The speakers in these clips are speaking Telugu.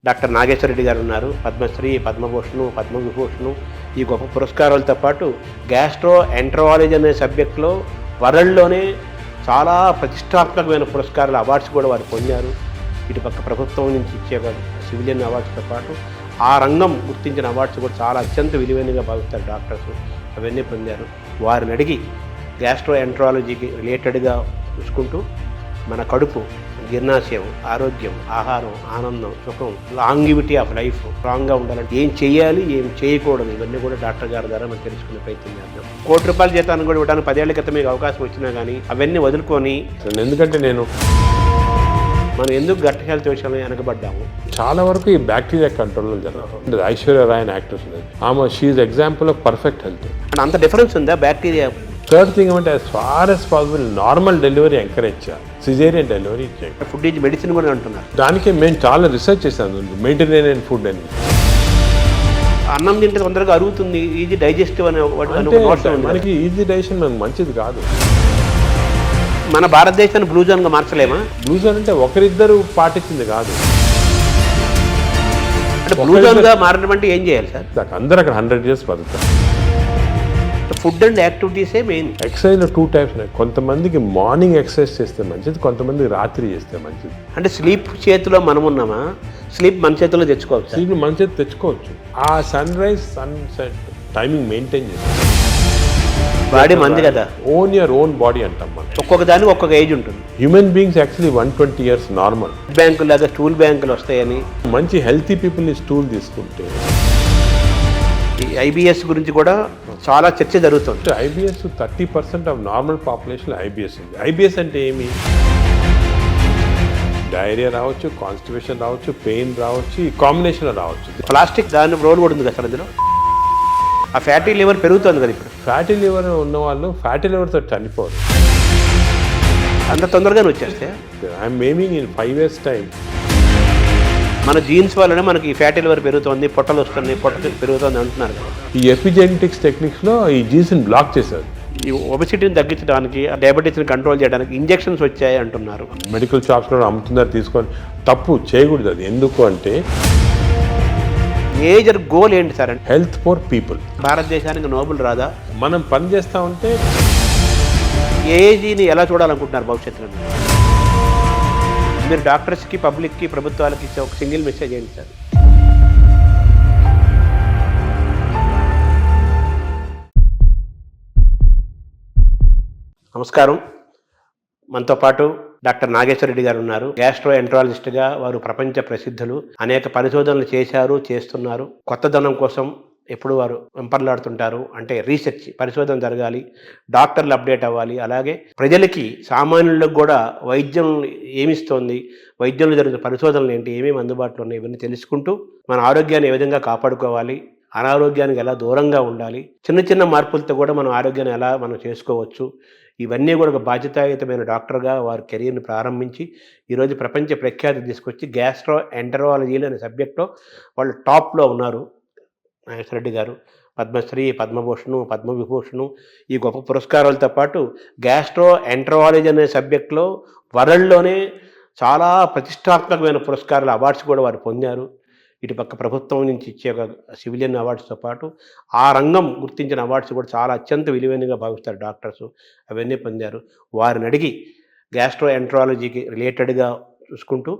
డాక్టర్ నాగేశ్వర రెడ్డి గారు ఉన్నారు. పద్మశ్రీ, పద్మభూషణ్, పద్మవిభూషణ్ ఈ గొప్ప పురస్కారాలతో పాటు గ్యాస్ట్రో ఎంటరాలజీ అనే సబ్జెక్ట్లో వరల్డ్లోనే చాలా ప్రతిష్టాత్మకమైన పురస్కారాలు అవార్డ్స్ కూడా వారు పొందారు. ఇటుపక్క ప్రభుత్వం నుంచి ఇచ్చే సివిలియన్ అవార్డ్స్తో పాటు ఆ రంగం గుర్తించిన అవార్డ్స్ కూడా చాలా అత్యంత విలువైనగా భావిస్తారు డాక్టర్స్. అవన్నీ పొందారు. వారిని అడిగి గ్యాస్ట్రో ఎంటరాలజీకి రిలేటెడ్గా చూసుకుంటూ మన కడుపు, జీర్ణాశయం, ఆరోగ్యం, ఆహారం, ఆనందం, సుఖం, లాంగివిటీ ఆఫ్ లైఫ్ స్ట్రాంగ్గా ఉండాలంటే ఏం చేయాలి, ఏం చేయకూడదు, ఇవన్నీ కూడా డాక్టర్ గారి ద్వారా మనం తెలుసుకునే ప్రయత్నం చేద్దాం. ₹1,00,00,000 జీతాన్ని కూడా ఇవ్వడానికి 10 ఏళ్ల క్రితం మీకు అవకాశం వచ్చినా కానీ అవన్నీ వదులుకొని, ఎందుకంటే మనం ఎందుకు గట్ హెల్త్ విషయంలో వెనకబడ్డాము. చాలా వరకు ఈ బ్యాక్టీరియా కంట్రోల్లో జరుగుతుంది. ఐశ్వర్య రాయ్ అని యాక్ట్రెస్ ఉంది, ఆమె she example of perfect health. అంత డిఫరెన్స్ ఉందా బ్యాక్టీరియా? థర్డ్ థింగ్ అంటే as far as possible normal delivery encourage చేయాలి, సిజేరియన్ డెలివరీ చేయాలి. ఫుడ్ ఈజ్ మెడిసిన్ కూడా అంటున్నారు. దానికి మేము చాలా రీసెర్చ్ చేశాను, మెడిటరేనియన్ ఫుడ్ అని. అన్నం తింటే తొందరగా అరుగుతుంది, ఈజీ డైజెస్టివ్ అనే మనకి ఈజీ డైజెషన్ మనకు మంచిది కాదు. మన భారతదేశాన్ని బ్లూ జోన్గా మార్చలేమా? బ్లూ జోన్ అంటే ఒకరిద్దరు పాటించింది కాదు. అంటే బ్లూ జోన్గా మారడం అంటే ఏం చేయాలి సార్? అందరూ అక్కడ 100 years బతుకుతారు. ఫుడ్ అండ్ యాక్టివిటీసే మెయిన్. ఎక్సర్సైజ్లో 2 types ఉన్నాయి. కొంతమందికి మార్నింగ్ ఎక్సర్సైజ్ చేస్తే మంచిది, కొంతమందికి రాత్రి చేస్తే మంచిది. అంటే స్లీప్ చేతిలో మనం ఉన్నామా, స్లీప్ మన చేతిలో తెచ్చుకోవచ్చు? స్లీప్ మన చేతి తెచ్చుకోవచ్చు. ఆ sun rise sunset timing maintain చేసి బాడీ మంది కదా, ఓన్ యువర్ ఓన్ బాడీ అంటాం మనం. ఒక్కొక్క దానికి ఒక్కొక్క ఏజ్ ఉంటుంది. Human beings actually 120 years normal. Bank లాగా స్టూల్ బ్యాంకులు వస్తాయని మంచి హెల్తీ పీపుల్ని స్టూల్ తీసుకుంటే. ఈ ఐబిఎస్ గురించి కూడా చాలా చర్చ జరుగుతుంది. IBS 30% of normal population IBS ఉంది. ఐబిఎస్ అంటే ఏమి? డైరియా రావచ్చు, కాన్స్టిపేషన్ రావచ్చు, పెయిన్ రావచ్చు, ఈ కాంబినేషన్లో రావచ్చు. ప్లాస్టిక్ దాని రోల్ కూడా ఉంది కదా సార్ అందులో. ఆ ఫ్యాటీ లివర్ పెరుగుతుంది కదా ఇప్పుడు. ఫ్యాటీ లివర్ ఉన్న వాళ్ళు ఫ్యాటీ లివర్తో చనిపోరు అంత తొందరగానే వచ్చేస్తే. I'm aiming in 5 years time. మన జీన్స్ వల్లనే మనకి ఈ ఫ్యాటీ లివర్ పెరుగుతుంది, పొట్టలు వస్తుంది, పొట్ట పెరుగుతుంది అంటున్నారు కదా. ఈ ఎపిజెనెటిక్స్ టెక్నిక్స్లో ఈ జీన్స్ని బ్లాక్ చేశారు. ఈ ఒబెసిటీని తగ్గించడానికి, డయాబెటీస్ని కంట్రోల్ చేయడానికి ఇంజెక్షన్స్ వచ్చాయి అంటున్నారు. మెడికల్ షాప్స్లో అమ్ముతున్నారు, తీసుకొని తప్పు చేయకూడదు. అది ఎందుకు అంటే మేజర్ గోల్ ఏంటి సార్ అంటే హెల్త్ ఫర్ పీపుల్. భారతదేశానికి నోబెల్ రాదా? మనం పని చేస్తూ ఉంటే ఏజీని ఎలా చూడాలనుకుంటున్నారు భవిష్యత్తులో? మీరు డాక్టర్స్కి, పబ్లిక్కి, ప్రభుత్వాలకి ఇచ్చే ఒక సింగిల్ మెసేజ్ ఏంటి సార్? నమస్కారం. మనతో పాటు డాక్టర్ నాగేశ్వర రెడ్డి గారు ఉన్నారు. గ్యాస్ట్రో ఎంటరాలజిస్ట్గా వారు ప్రపంచ ప్రసిద్ధులు. అనేక పరిశోధనలు చేశారు, చేస్తున్నారు. కొత్తదనం కోసం ఎప్పుడు వారు వెంపర్లాడుతుంటారు. అంటే రీసెర్చ్, పరిశోధన జరగాలి, డాక్టర్లు అప్డేట్ అవ్వాలి. అలాగే ప్రజలకి, సామాన్యులకు కూడా వైద్యం ఏమిస్తోంది, వైద్యంలో జరుగుతున్న పరిశోధనలు ఏంటి, ఏమేమి అందుబాటులో ఉన్నాయి, ఇవన్నీ తెలుసుకుంటూ మన ఆరోగ్యాన్ని ఏ విధంగా కాపాడుకోవాలి, అనారోగ్యానికి ఎలా దూరంగా ఉండాలి, చిన్న చిన్న మార్పులతో కూడా మన ఆరోగ్యాన్ని ఎలా మనం చేసుకోవచ్చు, ఇవన్నీ కూడా ఒక బాధ్యతాయుతమైన డాక్టర్గా వారి కెరీర్ని ప్రారంభించి ఈరోజు ప్రపంచ ప్రఖ్యాతి తీసుకొచ్చి గ్యాస్ట్రో ఎంటరాలజీలు అనే సబ్జెక్ట్లో వాళ్ళు టాప్లో ఉన్నారు. నాగేశ్వర రెడ్డి గారు పద్మశ్రీ, పద్మభూషణ్, పద్మవిభూషణ్ ఈ గొప్ప పురస్కారాలతో పాటు గ్యాస్ట్రో ఎంటరాలజీ అనే సబ్జెక్ట్లో వరల్డ్లోనే చాలా ప్రతిష్టాత్మకమైన పురస్కారాలు, అవార్డ్స్ కూడా వారు పొందారు. ఇటుపక్క ప్రభుత్వం నుంచి ఇచ్చే సివిలియన్ అవార్డ్స్తో పాటు ఆ రంగం గుర్తించిన అవార్డ్స్ కూడా చాలా అత్యంత విలువైనగా భావిస్తారు డాక్టర్స్. అవన్నీ పొందారు. వారిని అడిగి గ్యాస్ట్రో ఎంటరాలజీకి రిలేటెడ్గా చూసుకుంటూ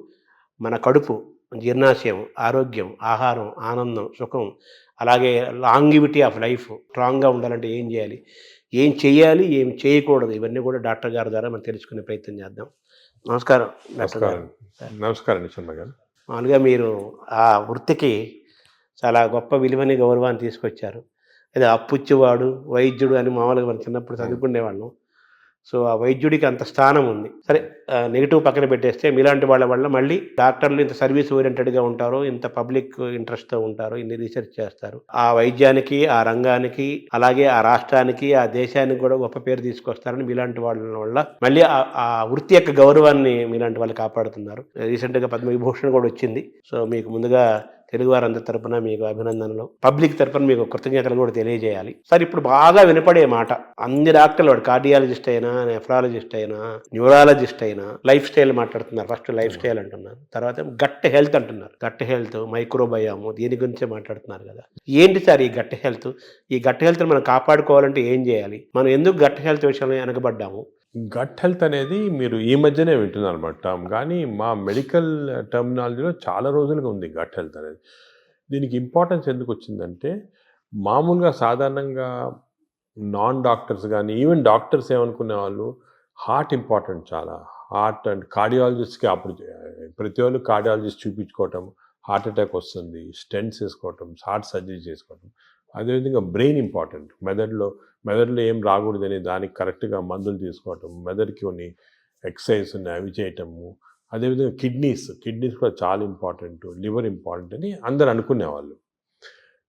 మన కడుపు, జీర్ణాశయం, ఆరోగ్యం, ఆహారం, ఆనందం, సుఖం, అలాగే లాంగివిటీ ఆఫ్ లైఫ్ స్ట్రాంగ్గా ఉండాలంటే ఏం చేయాలి, ఏం చేయాలి, ఏం చేయకూడదు, ఇవన్నీ కూడా డాక్టర్ గారి ద్వారా మనం తెలుసుకునే ప్రయత్నం చేద్దాం. నమస్కారం డాక్టర్ గారు. నమస్కారం శర్మ గారు. మామూలుగా మీరు ఆ వృత్తికి చాలా గొప్ప విలువని, గౌరవాన్ని తీసుకొచ్చారు. అదే అప్పుచ్చేవాడు వైద్యుడు అని మామూలుగా మనం చిన్నప్పుడు చదువుకునేవాళ్ళం. సో ఆ వైద్యుడికి అంత స్థానం ఉంది. సరే, నెగిటివ్ పక్కన పెట్టేస్తే మీలాంటి వాళ్ళ వల్ల మళ్ళీ డాక్టర్లు ఇంత సర్వీస్ ఓరియంటెడ్గా ఉంటారు, ఇంత పబ్లిక్ ఇంట్రెస్ట్తో ఉంటారు, ఇన్ని రీసెర్చ్ చేస్తారు. ఆ వైద్యానికి, ఆ రంగానికి, అలాగే ఆ రాష్ట్రానికి, ఆ దేశానికి కూడా గొప్ప పేరు తీసుకొస్తారని మీలాంటి వాళ్ళ వల్ల మళ్ళీ ఆ వృత్తి యొక్క గౌరవాన్ని మీలాంటి వాళ్ళు కాపాడుతున్నారు. రీసెంట్గా పద్మవిభూషణ్ కూడా వచ్చింది. సో మీకు ముందుగా తెలుగు వారందరి తరపున మీకు అభినందనలు, పబ్లిక్ తరపున మీకు కృతజ్ఞతలు కూడా తెలియజేయాలి. సార్ ఇప్పుడు బాగా వినపడే మాట, అన్ని డాక్టర్లు, వాడు కార్డియాలజిస్ట్ అయినా, నెఫ్రాలజిస్ట్ అయినా, న్యూరాలజిస్ట్ అయినా లైఫ్ స్టైల్ మాట్లాడుతున్నారు. ఫస్ట్ లైఫ్ స్టైల్ అంటున్నారు, తర్వాత గట్ హెల్త్ అంటున్నారు. గట్ హెల్త్, మైక్రోబయాము, దీని గురించే మాట్లాడుతున్నారు కదా. ఏంటి సార్ ఈ గట్ హెల్త్? ఈ గట్ హెల్త్ మనం కాపాడుకోవాలంటే ఏం చేయాలి? మనం ఎందుకు గట్ హెల్త్ విషయంలో వెనకబడ్డాము? గట్ హెల్త్ అనేది మీరు ఈ మధ్యనే వింటున్నారు అన్నమాట టర్మ్, కానీ మా మెడికల్ టర్మినాలజీలో చాలా రోజులుగా ఉంది గట్ హెల్త్ అనేది. దీనికి ఇంపార్టెన్స్ ఎందుకు వచ్చిందంటే, మామూలుగా సాధారణంగా నాన్ డాక్టర్స్ కానీ ఈవెన్ డాక్టర్స్ ఏమనుకునే వాళ్ళు, హార్ట్ ఇంపార్టెంట్ చాలా. హార్ట్ అండ్ కార్డియాలజిస్ట్కి అప్పుడు ప్రతి వాళ్ళు కార్డియాలజిస్ట్ చూపించుకోవటం, హార్ట్ అటాక్ వస్తుంది, స్టెంట్స్ వేసుకోవటం, హార్ట్ సర్జరీ చేసుకోవటం. అదేవిధంగా బ్రెయిన్ ఇంపార్టెంట్. మెదడులో ఏం రాకూడదని దానికి కరెక్ట్గా మందులు తీసుకోవటం, మెదడుకి కొన్ని ఎక్సర్సైజ్ ఉన్నాయి అవి చేయటము. అదేవిధంగా కిడ్నీస్ కూడా చాలా ఇంపార్టెంట్, లివర్ ఇంపార్టెంట్ అని అందరు అనుకునేవాళ్ళు.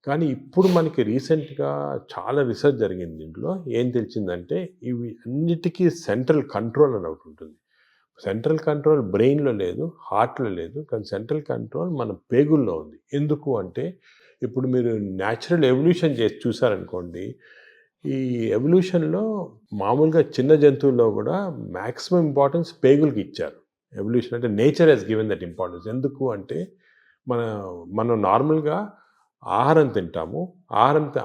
కానీ ఇప్పుడు మనకి రీసెంట్గా చాలా రీసెర్చ్ జరిగింది. దీంట్లో ఏం తెలిసిందంటే, ఇవి అన్నిటికీ సెంట్రల్ కంట్రోల్ అని ఒకటి ఉంటుంది. సెంట్రల్ కంట్రోల్ బ్రెయిన్లో లేదు, హార్ట్లో లేదు, కానీ సెంట్రల్ కంట్రోల్ మన పేగుల్లో ఉంది. ఎందుకు అంటే, ఇప్పుడు మీరు న్యాచురల్ ఎవల్యూషన్ చేసి చూసారనుకోండి, ఈ ఎవల్యూషన్లో మామూలుగా చిన్న జంతువుల్లో కూడా మ్యాక్సిమం ఇంపార్టెన్స్ పేగులకి ఇచ్చారు. ఎవల్యూషన్ అంటే nature has given that importance. ఎందుకు అంటే, మనం నార్మల్గా ఆహారం తింటాము,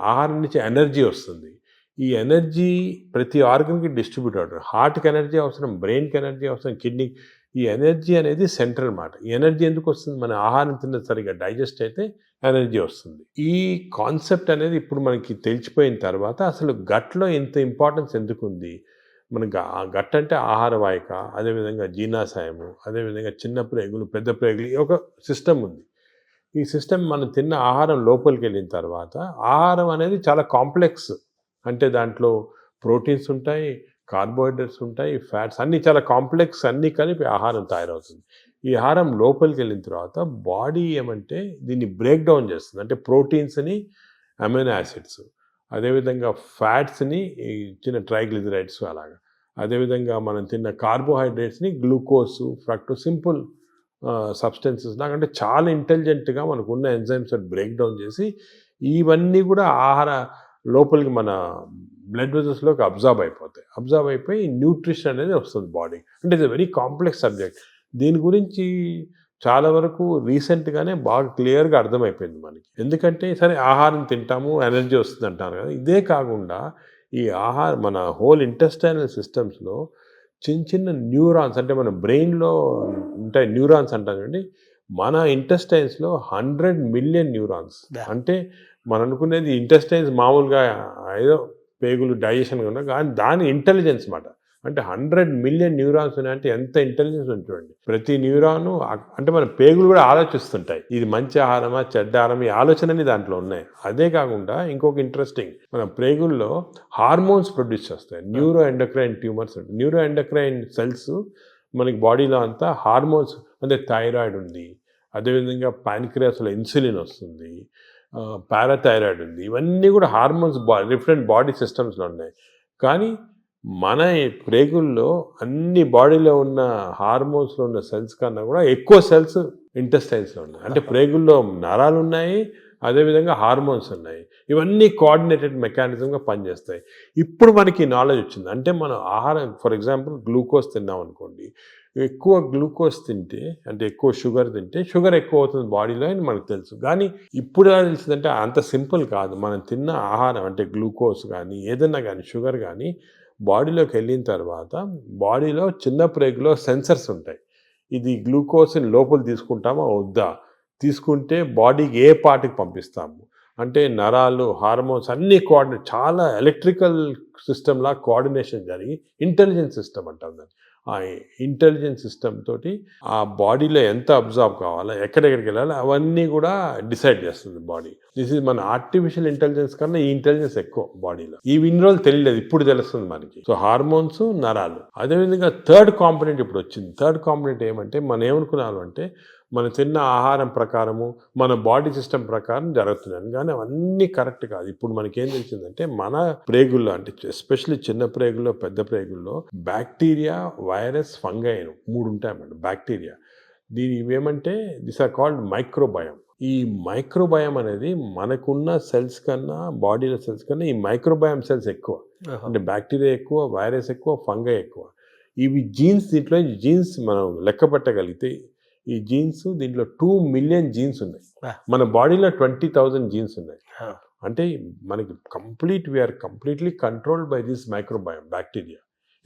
ఆహారం నుంచి ఎనర్జీ వస్తుంది. ఈ ఎనర్జీ ప్రతి ఆర్గన్కి డిస్ట్రిబ్యూట్ అవుతుంది. హార్ట్కి ఎనర్జీ అవసరం, బ్రెయిన్కి ఎనర్జీ అవసరం, కిడ్నీ. ఈ ఎనర్జీ అనేది సెంట్రల్ మాట. ఈ ఎనర్జీ ఎందుకు వస్తుంది? మన ఆహారం తిన్న సరిగా డైజెస్ట్ అయితే ఎనర్జీ వస్తుంది. ఈ కాన్సెప్ట్ అనేది ఇప్పుడు మనకి తెలిసిపోయిన తర్వాత అసలు గట్లో ఇంత ఇంపార్టెన్స్ ఎందుకు ఉంది? మనకు గట్ అంటే ఆహార వాహిక, అదేవిధంగా జీర్ణాశయము, అదేవిధంగా చిన్న ప్రేగులు, పెద్ద ప్రేగులు, ఒక సిస్టమ్ ఉంది. ఈ సిస్టమ్ మనం తిన్న ఆహారం లోపలికి వెళ్ళిన తర్వాత, ఆహారం అనేది చాలా కాంప్లెక్స్. అంటే దాంట్లో ప్రోటీన్స్ ఉంటాయి, కార్బోహైడ్రేట్స్ ఉంటాయి, ఫ్యాట్స్, అన్నీ చాలా కాంప్లెక్స్, అన్నీ కలిపి ఆహారం తయారవుతుంది. ఈ ఆహారం లోపలికి వెళ్ళిన తర్వాత బాడీ ఏమంటే దీన్ని బ్రేక్ డౌన్ చేస్తుంది. అంటే ప్రోటీన్స్ని అమైనో యాసిడ్స్, అదేవిధంగా ఫ్యాట్స్ని చిన్న ట్రైగ్లిజరైడ్స్ అలాగా, అదేవిధంగా మనం తిన్న కార్బోహైడ్రేట్స్ని గ్లూకోజ్, ఫ్రక్టోజ్, సింపుల్ సబ్స్టెన్సెస్ లాగా, అంటే చాలా ఇంటెలిజెంట్గా మనకున్న ఎంజైమ్స్ బ్రేక్ డౌన్ చేసి ఇవన్నీ కూడా ఆహార లోపలికి మన బ్లడ్ వెజల్స్లోకి అబ్జర్వ్ అయిపోయి న్యూట్రిషన్ అనేది వస్తుంది బాడీ. అంటే ఇట్స్ వెరీ కాంప్లెక్స్ సబ్జెక్ట్. దీని గురించి చాలా వరకు రీసెంట్గానే బాగా క్లియర్గా అర్థమైపోయింది మనకి. ఎందుకంటే సరే ఆహారం తింటాము, ఎనర్జీ వస్తుంది అంటారు కదా, ఇదే కాకుండా ఈ మన హోల్ ఇంటెస్టైనల్ సిస్టమ్స్లో చిన్న న్యూరాన్స్, అంటే మన బ్రెయిన్లో ఉంటాయి న్యూరాన్స్ అంటాం కండి, మన ఇంటెస్టైన్స్లో 100 మిలియన్ న్యూరాన్స్. అంటే మనం అనుకునేది ఇంటెస్టైన్స్ మామూలుగా ఏదో పేగులు డైజెషన్ ఉన్నా, కానీ దాని ఇంటెలిజెన్స్ మాట. అంటే 100 మిలియన్ న్యూరాన్స్ ఉన్నాయంటే ఎంత ఇంటెలిజెన్స్ ఉంటుంది. ప్రతి న్యూరాను అంటే మన పేగులు కూడా ఆలోచిస్తుంటాయి, ఇది మంచి ఆహారమా చెడ్డ ఆహారం, ఈ ఆలోచనని దాంట్లో ఉన్నాయి. అదే కాకుండా ఇంకొక ఇంట్రెస్టింగ్, మన పేగుల్లో హార్మోన్స్ ప్రొడ్యూస్ చేస్తాయి. Neuro endocrine tumours, neuro endocrine cells మనకి బాడీలో అంతా హార్మోన్స్, అంటే థైరాయిడ్ ఉంది, అదేవిధంగా ప్యాన్క్రియాస్లో ఇన్సులిన్ వస్తుంది, పారాథైరాయిడ్ ఉంది. ఇవన్నీ కూడా హార్మోన్స్ డిఫరెంట్ బాడీ సిస్టమ్స్లో ఉన్నాయి. కానీ మన ప్రేగుల్లో అన్ని బాడీలో ఉన్న హార్మోన్స్లో ఉన్న సెల్స్ కన్నా కూడా ఎక్కువ సెల్స్ ఇంటెస్టైన్స్లో ఉన్నాయి. అంటే ప్రేగుల్లో నరాలు ఉన్నాయి, అదేవిధంగా హార్మోన్స్ ఉన్నాయి. ఇవన్నీ కోఆర్డినేటెడ్ మెకానిజంగా పనిచేస్తాయి. ఇప్పుడు మనకి నాలెడ్జ్ వచ్చింది. అంటే మనం ఆహారం, ఫర్ ఎగ్జాంపుల్ గ్లూకోజ్ తిన్నాం అనుకోండి, ఎక్కువ గ్లూకోజ్ తింటే, అంటే ఎక్కువ షుగర్ తింటే షుగర్ ఎక్కువ అవుతుంది బాడీలో అని మనకు తెలుసు. కానీ ఇప్పుడు ఎలా తెలిసిందంటే అంత సింపుల్ కాదు. మనం తిన్న ఆహారం, అంటే గ్లూకోజ్ కానీ ఏదన్నా కానీ షుగర్ కానీ బాడీలోకి వెళ్ళిన తర్వాత బాడీలో చిన్న ప్రేగులో సెన్సర్స్ ఉంటాయి. ఇది గ్లూకోజ్ని లోపల తీసుకుంటామా వద్దా, తీసుకుంటే బాడీకి ఏ పార్ట్కి పంపిస్తాము, అంటే నరాలు, హార్మోన్స్ అన్నీ కోఆర్డినేట్, చాలా ఎలక్ట్రికల్ సిస్టమ్లా కోఆర్డినేషన్ జరిగి ఇంటెలిజెన్స్ సిస్టమ్ అంటాం దాన్ని. ఆ ఇంటెలిజెన్స్ సిస్టమ్ తోటి ఆ బాడీలో ఎంత అబ్జర్వ్ కావాలా, ఎక్కడెక్కడికి వెళ్ళాలి, అవన్నీ కూడా డిసైడ్ చేస్తుంది బాడీ. దిస్ ఈజ్ మన ఆర్టిఫిషియల్ ఇంటెలిజెన్స్ కన్నా ఈ ఇంటెలిజెన్స్ ఎక్కువ బాడీలో. ఇన్ని రోజులు తెలియలేదు, ఇప్పుడు తెలుస్తుంది మనకి. సో హార్మోన్స్, నరాలు. అదేవిధంగా థర్డ్ కాంపోనెంట్ ఇప్పుడు వచ్చింది. థర్డ్ కాంపోనెంట్ ఏమంటే, మనం ఏమనుకున్నాము అంటే మనం తిన్న ఆహారం ప్రకారము మన బాడీ సిస్టమ్ ప్రకారం జరుగుతున్నాయి, కానీ అవన్నీ కరెక్ట్ కాదు. ఇప్పుడు మనకేం తెలిసిందంటే మన ప్రేగుల్లో, అంటే ఎస్పెషల్లీ చిన్న ప్రేగుల్లో, పెద్ద ప్రేగుల్లో బ్యాక్టీరియా, వైరస్, ఫంగై 3 ఉంటాయి అన్నమాట. బ్యాక్టీరియా దీని ఇవేమంటే దిస్ ఆర్ కాల్డ్ మైక్రోబయం. ఈ మైక్రోబయం అనేది మనకున్న సెల్స్ కన్నా, బాడీలో సెల్స్ కన్నా ఈ మైక్రోబయం సెల్స్ ఎక్కువ. అంటే బ్యాక్టీరియా ఎక్కువ, వైరస్ ఎక్కువ, ఫంగై ఎక్కువ. ఇవి జీన్స్, దీంట్లో జీన్స్ మనం లెక్క పెట్టగలిగితే ఈ జీన్స్ దీంట్లో 2 మిలియన్ జీన్స్ ఉన్నాయి. మన బాడీలో 20,000 జీన్స్ ఉన్నాయి. అంటే మనకి we are completely controlled by this microbiome bacteria.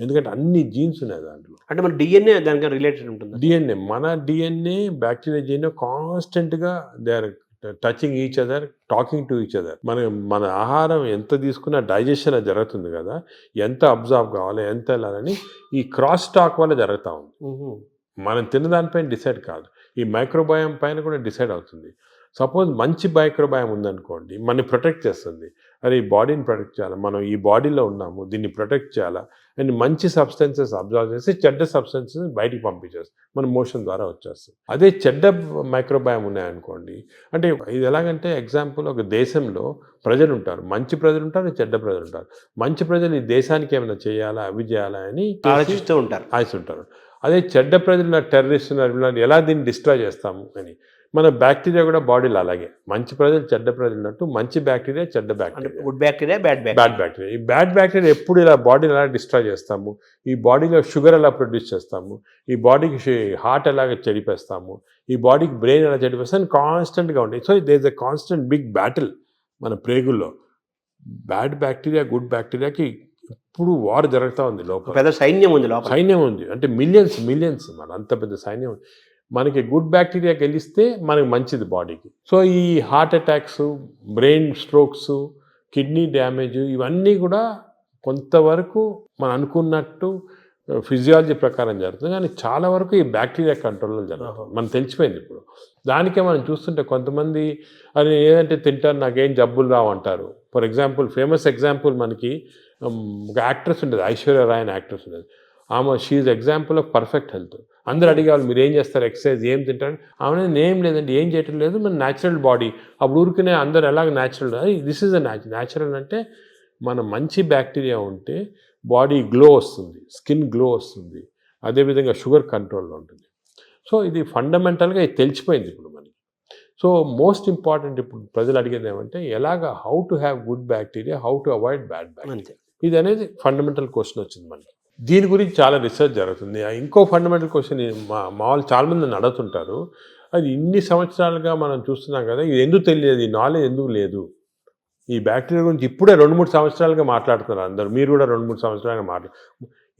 ఎందుకంటే అన్ని జీన్స్ ఉన్నాయి దాంట్లో. అంటే మన డిఎన్ఏ దానికి రిలేటెడ్ ఉంటుంది. డిఎన్ఏ, మన డిఎన్ఏ బ్యాక్టీరియా డిఎన్ఏ కాన్స్టెంట్గా they are touching each other, talking to each other. మన ఆహారం ఎంత తీసుకున్నా డైజెషన్ జరుగుతుంది కదా, ఎంత అబ్జర్వ్ కావాలి, ఎంత వెళ్ళాలని ఈ క్రాస్ టాక్ వల్ల జరుగుతూ ఉంది. మనం తిన్నదానిపైన డిసైడ్ కాదు, ఈ మైక్రోబయం పైన కూడా డిసైడ్ అవుతుంది. సపోజ్ మంచి మైక్రోబయం ఉందనుకోండి, మనని ప్రొటెక్ట్ చేస్తుంది. అరే ఈ బాడీని ప్రొటెక్ట్ చేయాలి, మనం ఈ బాడీలో ఉన్నాము, దీన్ని ప్రొటెక్ట్ చేయాలా అండ్ మంచి సబ్స్టెన్సెస్ అబ్జర్వ్ చేసి చెడ్డ సబ్స్టెన్సెస్ బయటికి పంపించేస్తుంది, మన మోషన్ ద్వారా వచ్చేస్తుంది. అదే చెడ్డ మైక్రోబయం ఉన్నాయనుకోండి, అంటే ఇది ఎలాగంటే ఎగ్జాంపుల్, ఒక దేశంలో ప్రజలు ఉంటారు, మంచి ప్రజలు ఉంటారు, చెడ్డ ప్రజలు ఉంటారు. మంచి ప్రజలు ఈ దేశానికి ఏమైనా చేయాలా, అవి చేయాలా అని ఆలోచిస్తూ ఉంటారు. అదే చెడ్డ ప్రజలు టెర్రరిస్ట్ ఎలా దీన్ని డిస్ట్రాయ్ చేస్తాము అని. మన బ్యాక్టీరియా కూడా బాడీలో అలాగే, మంచి ప్రజలు చెడ్డ ప్రజలు ఉన్నట్టు మంచి బ్యాక్టీరియా చెడ్డ bacteria, good bacteria bad bacteria. ఈ బ్యాడ్ బ్యాక్టీరియా ఎప్పుడు ఇలా బాడీని ఎలా డిస్ట్రాయ్ చేస్తాము, ఈ బాడీలో షుగర్ ఎలా ప్రొడ్యూస్ చేస్తాము, ఈ బాడీకి హార్ట్ ఎలాగ చెడిపేస్తాము, ఈ బాడీకి బ్రెయిన్ ఎలా చెడిపేస్తాము కాన్స్టెంట్గా ఉంటాయి. So there is a constant big battle మన ప్రేగుల్లో. బ్యాడ్ బ్యాక్టీరియా గుడ్ బ్యాక్టీరియాకి ఇప్పుడు వార్ జరుగుతూ ఉంది లోపల. పెద్ద సైన్యం ఉంది లోపల. సైన్యం ఉంది, అంటే మిలియన్స్ మన అంత పెద్ద సైన్యం. మనకి గుడ్ బ్యాక్టీరియా గెలిస్తే మనకి మంచిది బాడీకి. సో ఈ heart attacks, brain strokes, kidney damage ఇవన్నీ కూడా కొంతవరకు మనం అనుకున్నట్టు ఫిజియాలజీ ప్రకారం జరుగుతుంది, కానీ చాలా వరకు ఈ బ్యాక్టీరియా కంట్రోల్లో జరుగుతుంది. మనకు తెలిసిపోయింది ఇప్పుడు. దానికే మనం చూస్తుంటే కొంతమంది అది ఏదంటే తింటారు, నాకేం జబ్బులు రావు అంటారు. ఫర్ ఎగ్జాంపుల్, ఫేమస్ ఎగ్జాంపుల్ మనకి ఒక యాక్ట్రెస్ ఉంటుంది, ఐశ్వర్య రాయ్ అని యాక్ట్రెస్ ఉంటుంది. ఆమె she example of perfect health. అందరూ అడిగేవాళ్ళు మీరు ఏం చేస్తారు, ఎక్సర్సైజ్ ఏం తింటారు, ఆమె ఏం లేదండి, ఏం చేయటం లేదు, మన న్యాచురల్ బాడీ. అప్పుడు ఊరికనే అందరు ఎలాగ natural, this is a natural. అంటే మన మంచి బ్యాక్టీరియా ఉంటే బాడీ గ్లో వస్తుంది, స్కిన్ గ్లో వస్తుంది, అదేవిధంగా షుగర్ కంట్రోల్లో ఉంటుంది. సో ఇది ఫండమెంటల్గా ఇది తెలిసిపోయింది ఇప్పుడు మనకి. సో మోస్ట్ ఇంపార్టెంట్ ఇప్పుడు ప్రజలు అడిగేది ఏమంటే ఎలాగ how to have good bacteria, how to avoid bad bacteria, ఇది అనేది ఫండమెంటల్ క్వశ్చన్ వచ్చింది మనకి. దీని గురించి చాలా రీసెర్చ్ జరుగుతుంది. ఇంకో ఫండమెంటల్ క్వశ్చన్ మా వాళ్ళు చాలామంది నన్ను అడుగుతుంటారు, అది ఇన్ని సంవత్సరాలుగా మనం చూస్తున్నాం కదా, ఇది ఎందుకు తెలియదు, ఈ నాలెడ్జ్ ఎందుకు లేదు? ఈ బ్యాక్టీరియా గురించి ఇప్పుడే 2-3 సంవత్సరాలుగా మాట్లాడుతున్నారు అందరూ, మీరు కూడా 2-3 సంవత్సరాలుగా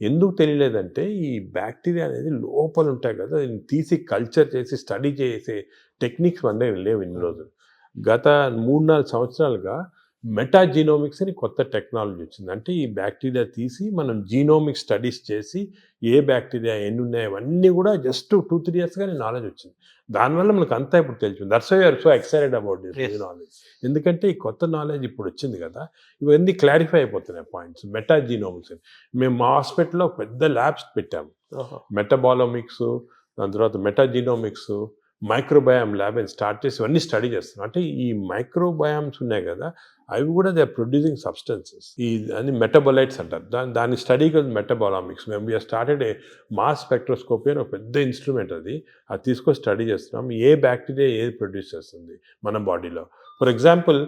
ఎందుకు తెలియలేదంటే ఈ బ్యాక్టీరియా అనేది లోపల ఉంటాయి కదా, దీన్ని తీసి కల్చర్ చేసి స్టడీ చేసే టెక్నిక్స్ మన దగ్గర లేవు ఇన్ని రోజులు. గత 3-4 సంవత్సరాలుగా మెటాజీనోమిక్స్ అని కొత్త టెక్నాలజీ వచ్చింది. అంటే ఈ బ్యాక్టీరియా తీసి మనం జీనోమిక్ స్టడీస్ చేసి ఏ బ్యాక్టీరియా ఎన్ని ఉన్నాయి అవన్నీ కూడా జస్ట్ 2-3 ఇయర్స్గానే నాలెడ్జ్ వచ్చింది. దానివల్ల మనకు అంతా ఇప్పుడు తెలిసింది. That's why you're so excited about this knowledge. ఎందుకంటే ఈ కొత్త నాలెడ్జ్ ఇప్పుడు వచ్చింది కదా, ఇవన్నీ క్లారిఫై అయిపోతున్నాయి పాయింట్స్. మెటాజీనోమిక్స్ అని మేము మా హాస్పిటల్లో పెద్ద ల్యాబ్స్ పెట్టాము. మెటబాలోమిక్స్, దాని తర్వాత మెటాజీనోమిక్స్, మైక్రోబయామ్ ల్యాబ్ అని స్టార్ట్ చేసి ఇవన్నీ స్టడీ చేస్తున్నాం. అంటే ఈ మైక్రోబయామ్స్ ఉన్నాయి కదా, అవి కూడా దే ఆర్ ప్రొడ్యూసింగ్ సబ్స్టెన్సెస్, ఈ అని మెటబొలైట్స్ అంటారు. దాని స్టడీకి మెటబాలామిక్స్. మేము we are started a mass spectroscopy అని ఒక పెద్ద ఇన్స్ట్రుమెంట్, అది తీసుకొని స్టడీ చేస్తున్నాం. ఏ బ్యాక్టీరియా ఏది ప్రొడ్యూస్ చేస్తుంది మన బాడీలో. For example,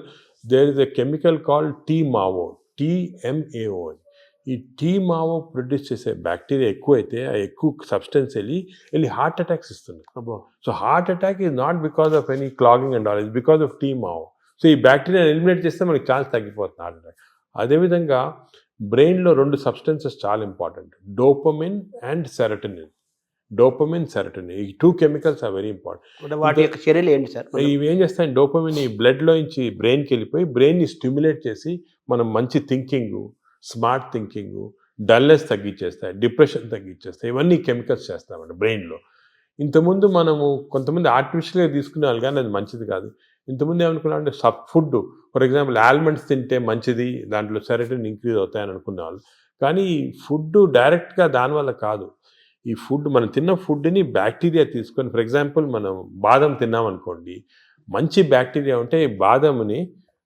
there is a chemical called TMAO, TMAO. ఈ TMAO ప్రొడ్యూస్ చేసే బ్యాక్టీరియా ఎక్కువైతే ఆ ఎక్కువ సబ్స్టెన్స్ వెళ్ళి హార్ట్ అటాక్స్ ఇస్తుంది. So heart attack is not because of any clogging and all, is because of TMAO. So ఈ బ్యాక్టీరియా ఎలిమినేట్ చేస్తే మనకి ఛాన్స్ తగ్గిపోతుంది హార్ట్ అటాక్. అదేవిధంగా బ్రెయిన్లో 2 సబ్స్టెన్సెస్ చాలా important, dopamine and serotonin. Dopamine, serotonin, ఈ 2 కెమికల్స్ ఆర్ వెరీ ఇంపార్టెంట్. వాటి యొక్క చర్యలు ఏంటి సార్? ఇవి ఏం చేస్తాయి, డోపమిన్ ఈ బ్లడ్లో నుంచి బ్రెయిన్కి వెళ్ళిపోయి బ్రెయిన్ని స్టిమ్యులేట్ చేసి మనం మంచి థింకింగ్, స్మార్ట్ థింకింగ్, డల్నెస్ తగ్గించేస్తాయి, డిప్రెషన్ తగ్గించేస్తాయి. ఇవన్నీ కెమికల్స్ చేస్తామండి బ్రెయిన్లో. ఇంతకుముందు మనము కొంతమంది ఆర్టిఫిషియల్గా తీసుకునే వాళ్ళు, కానీ అది మంచిది కాదు. ఇంతకుముందు ఏమనుకున్నామంటే ఫుడ్, ఫర్ ఎగ్జాంపుల్ ఆల్మండ్స్ తింటే మంచిది, దాంట్లో సెరటోనిన్ ఇంక్రీజ్ అవుతాయని అనుకునేవాళ్ళు. కానీ ఫుడ్ డైరెక్ట్గా దానివల్ల కాదు. ఈ ఫుడ్, మనం తిన్న ఫుడ్ని బ్యాక్టీరియా తీసుకొని, ఫర్ ఎగ్జాంపుల్ మనం బాదం తిన్నామనుకోండి, మంచి బ్యాక్టీరియా ఉంటే ఈ బాదంని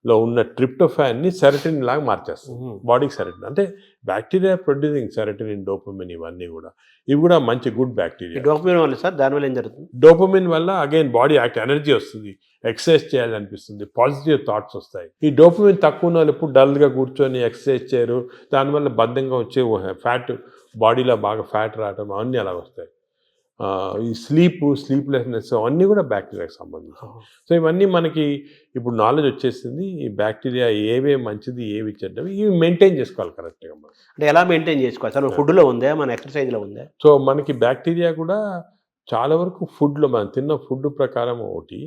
లో ఉన్న ట్రిప్టోఫాన్ని సెరటిన్ లాగా మార్చేస్తుంది బాడీకి. సెరటిన్ అంటే బ్యాక్టీరియా ప్రొడ్యూసింగ్ సెరటిన్, డోపమిన్, ఇవన్నీ కూడా ఇవి కూడా మంచి గుడ్ ఈ బ్యాక్టీరియా. డోపమిన్ వల్ల సార్ దానివల్ల ఏం జరుగుతుంది? డోపమిన్ వల్ల అగైన్ బాడీ యాక్ట్, ఎనర్జీ వస్తుంది, ఎక్సర్సైజ్ చేయాలనిపిస్తుంది, పాజిటివ్ థాట్స్ వస్తాయి. ఈ డోపమిన్ తక్కువ ఉన్న వాళ్ళు ఎప్పుడు డల్గా కూర్చొని ఎక్సర్సైజ్ చేయరు, దానివల్ల బద్ధంగా వచ్చే ఫ్యాట్, బాడీలో బాగా ఫ్యాట్ రావడం అవన్నీ అలా వస్తాయి. ఈ స్లీప్లెస్నెస్ అవన్నీ కూడా బ్యాక్టీరియాకి సంబంధించి. సో ఇవన్నీ మనకి ఇప్పుడు నాలెడ్జ్ వచ్చేసింది. ఈ బ్యాక్టీరియా ఏవే మంచిది, ఏవి చెడ్డవి, ఇవి మెయింటైన్ చేసుకోవాలి కరెక్ట్గా మనం. అంటే ఎలా మెయింటైన్ చేసుకోవాలి సార్? ఫుడ్లో ఉందా, మన ఎక్సర్సైజ్లో ఉందా? సో మనకి బ్యాక్టీరియా కూడా చాలా వరకు ఫుడ్లో, మనం తిన్న ఫుడ్ ప్రకారం ఒకటి,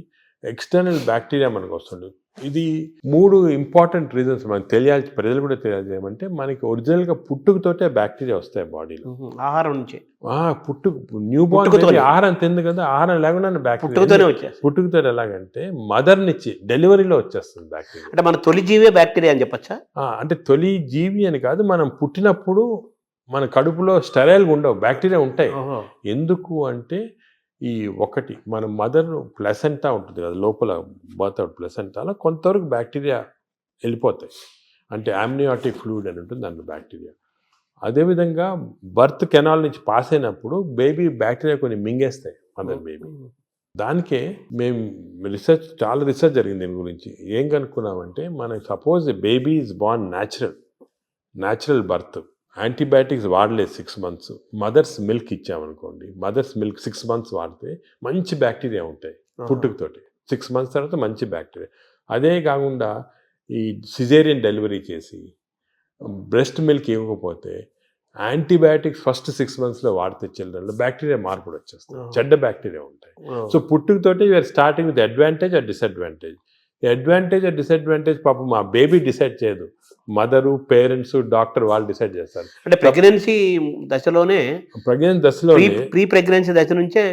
ఎక్స్టర్నల్ బ్యాక్టీరియా మనకు వస్తుంది. ఇది 3 ఇంపార్టెంట్ రీజన్స్ మనకు తెలియాలి, ప్రజలు కూడా తెలియాలి. ఏమంటే మనకి ఒరిజినల్గా పుట్టుకతోటే బ్యాక్టీరియా వస్తాయి బాడీలో, ఆహారం నుంచి. న్యూ బార్న్ ఆహారం తింది కదా, ఆహారం లేకుండా బ్యాక్టీరియా పుట్టుకతో. ఎలాగంటే మదర్ నుంచి డెలివరీలో వచ్చేస్తుంది బ్యాక్టీరియా. అంటే మన తొలి జీవే బ్యాక్టీరియా అని చెప్పచ్చా? అంటే తొలి జీవి అని కాదు, మనం పుట్టినప్పుడు మన కడుపులో స్టెరైల్గా ఉండవు, బ్యాక్టీరియా ఉంటాయి. ఎందుకు అంటే ఈ ఒకటి మన మదర్ ప్లసెంటా ఉంటుంది కదా, లోపల బర్త్ అవుట్ ప్లసెంటాలో కొంతవరకు బ్యాక్టీరియా వెళ్ళిపోతాయి. అంటే ఆమ్నియాటిక్ ఫ్లూయిడ్ అని ఉంటుంది దాంట్లో బ్యాక్టీరియా. అదేవిధంగా బర్త్ కెనాల్ నుంచి పాస్ అయినప్పుడు బేబీ బ్యాక్టీరియా కొన్ని మింగేస్తాయి మదర్ బేబీ. దానికే మేము చాలా రీసెర్చ్ జరిగింది దీని గురించి. ఏం కనుక్కున్నామంటే, మనకి suppose baby is born natural birth, antibiotics వాడలేదు 6 months, మదర్స్ మిల్క్ ఇచ్చామనుకోండి, మదర్స్ మిల్క్ 6 months వాడితే మంచి బ్యాక్టీరియా ఉంటాయి పుట్టుకతోటి. 6 months తర్వాత మంచి బ్యాక్టీరియా. అదే కాకుండా ఈ సిజేరియన్ డెలివరీ చేసి బ్రెస్ట్ మిల్క్ ఇవ్వకపోతే యాంటీబయాటిక్స్ ఫస్ట్ 6 monthsలో వాడితే చిల్డ్రన్లో బ్యాక్టీరియా మార్పులు వచ్చేస్తాయి, చెడ్డ బ్యాక్టీరియా ఉంటాయి. సో పుట్టుకతోటి we are starting with advantage or disadvantage. ఈ అడ్వాంటేజ్ ఆర్ డిసడ్వాంటేజ్ పాపం మా బేబీ డిసైడ్ చేయదు, మదరు, పేరెంట్స్, డాక్టర్ వాళ్ళు డిసైడ్ చేస్తారు. అంటే ప్రెగ్నెన్సీ దశలోనే, ప్రీ ప్రెగ్నెన్సీ దశ నుంచే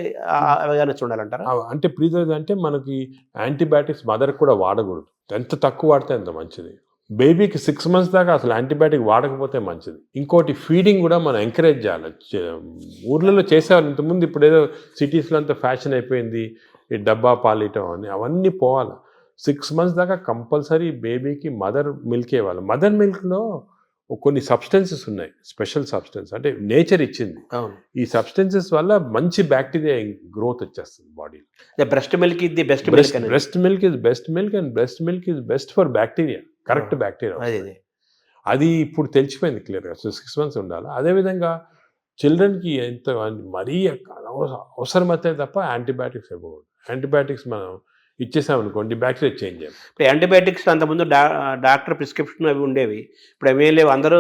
చూడాలంటారా? అంటే ప్రీ అంటే మనకి యాంటీబయాటిక్స్ మదర్ కూడా వాడకూడదు, ఎంత తక్కువ వాడితే అంత మంచిది. బేబీకి 6 months దాకా అసలు యాంటీబయాటిక్ వాడకపోతే మంచిది. ఇంకోటి ఫీడింగ్ కూడా మనం ఎంకరేజ్ చేయాలి. ఊర్లలో చేసేవాళ్ళు ఇంతకుముందు, ఇప్పుడు ఏదో సిటీస్లో అంతా ఫ్యాషన్ అయిపోయింది ఈ డబ్బా పాలియటం అని, అవన్నీ పోవాలి. 6 months దాకా కంపల్సరీ బేబీకి మదర్ మిల్క్ ఇవ్వాలి. మదర్ మిల్క్లో కొన్ని సబ్స్టెన్సెస్ ఉన్నాయి, స్పెషల్ సబ్స్టెన్స్, అంటే నేచర్ ఇచ్చింది. ఈ సబ్స్టెన్సెస్ వల్ల మంచి బ్యాక్టీరియా గ్రోత్ వచ్చేస్తుంది బాడీలో. బ్రెస్ట్ మిల్క్ ఇది best milk, breast milk is best milk, and breast milk is best for bacteria, correct bacteria. అది ఇప్పుడు తెలిసిపోయింది క్లియర్గా. సో 6 months ఉండాలి. అదేవిధంగా చిల్డ్రన్కి ఎంత మరీ అవసరమైతే తప్ప యాంటీబయాటిక్స్ ఇవ్వకూడదు. యాంటీబయాటిక్స్ మనం ఇచ్చేసామనుకోండి బ్యాక్టీరియా చేంజ్ అయ్యాం. ఇప్పుడు యాంటీబయాటిక్స్ అంతకుముందు డాక్టర్ ప్రిస్క్రిప్షన్ అవి ఉండేవి, ఇప్పుడు అవి లేవు, అందరూ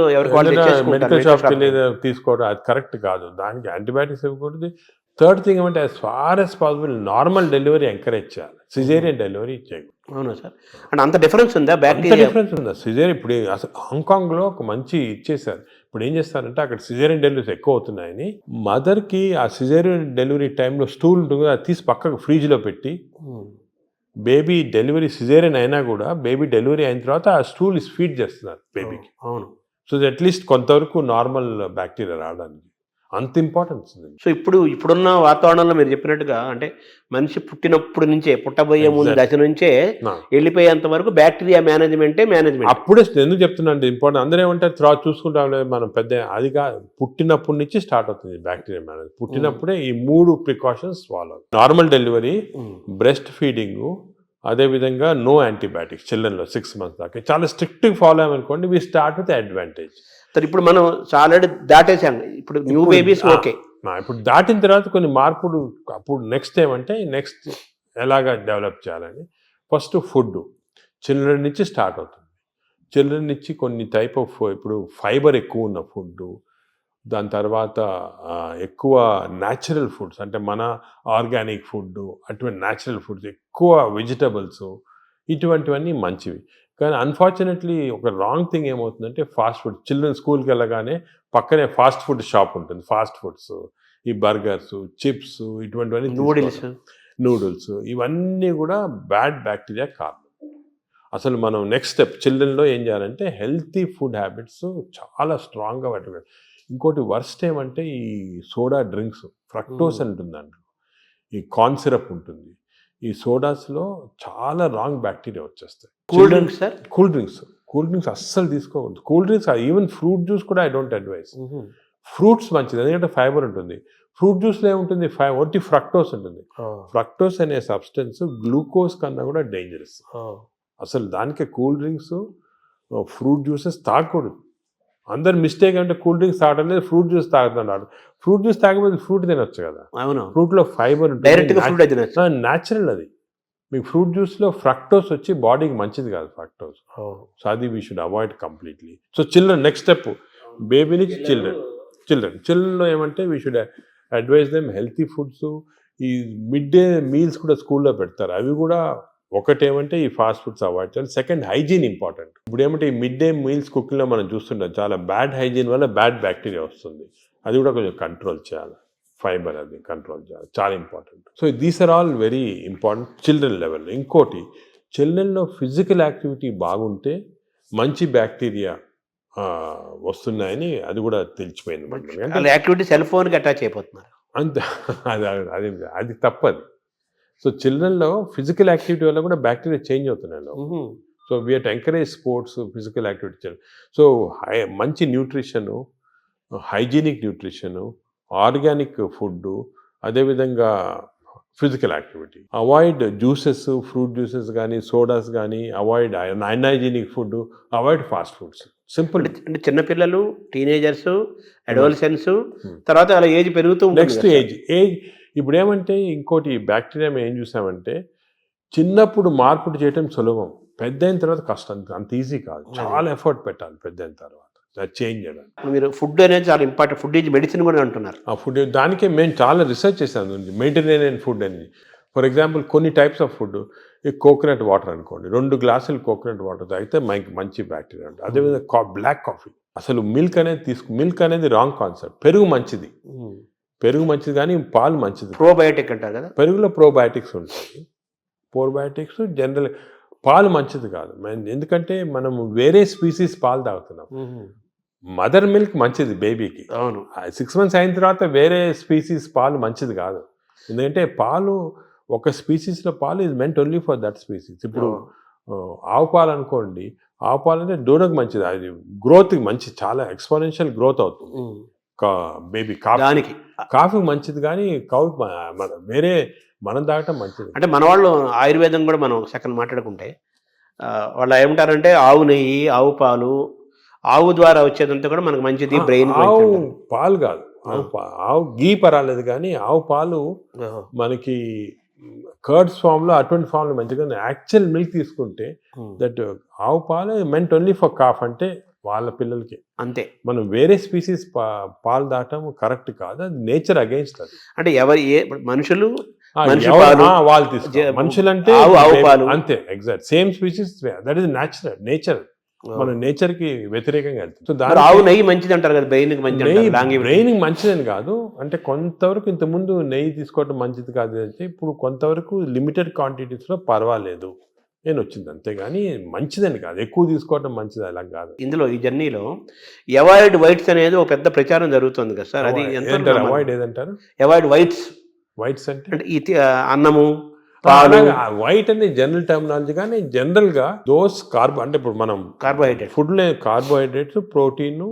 మెడికల్ షాప్కి వెళ్ళి తీసుకోవడం అది కరెక్ట్ కాదు. దానికి యాంటీబయాటిక్స్ ఇవ్వకూడదు. థర్డ్ థింగ్ ఏమంటే, as far as possible normal delivery encourage చేయాలి, సిజేరియన్ డెలివరీ చేయకూడదు. అవునా సార్? అంటే అంత డిఫరెన్స్ ఉందా? బ్యాక్టీరియా డిఫరెన్స్ ఉందా? సిజేరియన్ ఇప్పుడు అసలు హాంకాంగ్లో ఒక మంచి ఇచ్చేసారు. ఇప్పుడు ఏం చేస్తారంటే, అక్కడ సిజేరియన్ డెలివరీస్ ఎక్కువ అవుతున్నాయని మదర్కి ఆ సిజేరియన్ డెలివరీ టైంలో స్టూల్ ఉంటుంది, అది తీసి పక్కకు ఫ్రిడ్జ్లో పెట్టి, బేబీ డెలివరీ సిజేరియన్ అయినా కూడా బేబీ డెలివరీ అయిన తర్వాత ఆ స్టూల్ ఫీడ్ చేస్తున్నారు బేబీకి. అవును. సో అట్లీస్ట్ కొంతవరకు నార్మల్ బ్యాక్టీరియా రావడానికి అంత ఇంపార్టెన్స్ ఉంది. సో ఇప్పుడున్న వాతావరణంలో మీరు చెప్పినట్టుగా, అంటే మనిషి పుట్టినప్పుడు నుంచే, పుట్టబోయే ముందు దశ నుంచే వెళ్ళిపోయేంత వరకు బ్యాక్టీరియా మేనేజ్మెంట్. అప్పుడే ఎందుకు చెప్తున్నా ఇంపార్టెంట్, అందరూ ఏమంటారు తర్వాత చూసుకుంటాం మనం, పెద్ద అది కాదు, పుట్టినప్పటి నుంచి స్టార్ట్ అవుతుంది బ్యాక్టీరియా మేనేజ్. పుట్టినప్పుడే ఈ 3 precautions follow: normal delivery, breast feeding, అదేవిధంగా నో యాంటీబయాటిక్స్ చిల్డ్రన్లో 6 months దాకా. చాలా స్ట్రిక్ట్గా ఫాలో అయ్యామనుకోండి, వీ స్టార్ట్ విత్ అడ్వాంటేజ్. ఇప్పుడు మనం ఆల్రెడీ దాటేసాం, ఇప్పుడు న్యూ బేబీస్ ఓకే. ఇప్పుడు దాటిన తర్వాత కొన్ని మార్పులు, అప్పుడు నెక్స్ట్ ఏమంటే, నెక్స్ట్ ఎలాగా డెవలప్ చేయాలని, ఫస్ట్ ఫుడ్ చిల్డ్రన్ నుంచి స్టార్ట్ అవుతుంది. చిల్డ్రన్ నుంచి కొన్ని టైప్ ఆఫ్, ఇప్పుడు ఫైబర్ ఎక్కువ ఉన్న ఫుడ్, దాని తర్వాత ఎక్కువ న్యాచురల్ ఫుడ్స్, అంటే మన ఆర్గానిక్ ఫుడ్, అటువంటి న్యాచురల్ ఫుడ్స్, ఎక్కువ వెజిటబుల్స్, ఇటువంటివన్నీ మంచివి. కానీ అన్ఫార్చునేట్లీ ఒక రాంగ్ థింగ్ ఏమవుతుందంటే, ఫాస్ట్ ఫుడ్. చిల్డ్రన్ స్కూల్కి వెళ్ళగానే పక్కనే ఫాస్ట్ ఫుడ్ షాప్ ఉంటుంది, ఫాస్ట్ ఫుడ్స్, ఈ బర్గర్స్, చిప్స్, ఇటువంటివన్నీ, నూడిల్స్, ఇవన్నీ కూడా బ్యాడ్ బ్యాక్టీరియా కారణం. అసలు మనం నెక్స్ట్ స్టెప్ చిల్డ్రన్లో ఏం చేయాలంటే, హెల్తీ ఫుడ్ హ్యాబిట్స్ చాలా స్ట్రాంగ్గా పెట్టాలి. ఇంకోటి వర్స్ట్ ఏమంటే, ఈ సోడా డ్రింక్స్, ఫ్రక్టోస్ అని ఉంటుంది దాంట్లో, ఈ కార్న్ సిరప్ ఉంటుంది, ఈ సోడాస్లో చాలా రాంగ్ బ్యాక్టీరియా వచ్చేస్తాయి. Cool drinks sir? Cool drinks అస్సలు తీసుకోకూడదు. Cool drinks even fruit juice కూడా ఐ డోంట్ అడ్వైస్. ఫ్రూట్స్ మంచిది, ఎందుకంటే ఫైబర్ ఉంటుంది. ఫ్రూట్ జ్యూస్లో ఏముంటుంది, ఒట్టి ఫ్రక్టోస్ ఉంటుంది. ఫ్రక్టోస్ అనే సబ్స్టెన్స్ గ్లూకోజ్ కన్నా కూడా డేంజరస్. అసలు దానికే కూల్ డ్రింక్స్, ఫ్రూట్ జ్యూసెస్ తాగకూడదు. అందరు మిస్టేక్ అంటే కూల్ డ్రింక్స్ తాగడం లేదు, ఫ్రూట్ జ్యూస్ తాగుతున్నాడు. ఫ్రూట్ జ్యూస్ తాగకపోతే ఫ్రూట్ తినొచ్చు కదా. అవును, ఫ్రూట్లో ఫైబర్ ఉంటుంది, న్యాచురల్ అది. మీకు ఫ్రూట్ జ్యూస్లో ఫ్రక్టోస్ వచ్చి బాడీకి మంచిది కాదు ఫ్రక్టోస్. సో అది we should avoid completely. So children next step, baby నుంచి చిల్డ్రన్లో ఏమంటే we should advise them healthy foods. ఈ మిడ్ డే మీల్స్ కూడా స్కూల్లో పెడతారు, అవి కూడా ఒకటేమంటే ఈ ఫాస్ట్ ఫుడ్స్ అవాయిడ్ చేయాలి. Second, hygiene important. ఇప్పుడు ఏమంటే ఈ మిడ్ డే మీల్స్ కుకింగ్లో మనం చూస్తుంటాం, చాలా బ్యాడ్ హైజీన్ వల్ల బ్యాడ్ బ్యాక్టీరియా వస్తుంది. అది కూడా కొంచెం కంట్రోల్ చేయాలి. ఫైబర్ అది కంట్రోల్ చేయాలి, చాలా important. So these are all very important children లెవెల్లో. ఇంకోటి, చిల్డ్రన్లో ఫిజికల్ యాక్టివిటీ బాగుంటే మంచి బ్యాక్టీరియా వస్తున్నాయని అది కూడా తెలిసిపోయింది. యాక్టివిటీ సెల్ ఫోన్కి అటాచ్ అయిపోతున్నారు అంతే, అది తప్పది. సో చిల్డ్రన్లో ఫిజికల్ యాక్టివిటీ వల్ల కూడా బ్యాక్టీరియా చేంజ్ అవుతున్నాయి. So we have to encourage sports, physical activity. So మంచి nutrition, hygienic nutrition, organic food, అదేవిధంగా physical activity. Avoid juices, fruit juices కానీ సోడాస్ కానీ, avoid unhygienic food, avoid fast foods. Simple. అంటే చిన్నపిల్లలు, టీనేజర్స్, అడోలసెన్స్, తర్వాత అలా ఏజ్ పెరుగుతూ నెక్స్ట్ ఏజ్ ఇప్పుడు ఏమంటే ఇంకోటి బ్యాక్టీరియా ఏం చూసామంటే, చిన్నప్పుడు మార్పులు చేయటం సులభం, పెద్ద అయిన తర్వాత కష్టం. అంత ఈజీ కాదు, చాలా ఎఫర్ట్ పెట్టాలి పెద్ద అయిన తర్వాత చేంజ్ చేయడానికి. మీరు ఫుడ్ అనేది చాలా ఇంపార్టెంట్, ఫుడ్ ఈజ్ మెడిసిన్ కూడా అంటున్నారు. ఆ ఫుడ్ దానికే మేము చాలా రీసెర్చ్ చేసాము, మెడిటరేనియన్ ఫుడ్ అని. ఫర్ ఎగ్జాంపుల్ కొన్ని టైప్స్ ఆఫ్ ఫుడ్, ఈ కోకోనట్ వాటర్ అనుకోండి, 2 గ్లాసులు కోకోనట్ వాటర్ తాగితే మంచి బ్యాక్టీరియా ఉంటుంది. అదేవిధంగా బ్లాక్ కాఫీ, అసలు మిల్క్ అనేది రాంగ్ కాన్సెప్ట్. పెరుగు మంచిది కానీ పాలు మంచిది. ప్రోబయోటిక్ అంటారు కదా, పెరుగులో ప్రోబయోటిక్స్ ఉంటాయి. ప్రోబయోటిక్స్ జనరల్, పాలు మంచిది కాదు. ఎందుకంటే మనం వేరే స్పీసీస్ పాలు తాగుతున్నాం. మదర్ మిల్క్ మంచిది బేబీకి. అవును, 6 months అయిన తర్వాత వేరే స్పీసీస్ పాలు మంచిది కాదు. ఎందుకంటే పాలు, ఒక స్పీసీస్లో పాలు is meant only for that species. ఇప్పుడు ఆవు పాలు అనుకోండి, ఆవు పాలు అంటే దూడకు మంచిది, అది గ్రోత్కి మంచిది, చాలా ఎక్స్పోనెన్షియల్ గ్రోత్ అవుతుంది బేబీ. కాఫీ మంచిది కానీ వేరే మనం తాగటం మంచిది. అంటే మన వాళ్ళు ఆయుర్వేదం కూడా మనం సెకండ్ మాట్లాడుకుంటే వాళ్ళు ఏమంటారంటే ఆవు నెయ్యి, ఆవు పాలు, ఆవు ద్వారా వచ్చేదంతా కూడా మనకు మంచిది, బ్రెయిన్. ఆవు పాలు కాదు, ఆవు గీ పర్వాలేదు కానీ ఆవు పాలు మనకి కర్డ్స్ ఫామ్లో, అటువంటి ఫామ్లో మంచిగా. యాక్చువల్ మిల్క్ తీసుకుంటే దట్ ఆవు పాలు మెంట్ ఓన్లీ ఫర్ కాఫ్, అంటే వాళ్ళ పిల్లలకి అంతే. మనం వేరే స్పీసీస్ పాలు దాటం కరెక్ట్ కాదు, అది నేచర్ అగైన్స్ట్. అది అంటే మనుషులు వాళ్ళు తీసుకోవాలి, మనుషులంటే అంతే, exact same species, that is nature. మన నేచర్ కి వ్యతిరేకంగా వెళ్తుంది. ఆవు నెయ్యి మంచిది అంటారు కదా, బ్రెయిన్ మంచిదని కాదు, అంటే కొంతవరకు ఇంతకుముందు నెయ్యి తీసుకోవడం మంచిది కాదు అంటే, ఇప్పుడు కొంతవరకు లిమిటెడ్ క్వాంటిటీస్ లో పర్వాలేదు నేను వచ్చింది, అంతేగాని మంచిదని కాదు, ఎక్కువ తీసుకోవడం మంచిది అలా కాదు. ఇందులో ఈ జర్నీలో అవాయిడ్ వైట్స్ అనేది ఒక పెద్ద ప్రచారం జరుగుతుంది కదా సార్, అది అవాయిడ్ ఏదంటారు? అవాయిడ్ వైట్స్ అంటే అన్నము, వైట్ అనే జనరల్ టర్మినాలజీ, కానీ జనరల్ గా దోస్ అంటే ఇప్పుడు మనం ఫుడ్ లో కార్బోహైడ్రేట్స్, ప్రోటీన్,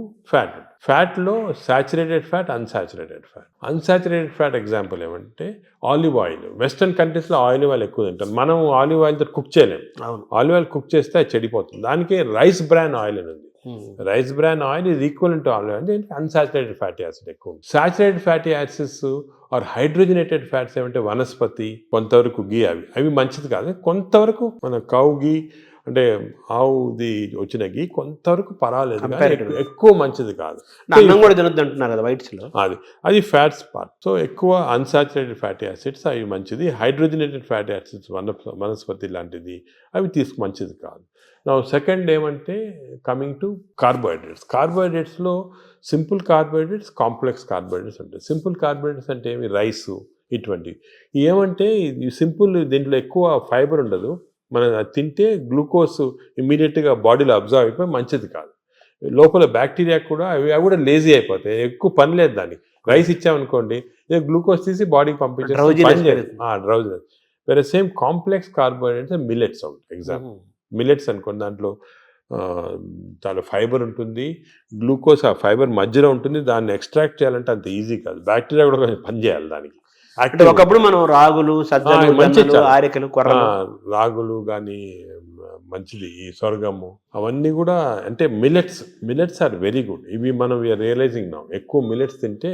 ఫ్యాట్ లో saturated fat, unsaturated fat example ఏమంటే ఆలివ్ ఆయిల్. వెస్టర్న్ కంట్రీస్ లో ఆలివ్ ఆయిల్ ఎక్కువ తింటాం, మనం ఆలివ్ ఆయిల్ తో కుక్ చేయలేము. ఆలివ్ ఆయిల్ కుక్ చేస్తే అది చెడిపోతుంది. దానికి రైస్ బ్రాన్ ఆయిల్ అని ఉంది. Rice bran oil is equal to olive oil, దీనికి అన్సాచురేటెడ్ ఫ్యాటీ యాసిడ్ ఎక్కువ. Saturated fatty acids or hydrogenated fats ఏమంటే వనస్పతి, కొంతవరకు గీ, అవి మంచిది కాదు. కొంతవరకు మన కౌ గీ అంటే ఆవుది వచ్చిన గీ కొంతవరకు పర్వాలేదు, ఎక్కువ మంచిది కాదు. అన్నం కూడా తినొద్దు అంటున్నారు కదా వైట్స్ లో, అది ఫ్యాట్స్ పార్ట్. సో ఎక్కువ అన్సాచురేటెడ్ ఫ్యాటీ యాసిడ్స్ అవి మంచిది. హైడ్రోజనేటెడ్ ఫ్యాటీ యాసిడ్స్ వనస్పతి లాంటిది అవి మంచిది కాదు. నా సెకండ్ ఏమంటే కమింగ్ టు కార్బోహైడ్రేట్స్లో సింపుల్ కార్బోహైడ్రేట్స్, కాంప్లెక్స్ కార్బోహైడ్రేట్స్ ఉంటాయి. సింపుల్ కార్బోహైడ్రేట్స్ అంటే ఏమి, రైసు ఇటువంటివి. ఏమంటే సింపుల్, దీంట్లో ఎక్కువ ఫైబర్ ఉండదు, మనం తింటే గ్లూకోజ్ ఇమ్మీడియట్గా బాడీలో అబ్జర్వ్ అయిపోయి మంచిది కాదు. లోపల బ్యాక్టీరియా కూడా అవి కూడా లేజీ అయిపోతాయి, ఎక్కువ పని లేదు దానికి. రైస్ ఇచ్చామనుకోండి, గ్లూకోజ్ తీసి బాడీకి పంపించేసి డ్రౌజినెస్. వేరే same complex carbohydrates millets out example. Millets అనుకోండి, దాంట్లో చాలా ఫైబర్ ఉంటుంది, గ్లూకోజ్ ఆ ఫైబర్ మధ్యలో ఉంటుంది, దాన్ని ఎక్స్ట్రాక్ట్ చేయాలంటే అంత ఈజీ కాదు, బ్యాక్టీరియా కూడా కొంచెం పనిచేయాలి దానికి. అంటే ఒకప్పుడు మనం రాగులు, సజ్జలు, మంచి జొన్నలు, ఆరికలు, కొర్రలు, రాగులు కానీ మంచిది, ఈ సొరగము అవన్నీ కూడా అంటే మిల్లెట్స్ ఆర్ వెరీ గుడ్. ఇవి మనం రియలైజింగ్ నా ఎక్కువ మిల్లెట్స్ తింటే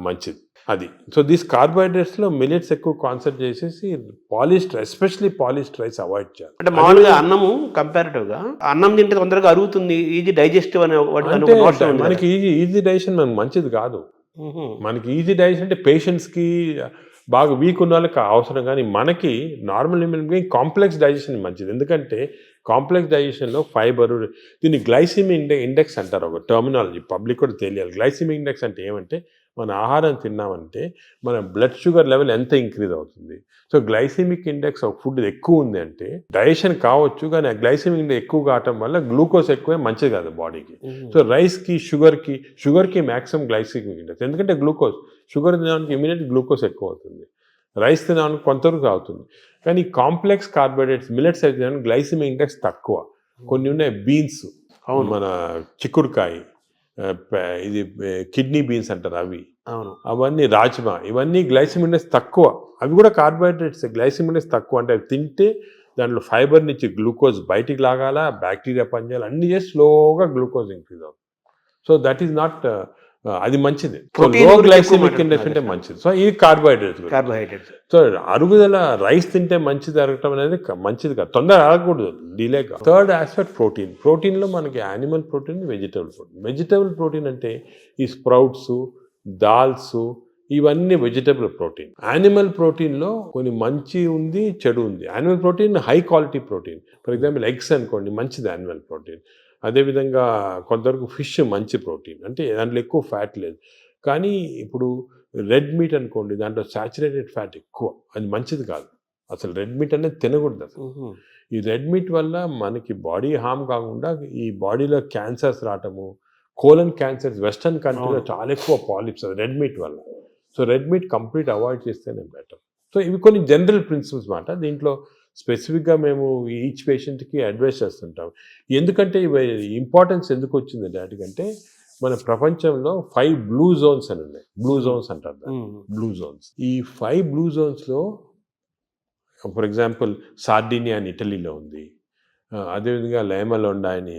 మంచిది అది. సో దీస్ కార్బోహైడ్రేట్స్లో మిల్లెట్స్ ఎక్కువ కాన్సన్ట్రేట్ చేసేసి polished, especially polished rice avoid చేయాలి. అంటే మామూలుగా అన్నము కంపారిటివ్ గా అన్నం తింటే తొందరగా అరుగుతుంది, ఈజీ డైజెస్టివ్ అనే మనకి ఈజీ డైజెషన్ మనకు మంచిది కాదు. మనకి ఈజీ డైజెషన్ అంటే పేషెంట్స్కి బాగా వీక్ ఉన్న వాళ్ళకి అవసరం, కానీ మనకి నార్మల్ కాంప్లెక్స్ డైజెషన్ మంచిది. ఎందుకంటే కాంప్లెక్స్ డైజెషన్లో ఫైబర్, దీన్ని గ్లైసిమిక్ ఇండెక్స్ అంటారు, ఒక టర్మినాలజీ పబ్లిక్ కూడా తెలియాలి. గ్లైసిమిక్ ఇండెక్స్ అంటే ఏమంటే మన ఆహారం తిన్నామంటే మన బ్లడ్ షుగర్ లెవెల్ ఎంత ఇంక్రీజ్ అవుతుంది. సో గ్లైసిమిక్ ఇండెక్స్ ఒక ఫుడ్ ఎక్కువ ఉంది అంటే డైజెషన్ కావచ్చు, కానీ ఆ గ్లైసిమిక్ ఇండెక్స్ ఎక్కువ కావటం వల్ల గ్లూకోజ్ ఎక్కువే మంచిది కాదు బాడీకి. సో రైస్కి, షుగర్కి మ్యాక్సిమం గ్లైసిమిక్ ఇండెక్స్, ఎందుకంటే షుగర్ తినడానికి ఇమీడియట్ గ్లూకోజ్ ఎక్కువ అవుతుంది, రైస్ తినడానికి కొంతవరకు అవుతుంది. కానీ కాంప్లెక్స్ కార్బోహైడ్రేట్స్ మిల్లెట్స్ అయితే గ్లైసిమిక్ ఇండెక్స్ తక్కువ. కొన్ని ఉన్నాయి బీన్స్, మన చిక్కుడుకాయ, ఇది కిడ్నీ బీన్స్ అంటారు అవి, అవన్నీ రాజ్మా, ఇవన్నీ గ్లైసిమిక్ ఇండెక్స్ తక్కువ. అవి కూడా కార్బోహైడ్రేట్స్, గ్లైసిమిక్ ఇండెక్స్ తక్కువ. అంటే అవి తింటే దాంట్లో ఫైబర్ నుంచి గ్లూకోజ్ బయటికి లాగాల, బ్యాక్టీరియా పనిచేయాలి, అన్ని చేసి స్లోగా గ్లూకోజ్ ఇంక్రీజ్ అవుతుంది. సో దట్ ఈస్ నాట్, అది మంచిది. లో గ్లైసిమిక్ ఇండెక్స్ అంటే మంచిది. సో ఇది కార్బోహైడ్రేట్స్. సో అరుగుదల రైస్ తింటే మంచిది అరగటం అనేది మంచిది కాదు, తొందరగా అరగకూడదు, డిలేగా. థర్డ్ ఆస్పెక్ట్ ప్రోటీన్లో మనకి యానిమల్ ప్రోటీన్, వెజిటబుల్ ప్రోటీన్ అంటే ఈ స్ప్రౌట్స్, దాల్స్, ఇవన్నీ వెజిటబుల్ ప్రోటీన్. యానిమల్ ప్రోటీన్లో కొన్ని మంచి ఉంది, చెడు ఉంది. Animal protein high quality protein, for example eggs అనుకోండి, మంచిది యానిమల్ ప్రోటీన్. అదేవిధంగా కొంతవరకు ఫిష్ మంచి ప్రోటీన్, అంటే దాంట్లో ఎక్కువ ఫ్యాట్ లేదు. కానీ ఇప్పుడు రెడ్ మీట్ అనుకోండి, దాంట్లో సాచురేటెడ్ ఫ్యాట్ ఎక్కువ, అది మంచిది కాదు. అసలు రెడ్ మీట్ అనేది తినకూడదు అసలు. ఈ రెడ్ మీట్ వల్ల మనకి బాడీ హార్మ్ కాకుండా ఈ బాడీలో క్యాన్సర్స్ రావటము, కోలన్ క్యాన్సర్స్ వెస్టర్న్ కంట్రీలో చాలా ఎక్కువ పాలిప్స్ అది రెడ్ మీట్ వల్ల. So red meat complete avoid చేస్తేనే బెటర్. సో ఇవి కొన్ని జనరల్ ప్రిన్సిపల్స్ మాట. దీంట్లో స్పెసిఫిక్గా మేము ఈచ్ పేషెంట్కి అడ్వైస్ చేస్తుంటాం. ఎందుకంటే ఇవి ఇంపార్టెన్స్ ఎందుకు వచ్చింది వాటికంటే, మన ప్రపంచంలో 5 బ్లూ జోన్స్ అని ఉన్నాయి. బ్లూ జోన్స్ అంటారు, బ్లూ జోన్స్. ఈ 5 బ్లూ జోన్స్లో ఫర్ ఎగ్జాంపుల్ సార్డినియా అని ఇటలీలో ఉంది, అదేవిధంగా లైమలోండా అని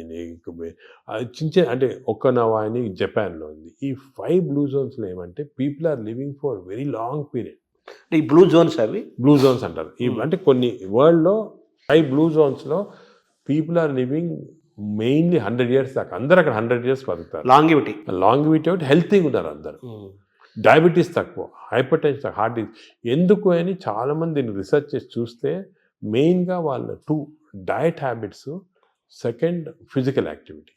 చిన్న అంటే ఒక్కనవా అని జపాన్లో ఉంది. ఈ 5 బ్లూ జోన్స్లో ఏమంటే people are living for very long period. ఈ బ్లూ జోన్స్, అవి బ్లూ జోన్స్ అంటారు. అంటే కొన్ని వరల్డ్లో 5 బ్లూ జోన్స్లో people are living mainly 100 years దాకా. అందరు అక్కడ 100 years బతుకుతారు. లాంగివిటీ ఒకటి, హెల్తీగా ఉన్నారు అందరు. డయాబెటీస్ తక్కువ, హైపర్ టెన్షన్, హార్ట్ డిసీజ్. ఎందుకు అని చాలామంది దీన్ని రీసెర్చ్ చేసి చూస్తే మెయిన్గా వాళ్ళ 2 diet habits, second physical activity.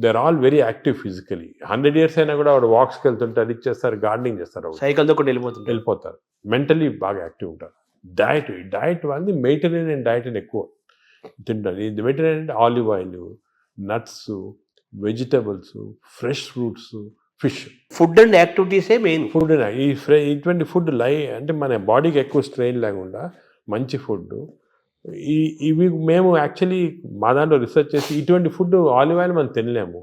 They are all very active physically. 100 years అయినా కూడా వాడు వాక్స్కి వెళ్తుంటారు, అది చేస్తారు, గార్డెనింగ్ చేస్తారు, సైకిల్తో కూడా వెళ్ళిపోతారు. మెంటలీ బాగా యాక్టివ్ ఉంటారు. డయట్ వాళ్ళది మెడిటరేనియన్ డయట్ అని ఎక్కువ తింటారు. ఇది మెడిటరేనియన్ అంటే olive oil, nuts, vegetables, fresh fruits, fish. Food and యాక్టివిటీసే మెయిన్. ఫుడ్ ఇటువంటి ఫుడ్ అంటే మన బాడీకి ఎక్కువ స్ట్రెయిన్ లేకుండా మంచి ఫుడ్. ఇవి మేము యాక్చువల్లీ మా దాంట్లో రీసెర్చ్ చేసి ఇటువంటి ఫుడ్ ఆలివ్ ఆయిల్ మనం తినలేము.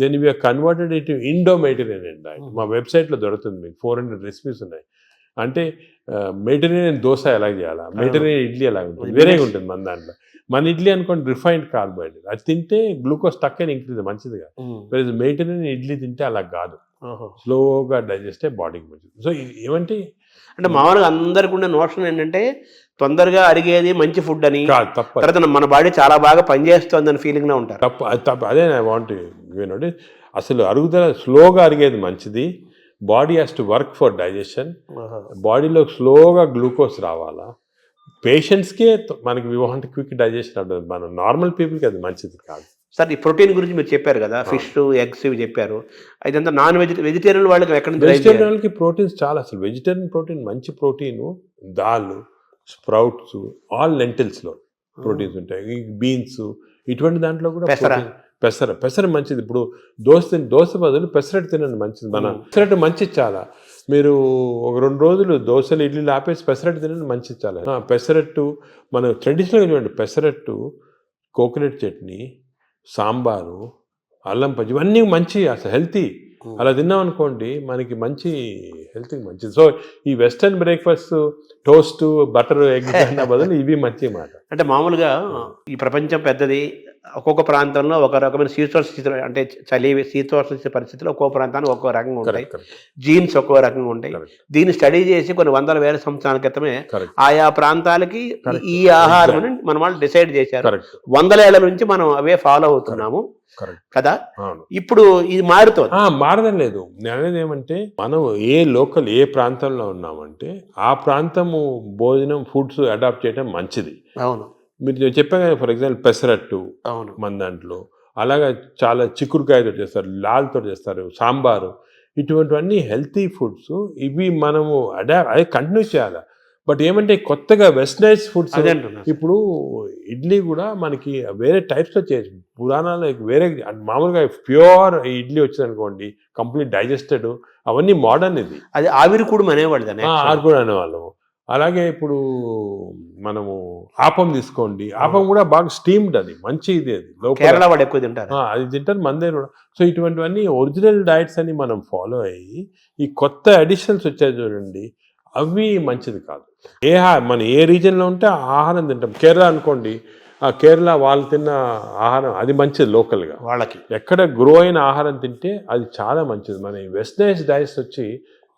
Then we are converted it Indo Mediterranean diet. మా వెబ్సైట్లో దొరుకుతుంది, మీకు 400 రెసిపీస్ ఉన్నాయి. అంటే మెడిటరేనియన్ దోశ ఎలా చేయాలా, మెడిటరేనియన్ ఇడ్లీ ఎలా ఉంటుంది, వేరేగా ఉంటుంది మన దాంట్లో. మన ఇడ్లీ అనుకోండి రిఫైన్డ్ కార్బోహైడ్రేట్, అది తింటే గ్లూకోజ్ తక్కువ ఇంక్రీజ్ మంచిదిగా. మెడిటరేనియన్ ఇడ్లీ తింటే అలా కాదు, స్లోగా డైజెస్ట్ అయ్యి బాడీకి మంచిది. సో ఏమంటే అంటే మామూలుగా అందరికి ఉండే నోషన్ ఏంటంటే తొందరగా అరిగేది మంచి ఫుడ్ అని, తర్వాత మన బాడీ చాలా బాగా పనిచేస్తుంది అని ఫీలింగ్ లో ఉంటారు. తప్పు అదే ఐ వాంట్ యూనోటి. అసలు అరుగుదల స్లోగా అరిగేది మంచిది. Body has to work for digestion. బాడీలో స్లోగా గ్లూకోజ్ రావాలా. పేషెంట్స్కే మనకి వి వాంట్ క్విక్ డైజెషన్ ఉంటుంది, మన నార్మల్ పీపుల్కి అది మంచిది కాదు. సార్ ఈ ప్రోటీన్ గురించి మీరు చెప్పారు కదా, ఫిష్, ఎగ్స్ ఇవి చెప్పారు. ఇదంతా వెజిటేరియన్ వాళ్ళకి ఎక్కడ నుంచి? వెజిటేరియన్ వాళ్ళకి ప్రోటీన్స్ చాలా, అసలు వెజిటేరియన్ ప్రోటీన్ మంచి ప్రోటీను, దాల్, స్ప్రౌట్స్, ఆల్ లెంటిల్స్లో ప్రోటీన్స్ ఉంటాయి. ఈ బీన్స్, ఇటువంటి దాంట్లో కూడా పెసర మంచిది. ఇప్పుడు దోశ బదులు పెసరట్టు తినండి, మంచిది. మన పెసరట్టు మంచిది చాలా. మీరు ఒక 2 రోజులు దోశలు ఇడ్లీలు ఆపేసి పెసరట్టు తినండి, మంచిది చాలా. పెసరట్టు మన ట్రెడిషనల్గా చూడండి, పెసరట్టు, కోకోనట్ చట్నీ, సాంబారు, అల్లం పచ్చి, ఇవన్నీ మంచి అసలు హెల్తీ. అలా తిన్నాం అనుకోండి మనకి మంచి హెల్త్కి మంచిది. సో ఈ western breakfast toast butter egg అన్న బదులు ఇవి మంచి మాట. అంటే మామూలుగా ఈ ప్రపంచం పెద్దది, ఒక్కొక్క ప్రాంతంలో ఒక రకమైన శీతోష్ణ స్థితిలో, అంటే చలి శీతోష్ణ పరిస్థితుల్లో ఒక్కో ప్రాంతానికి ఒక్కో రకంగా ఉంటాయి, జీన్స్ ఒక్కో రకంగా ఉంటాయి. దీన్ని స్టడీ చేసి కొన్ని వందల వేల సంవత్సరాల క్రితమే ఆయా ప్రాంతాలకి ఈ ఆహారం మన వాళ్ళు డిసైడ్ చేశారు. 100 ఏళ్ల నుంచి మనం అవే ఫాలో అవుతున్నాము కదా. ఇప్పుడు ఇది మారుతుంది, మారడం లేదు. నేను అనేది ఏమంటే మనం ఏ ప్రాంతంలో ఉన్నామంటే ఆ ప్రాంతము భోజనం ఫుడ్స్ అడాప్ట్ చేయడం మంచిది. అవును, మీరు చెప్పాను కదా, ఫర్ ఎగ్జాంపుల్ పెసరట్టు మన దాంట్లో, అలాగా చాలా చిక్కుడుకాయతో చేస్తారు, లాల్తో చేస్తారు, సాంబారు, ఇటువంటివన్నీ హెల్తీ ఫుడ్స్. ఇవి మనము అదే కంటిన్యూ చేయాలి. బట్ ఏమంటే కొత్తగా వెస్టర్నైజ్ ఫుడ్స్, ఇప్పుడు ఇడ్లీ కూడా మనకి వేరే టైప్స్లో చేయొచ్చు. పురాణాలు వేరే మామూలుగా ప్యూర్ ఇడ్లీ వచ్చింది అనుకోండి, కంప్లీట్ డైజెస్టెడ్, అవన్నీ మోడర్న్. ఇది అది ఆవిరికూడు అనేవాళ్ళు, ఆవిరికూడు అనేవాళ్ళము. అలాగే ఇప్పుడు మనము ఆపం తీసుకోండి, ఆపం కూడా బాగా స్టీమ్డ్, అది మంచి ఇది, అది కేరళ వాళ్ళు ఎక్కువ తింటారు, అది తింటారు మన దగ్గర కూడా. సో ఇటువంటివన్నీ ఒరిజినల్ డైట్స్ అని మనం ఫాలో అయ్యి ఈ కొత్త అడిషన్స్ వచ్చాయి చూడండి, అవి మంచిది కాదు. మన ఏ రీజన్లో ఉంటే ఆ ఆహారం తింటాం. కేరళ అనుకోండి, ఆ కేరళ వాళ్ళు తిన్న ఆహారం అది మంచిది, లోకల్గా వాళ్ళకి ఎక్కడ గ్రో అయిన ఆహారం తింటే అది చాలా మంచిది. మన ఈ వెస్టర్నైజ్ డైట్స్ వచ్చి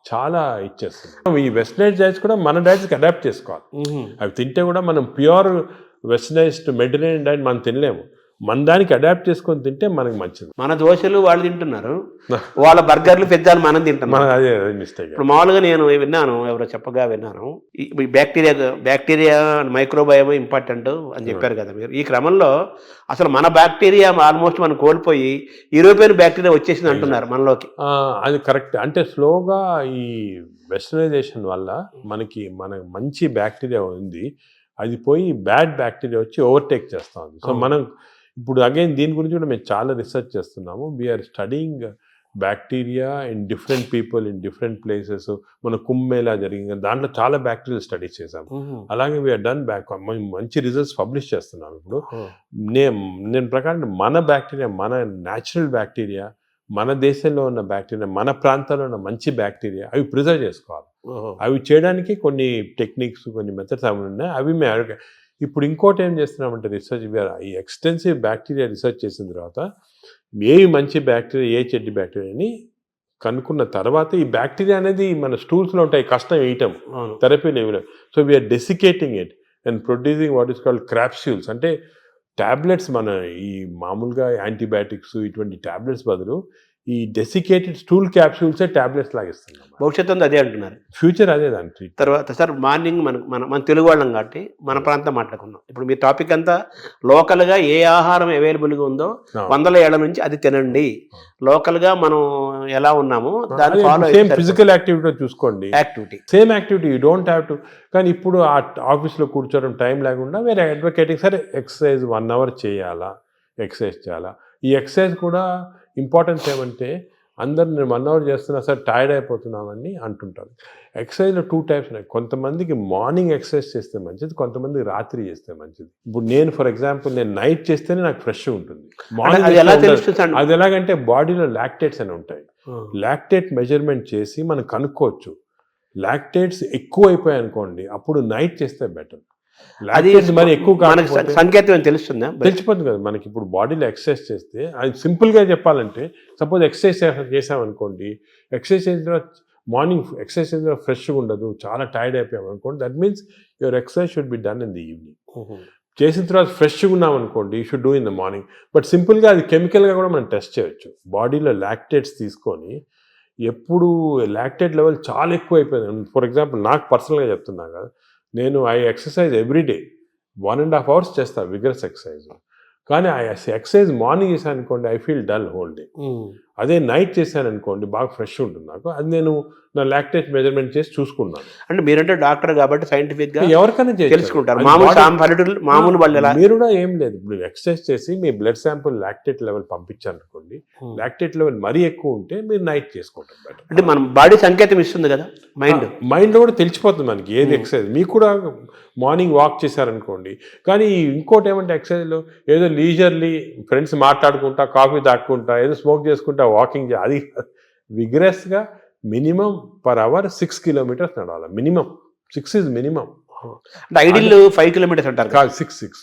చాలా ఇచ్చేస్తుంది. ఈ వెస్టర్నైజ్ డైట్స్ కూడా మన డైట్స్కి అడాప్ట్ చేసుకోవాలి. అవి తింటే కూడా మనం ప్యూర్ వెస్టర్నైజ్డ్ మెడిటరేనియన్ డైట్ మనం తినలేము. మన దానికి అడాప్ట్ చేసుకొని తింటే మనకి మంచిది. మన దోశలు వాళ్ళు తింటున్నారు, వాళ్ళ బర్గర్లు పిజ్జాలు మనం తింటున్నాం. అదే మిస్టేక్. ఇప్పుడు మామూలుగా నేను విన్నాను, ఎవరో చెప్పగా విన్నాను, ఈ బ్యాక్టీరియా మైక్రోబయోమ్ ఇంపార్టెంట్ అని చెప్పారు కదా మీరు. ఈ క్రమంలో అసలు మన బ్యాక్టీరియా ఆల్మోస్ట్ మనం కోల్పోయి యూరోపియన్ బ్యాక్టీరియా వచ్చేసింది అంటున్నారు మనలోకి. అది కరెక్ట్. అంటే స్లోగా ఈ వెస్టర్నైజేషన్ వల్ల మనకి మంచి బ్యాక్టీరియా ఉంది, అది పోయి బ్యాడ్ బ్యాక్టీరియా వచ్చి ఓవర్టేక్ చేస్తూ ఉంది. సో మనం ఇప్పుడు అగైన్ దీని గురించి కూడా మేము చాలా రీసెర్చ్ చేస్తున్నాము. We're studying bacteria in different people in different places. మన కుంభమేళా జరిగింది, దాంట్లో చాలా బ్యాక్టీరియల్ స్టడీస్ చేసాము. అలాగే వీఆర్ డన్ మంచి రిజల్ట్స్ పబ్లిష్ చేస్తున్నాం. ఇప్పుడు నేను ప్రకారం మన బ్యాక్టీరియా, మన న్యాచురల్ బ్యాక్టీరియా, మన దేశంలో ఉన్న బ్యాక్టీరియా, మన ప్రాంతాల్లో ఉన్న మంచి బ్యాక్టీరియా, అవి ప్రిజర్వ్ చేసుకోవాలి. అవి చేయడానికి కొన్ని టెక్నిక్స్, కొన్ని మెథడ్స్ అవి ఉన్నాయి. అవి మేము ఇప్పుడు ఇంకోటి ఏం చేస్తున్నామంటే రీసెర్చ్, ఈ ఎక్స్టెన్సివ్ బ్యాక్టీరియా రీసెర్చ్ చేసిన తర్వాత ఏవి మంచి బ్యాక్టీరియా, ఏ చెడ్డి బ్యాక్టీరియా అని కనుక్కున్న తర్వాత ఈ బ్యాక్టీరియా అనేది మన స్టూల్స్లో ఉంటాయి, కష్టం వేయటం థెరపీలు ఇవ్వడం. So we are desiccating it and producing what is called capsules. అంటే ట్యాబ్లెట్స్, మన ఈ మామూలుగా యాంటీబయాటిక్స్ ఇటువంటి ట్యాబ్లెట్స్ బదులు ఈ డెసికేటెడ్ స్టూల్ క్యాప్సూల్సే ట్యాబ్లెట్స్ లాగా ఇస్తున్నాం. భవిష్యత్తు అదే అంటున్నారు, ఫ్యూచర్ అదే దానికి. తర్వాత సార్ మార్నింగ్ మన తెలుగు వాళ్ళం కాబట్టి మన ప్రాంతం మాట్లాడుకున్నాం. ఇప్పుడు మీ టాపిక్ అంతా లోకల్గా ఏ ఆహారం అవైలబుల్గా ఉందో 100 ఏళ్ల నుంచి అది తినండి. లోకల్గా మనం ఎలా ఉన్నామో దాన్ని ఫాలో. సేమ్ ఫిజికల్ యాక్టివిటీ చూసుకోండి, same activity, you don't have to. కానీ ఇప్పుడు ఆ ఆఫీస్లో కూర్చోవడం టైం లేకుండా వేరే అడ్వకేటింగ్, సరే ఎక్సర్సైజ్ 1 అవర్ చేయాలా, ఎక్సర్సైజ్ చేయాలా. ఈ ఎక్సర్సైజ్ కూడా ఇంపార్టెన్స్ ఏమంటే అందరు నేను 1 అవర్ చేస్తున్నా సార్ టైర్డ్ అయిపోతున్నామని అంటుంటారు. ఎక్సర్సైజ్లో 2 టైప్స్ ఉన్నాయి. కొంతమందికి మార్నింగ్ ఎక్సర్సైజ్ చేస్తే మంచిది, కొంతమందికి రాత్రి చేస్తే మంచిది. ఇప్పుడు నేను ఫర్ ఎగ్జాంపుల్ నేను నైట్ చేస్తేనే నాకు ఫ్రెష్గా ఉంటుంది. మార్నింగ్ అది ఎలాగంటే బాడీలో లాక్టేట్స్ అని ఉంటాయి. లాక్టేట్ మెజర్మెంట్ చేసి మనం కనుక్కోవచ్చు. లాక్టేట్స్ ఎక్కువ అయిపోయాయి అనుకోండి, అప్పుడు నైట్ చేస్తే బెటర్. అది మరి ఎక్కువ సంకేతం తెలుస్తుందా? తెలిసిపోతుంది కదా మనకి. ఇప్పుడు బాడీలో ఎక్సర్సైజ్ చేస్తే, అది సింపుల్గా చెప్పాలంటే, సపోజ్ ఎక్సర్సైజ్ చేసామనుకోండి, ఎక్సర్సైజ్ చేసిన తర్వాత మార్నింగ్ ఎక్సర్సైజ్ చేసిన తర్వాత ఫ్రెష్గా ఉండదు, చాలా టైర్డ్ అయిపోయాం అనుకోండి, that means your exercise should be done in the evening. చేసిన తర్వాత ఫ్రెష్గా ఉన్నాం అనుకోండి, you should do in the morning. But సింపుల్గా అది కెమికల్గా కూడా మనం టెస్ట్ చేయొచ్చు. బాడీలో లాక్టేట్స్ తీసుకొని, ఎప్పుడు లాక్టేట్ లెవెల్ చాలా ఎక్కువ అయిపోయింది, ఫర్ ఎగ్జాంపుల్ నాకు పర్సనల్గా చెప్తున్నా కదా, నేను ఐ ఎక్సర్సైజ్ ఎవ్రీడే 1.5 hours చేస్తాను విగరస్ ఎక్సర్సైజ్. కానీ ఆ ఎక్సర్సైజ్ మార్నింగ్ చేశాను అనుకోండి, I feel dull whole day. అదే నైట్ చేశాను అనుకోండి బాగా ఫ్రెష్ ఉంటుంది నాకు. అది నేను నా లాక్టేజ్ మెజర్మెంట్ చేసి చూసుకున్నాను. అంటే మీరంటే డాక్టర్ కాబట్టి సైంటిఫిక్ గా ఎవరికైనా తెలుసుకుంటారు. మామూలు పల్లెటూరు మామూలు వాళ్ళు ఎలా మీరు కూడా ఏం లేదు, ఇప్పుడు ఎక్సర్సైజ్ చేసి మీ బ్లడ్ శాంపుల్ లాక్టేట్ లెవెల్ పంపించారనుకోండి, లాక్టేట్ లెవెల్ మరీ ఎక్కువ ఉంటే మీరు నైట్ చేసుకోవటం బెటర్. అంటే మన బాడీ సంకేతం ఇస్తుంది కదా మైండ్ లో కూడా తెలిసిపోతుంది మనకి ఏది ఎక్సర్సైజ్. మీకు కూడా మార్నింగ్ వాక్ చేశారనుకోండి, కానీ ఇంకోటి ఏమంటే ఎక్సర్సైజ్లో ఏదో లీజర్లీ ఫ్రెండ్స్ మాట్లాడుకుంటా కాఫీ తాక్కుంటా ఏదో స్మోక్ చేసుకుంటా వాకింగ్ అది విగ్రెస్గా మినిమం పర్ అవర్ 6 kilometers నడవాలి. Minimum 6 is minimum. అంటే ఐడియల్ 5 kilometers అంటారు కాదు, 6.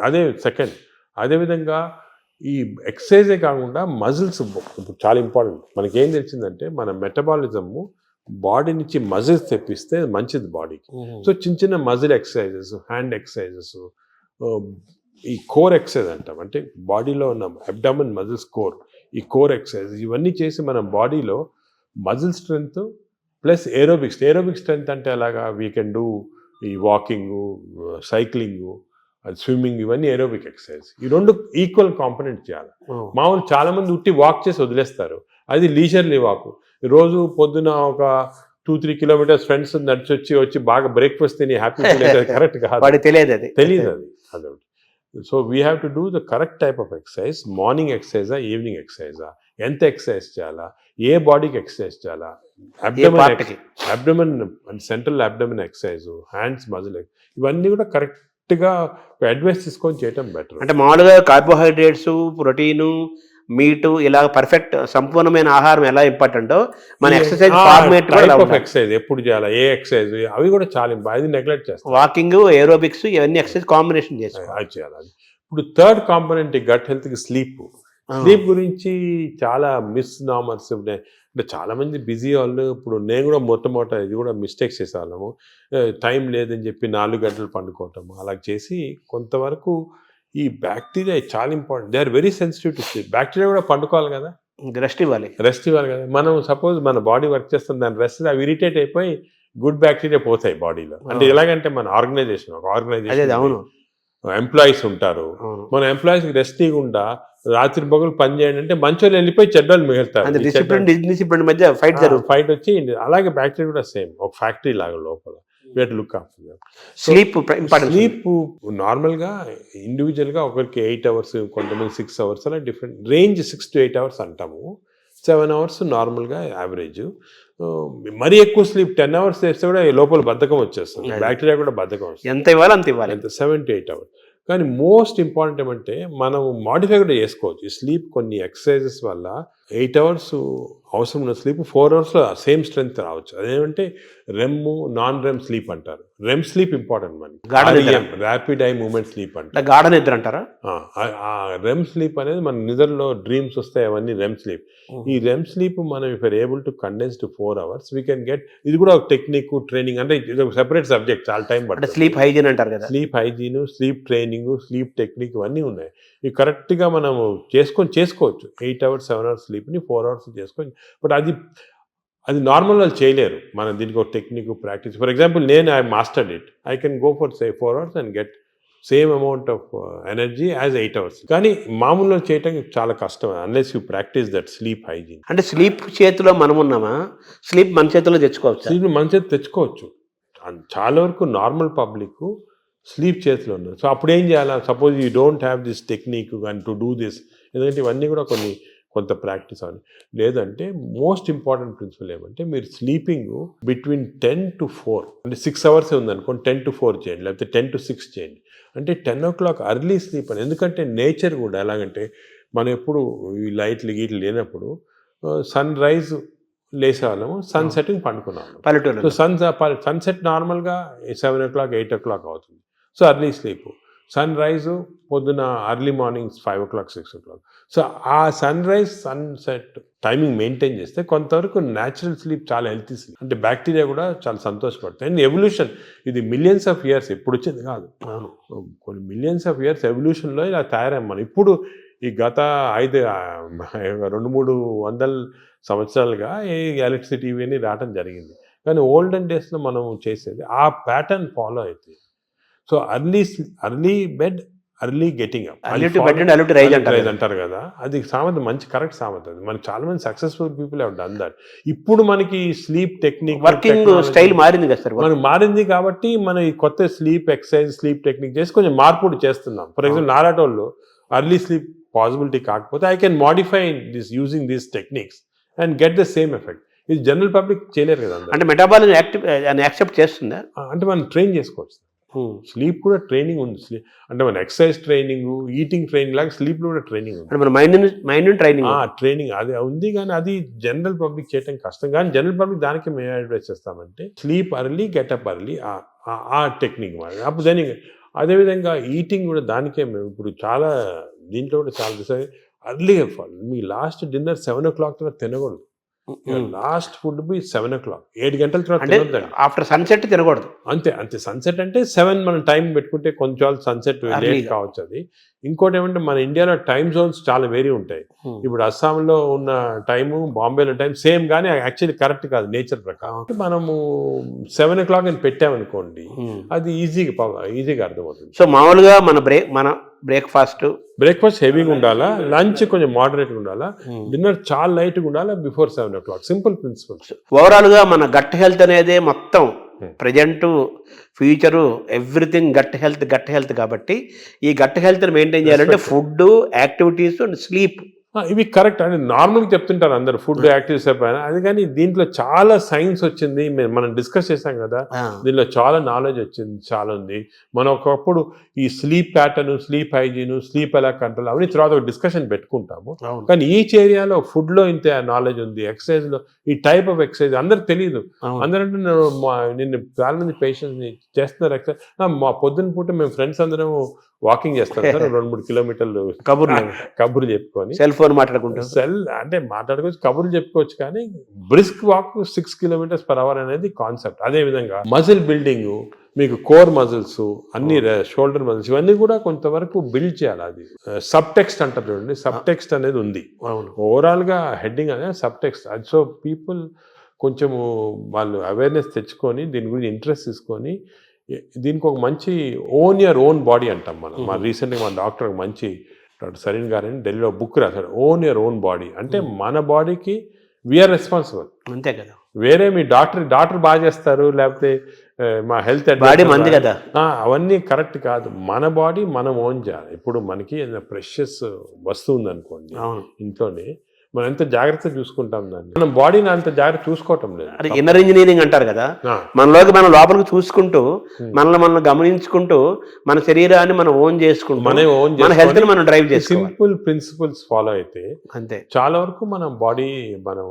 అదే సెకండ్. అదేవిధంగా ఈ ఎక్సర్సైజే కాకుండా మజిల్స్ చాలా ఇంపార్టెంట్. మనకి ఏం తెలిసిందంటే మన మెటబాలిజము బాడీ నుంచి మజిల్స్ తెప్పిస్తే మంచిది బాడీకి. సో చిన్న చిన్న మజిల్ ఎక్సర్సైజెస్, హ్యాండ్ ఎక్సర్సైజెస్, ఈ కోర్ ఎక్సర్సైజ్ అంటాం, అంటే బాడీలో ఉన్న అబ్డామిన్ మజిల్స్ కోర్, ఈ కోర్ ఎక్సర్సైజ్ ఇవన్నీ చేసి మన బాడీలో muscle strength plus aerobics. Aerobic strength అంటే అలాగా వీ కెన్ డూ ఈ వాకింగ్, సైక్లింగ్, స్విమ్మింగ్, ఇవన్నీ ఏరోబిక్ ఎక్సర్సైజ్. ఈ రెండు ఈక్వల్ కాంపనెంట్ చేయాలి. మామూలు చాలా మంది ఉట్టి వాక్ చేసి వదిలేస్తారు, అది లీజర్లీ వాక్. రోజు పొద్దున ఒక 2-3 kilometers ఫ్రెండ్స్ వచ్చి బాగా బ్రేక్ఫాస్ట్ తిని హ్యాపీ కరెక్ట్ కాదు, తెలియదు అది. అదొకటి. So we have to do the correct type of exercise. Morning ఎక్సర్సైజా, ఈవినింగ్ ఎక్సర్సైజా, ఎంత ఎక్సర్సైజ్ చేయాలా, ఏ బాడీకి ఎక్సర్సైజ్ చేయాలా, abdomen central abdomen exercise, hands muscle, ఇవన్నీ కూడా కరెక్ట్గా అడ్వైస్ తీసుకొని చేయటం బెటర్. అంటే మామూలుగా కార్బోహైడ్రేట్స్, ప్రోటీను, మీటు ఇలా పర్ఫెక్ట్ సంపూర్ణమైన ఆహారం ఎలా ఇంపార్టెంటో మన ఎక్సర్సైజ్ ఫార్మేట్ ఎక్సర్సైజ్ ఎప్పుడు చేయాలా, ఏ ఎక్సర్సైజ్, అవి కూడా చాలా అది నెగ్లెక్ట్ చేస్తాం. వాకింగ్, ఏరోబిక్స్ ఇవన్నీ ఎక్సర్సైజ్ కాంబినేషన్ చేయాలి. ఇప్పుడు థర్డ్ కాంపోనెంట్ గట్ హెల్త్కి స్లీప్. స్లీప్ గురించి చాలా మిస్నామర్స్ ఉన్నాయి. అంటే చాలామంది బిజీ వాళ్ళు, ఇప్పుడు నేను కూడా మొట్టమొదట ఇది కూడా మిస్టేక్స్ చేసేవాళ్ళము. టైం లేదని చెప్పి 4 గంటలు పండుకోవటము అలా చేసి కొంతవరకు ఈ బ్యాక్టీరియా చాలా important. They are very sensitive to sleep. Bacteria కూడా పండుకోవాలి కదా, రెస్ట్ ఇవ్వాలి కదా. మనం సపోజ్ మన బాడీ వర్క్ చేస్తుంది, దాని రెస్ట్ అవి ఇరిటేట్ అయిపోయి గుడ్ బ్యాక్టీరియా పోతాయి బాడీలో. అంటే ఎలాగంటే మన ఆర్గనైజేషన్ అవును, ఎంప్లాయీస్ ఉంటారు, మన ఎంప్లాయీస్కి రెస్ట్ ఇవ్వకుండా రాత్రి పగలు పని చేయండి అంటే మంచోళ్ళు వెళ్ళిపోయి చెడ్డోళ్ళు మిగులుతారు. డిసిప్లిన్ మధ్య ఫైట్ వచ్చి అలాగే బ్యాక్టీరియా కూడా సేమ్ ఒక ఫ్యాక్టరీ లాగా లోపల. Look after sleep. స్లీప్ నార్మల్గా ఇండివిజువల్గా ఒకరికి 8 hours, కొంతమంది 6 hours, అలా డిఫరెంట్ రేంజ్. 6 to 8 hours అంటాము, 7 hours నార్మల్గా యావరేజ్. మరీ ఎక్కువ స్లీప్ 10 hours చేస్తే కూడా లోపల బద్ధకం వచ్చేస్తుంది, బ్యాక్టీరియా కూడా బద్ధకం వస్తుంది. ఎంత ఇవ్వాలి అంత ఇవ్వాలి, 7 to 8 hours. కానీ మోస్ట్ ఇంపార్టెంట్ ఏమంటే మనం మాడిఫై కూడా చేసుకోవచ్చు ఈ స్లీప్. కొన్ని ఎక్సర్సైజెస్ వల్ల 8 hours అవసరం ఉన్న స్లీప్ 4 hours సేమ్ స్ట్రెంగ్త్ రావచ్చు. అదేమంటే రెమ్, నాన్ రెమ్ స్లీప్ అంటారు. రెమ్ స్లీప్ ఇంపార్టెంట్ మనకి, ర్యాపిడ్ ఐ మూమెంట్ స్లీప్ అంటారు, గాఢ నిద్ర అంటారా. రెమ్ స్లీప్ అనేది మన నిద్రలో డ్రీమ్స్ వస్తాయి, అవన్నీ రెమ్ స్లీప్. ఈ రెమ్ స్లీప్ మనం if are able to condense to 4 hours we can get. ఇది కూడా ఒక టెక్నిక్, ట్రైనింగ్, అంటే ఇది ఒక సెపరేట్ సబ్జెక్ట్, చాలా టైం పడుతుంది. స్లీప్ హైజీన్ అంటారు కదా, sleep hygiene, sleep training, sleep technique ఇవన్నీ ఉన్నాయి. ఇవి కరెక్ట్గా మనం చేసుకోవచ్చు. 8 hours 7 hours స్లీప్ని 4 hours చేసుకోవచ్చు. బట్ అది నార్మల్ వాళ్ళు చేయలేరు. మనం దీనికి ఒక టెక్నిక్, ప్రాక్టీస్. ఫర్ ఎగ్జాంపుల్ నేను I mastered it, I can go for 4 hours and get same amount of energy as 8 hours. కానీ మామూలుగా చేయటం చాలా కష్టం unless you practice that sleep hygiene. అంటే స్లీప్ చేతిలో మనం ఉన్నామా, స్లీప్ మన చేతిలో తెచ్చుకోవచ్చు. స్లీప్ మన చేతిలో తెచ్చుకోవచ్చు. చాలా వరకు నార్మల్ పబ్లిక్ స్లీప్ చేతిలో ఉన్నారు. సో అప్పుడు ఏం చేయాలా, suppose you don't have this technique and to do this, ఎందుకంటే ఇవన్నీ కూడా కొంత ప్రాక్టీస్ అవ్వాలి. లేదంటే మోస్ట్ ఇంపార్టెంట్ ప్రిన్సిపల్ ఏమంటే మీరు స్లీపింగ్ బిట్వీన్ 10 to 4, అంటే 6 hours ఉందనుకోండి, 10 to 4 చేయండి, లేకపోతే 10 to 6 చేయండి. అంటే 10 o'clock అర్లీ స్లీప్ అని. ఎందుకంటే నేచర్ కూడా ఎలాగంటే మనం ఎప్పుడు ఈ లైట్లు గీట్లు లేనప్పుడు సన్ రైజ్ లేసేవాళ్ళము, సన్ సెట్టింగ్ పండుకున్నాము పల్లెటూరు. సో సన్సెట్ నార్మల్గా 7 o'clock 8 o'clock అవుతుంది. So early sleep. Sun rise పొద్దున early morning 5 o'clock 6 o'clock. So ఆ sun rise sunset timing maintain చేస్తే కొంతవరకు న్యాచురల్ స్లీప్ చాలా హెల్తీ స్లీప్. అంటే బ్యాక్టీరియా కూడా చాలా సంతోషపడతాయి. అండ్ ఎవల్యూషన్ ఇది మిలియన్స్ ఆఫ్ ఇయర్స్ ఎప్పుడు వచ్చింది కాదు, కొన్ని మిలియన్స్ ఆఫ్ ఇయర్స్ ఎవల్యూషన్లో ఇలా తయారయ్యాం మనం. ఇప్పుడు ఈ గత 200-300 సంవత్సరాలుగా ఈ ఎలక్ట్రిసిటీ ఇవన్నీ రావడం జరిగింది. కానీ ఓల్డెన్ డేస్లో మనం చేసేది ఆ ప్యాటర్న్ ఫాలో అవుతుంది. So early bed, early getting up, Early to bed and early to rise అంటారు కదా. అంటారు కదా, అది సామెత మంచి కరెక్ట్ సామెత. అది మనకి చాలా మంది successful people have done that. ఇప్పుడు మనకి స్లీప్ టెక్నిక్, వర్కింగ్ స్టైల్ మారింది కదా సార్. మనకు మారింది కాబట్టి మనం ఈ కొత్త స్లీప్ ఎక్సర్సైజ్, స్లీప్ టెక్నిక్ చేసి కొంచెం మార్పులు చేస్తున్నాం. ఫర్ ఎగ్జాంపుల్ నాలాటోళ్ళు అర్లీ స్లీప్ పాసిబిలిటీ కాకపోతే I can modify this using these techniques and get the same effect. ఇది జనరల్ పబ్లిక్ చేయలేరు కదా. అంటే మెటాబాలిజం యాక్సెప్ట్ చేస్తుందా? అంటే మనం ట్రైన్ చేసుకోవచ్చు. స్లీప్ కూడా ట్రైనింగ్ ఉంది. అంటే మన ఎక్సర్సైజ్ ట్రైనింగ్, ఈటింగ్ ట్రైనింగ్ లాగా స్లీప్ లో కూడా ట్రైనింగ్ ఉంది. అంటే మన మైండ్ ట్రైనింగ్ ట్రైనింగ్ అది ఉంది, కానీ అది జనరల్ పబ్లిక్ చేయడం కష్టం. కానీ జనరల్ పబ్లిక్ దానికి మేము అడ్వైస్ చేస్తామంటే స్లీప్ అర్లీ, గెటప్ అర్లీ, ఆ టెక్నిక్ మరి. అప్పుడు దానికి అదేవిధంగా ఈటింగ్ కూడా దానికే మేము ఇప్పుడు చాలా దీంట్లో కూడా చాలా అర్లీగా మీ లాస్ట్ డిన్నర్ 7 o'clock తర్వాత తినకూడదు. లాస్ట్ ఫుడ్ బి 7 o'clock, 7 గంటల తర్వాత తినొద్దండి. ఆఫ్టర్ సన్సెట్ తినకూడదు. అంతే సన్సెట్ అంటే 7 మనం టైం పెట్టుకుంటే కొంచెం సన్సెట్ లేట్ కావచ్చు. అది ఇంకోటి ఏమంటే మన ఇండియాలో టైం జోన్స్ చాలా వేరీ ఉంటాయి. ఇప్పుడు అస్సాంలో ఉన్న టైము, బాంబేలో టైం సేమ్, కానీ యాక్చువల్లీ కరెక్ట్ కాదు నేచర్ ప్రకారం. మనము 7 o'clock అని పెట్టామనుకోండి, అది ఈజీగా అర్థమవుతుంది. సో మామూలుగా మన బ్రేక్ఫాస్ట్ హెవీగా ఉండాలా, లంచ్ కొంచెం మోడరేట్గా ఉండాలా, డిన్నర్ చాలా లైట్గా ఉండాలా before 7 o'clock. Simple principles. Overall గా మన గట్ హెల్త్ అనేది మొత్తం present, future, everything gut health కాబట్టి ఈ గట్ హెల్త్ మెయింటైన్ చేయాలంటే ఫుడ్, యాక్టివిటీస్ అండ్ స్లీప్ ఇవి కరెక్ట్ అని నార్మల్గా చెప్తుంటారు అందరు, ఫుడ్ యాక్టివ్స్ అయిపోయినా. అది కానీ దీంట్లో చాలా సైన్స్ వచ్చింది, మనం డిస్కస్ చేసాం కదా, దీనిలో చాలా నాలెడ్జ్ వచ్చింది, చాలా ఉంది. మనం ఒకప్పుడు ఈ sleep pattern, sleep hygiene, sleep ఎలా కంట్రోల్ అవన్నీ తర్వాత ఒక డిస్కషన్ పెట్టుకుంటాము. కానీ ఈచ్ ఏరియాలో ఫుడ్లో ఇంత నాలెడ్జ్ ఉంది, ఎక్సర్సైజ్లో ఈ టైప్ ఆఫ్ ఎక్సర్సైజ్ అందరికి తెలియదు. అందరంటే నిన్ను చాలా మంది పేషెంట్స్ని చేస్తున్నారు ఎక్సర్సైజ్. మా పొద్దున్న పూట మేము ఫ్రెండ్స్ అందరం వాకింగ్ చేస్తాం సార్, 2-3 కిలోమీటర్లు కబుర్లు చెప్పుకొని, సెల్ ఫోన్ మాట్లాడుకుంటాం. అంటే మాట్లాడుకోవచ్చు, కబుర్లు చెప్పుకోవచ్చు. కానీ బ్రిస్క్ వాక్ 6 km/h అనేది కాన్సెప్ట్. అదే విధంగా మజిల్ బిల్డింగ్, మీకు కోర్ మజిల్స్, అన్ని షోల్డర్ మజిల్స్, ఇవన్నీ కూడా కొంతవరకు బిల్డ్ చేయాలి. అది సబ్ టెక్స్ట్ అంటారు చూడండి, సబ్ టెక్స్ట్ అనేది ఉంది. ఓవరాల్ గా హెడ్డింగ్ అనేది సబ్ టెక్స్ట్. సో పీపుల్ కొంచెము వాళ్ళు అవేర్నెస్ తెచ్చుకొని దీని గురించి ఇంట్రెస్ట్ తీసుకొని దీనికి ఒక మంచి ఓన్ యువర్ ఓన్ బాడీ అంటాం మనం. మా రీసెంట్గా మన డాక్టర్ మంచి డాక్టర్ సరీన్ గారని ఢిల్లీలో బుక్ రాశారు, ఓన్ యువర్ ఓన్ బాడీ. అంటే మన బాడీకి వీఆర్ రెస్పాన్సిబుల్. అంతే కదా. వేరే మీ డాక్టర్ బాగా చేస్తారు, లేకపోతే మా హెల్త్ బాడీ మంది కదా, అవన్నీ కరెక్ట్ కాదు. మన బాడీ మనం ఓన్ చేయాలి. ఇప్పుడు మనకి ప్రెషియస్ వస్తువు ఉందనుకోండి ఇంట్లోనే, మనం ఎంత జాగ్రత్త చూసుకుంటాం దాన్ని, మనం బాడీని అంత జాగ్రత్త చూసుకోవటం లేదు. అది ఇన్నర్ ఇంజనీరింగ్ అంటారు కదా, మనలోకి మనం లోపలికి చూసుకుంటూ, మనల్ని గమనించుకుంటూ, మన శరీరాన్ని మనం ఓన్ చేసుకుంటూ, మన హెల్త్ ని మనం డ్రైవ్ చేసి సింపుల్ ప్రిన్సిపల్స్ ఫాలో అయితే అంతే చాలా వరకు మనం బాడీ, మనం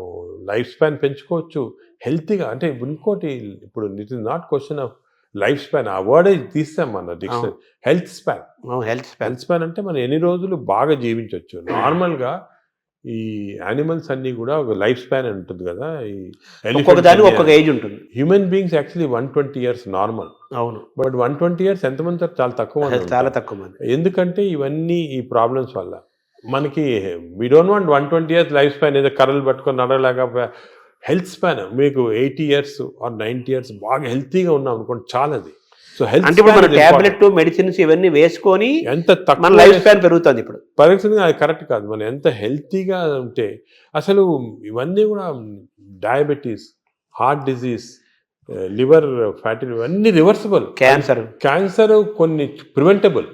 లైఫ్ స్పాన్ పెంచుకోవచ్చు హెల్తీగా. అంటే ఇంకోటి, ఇప్పుడు it is not question of life span, ఆ వర్డ్ తీస్తాం మన డిక్షనరీ. హెల్త్ స్పాన్ అంటే మనం ఎన్ని రోజులు బాగా జీవించవచ్చు. నార్మల్గా ఈ యానిమల్స్ అన్ని కూడా ఒక లైఫ్ స్పాన్ అని ఉంటుంది కదా, ఒక్కొక్క ఏజ్ ఉంటుంది. Human beings actually 120 years normal. అవును. బట్ 120 years ఎంతమంది చాలా తక్కువ మంది. ఎందుకంటే ఇవన్నీ ఈ ప్రాబ్లమ్స్ వల్ల మనకి we don't want 120 years life span, ఏదో కర్రలు పట్టుకొని నడవలేక. హెల్త్ స్పాన్ మీకు 80 years or 90 years బాగా హెల్తీగా ఉన్నాం అనుకోండి, చాలా. అది సో హెల్త్ అంటే మన టాబ్లెట్, మెడిసిన్స్ ఇవన్నీ వేసుకొని ఎంత తక్కువ లైఫ్ స్పాన్ పెరుగుతుంది. ఇప్పుడు పరిస్థితి అది కరెక్ట్ కాదు. మనం ఎంత హెల్తీగా ఉంటే, అసలు ఇవన్నీ కూడా diabetes, heart disease, liver fatty, ఇవన్నీ రివర్సిబుల్. క్యాన్సర్ కొన్ని ప్రివెంటబుల్,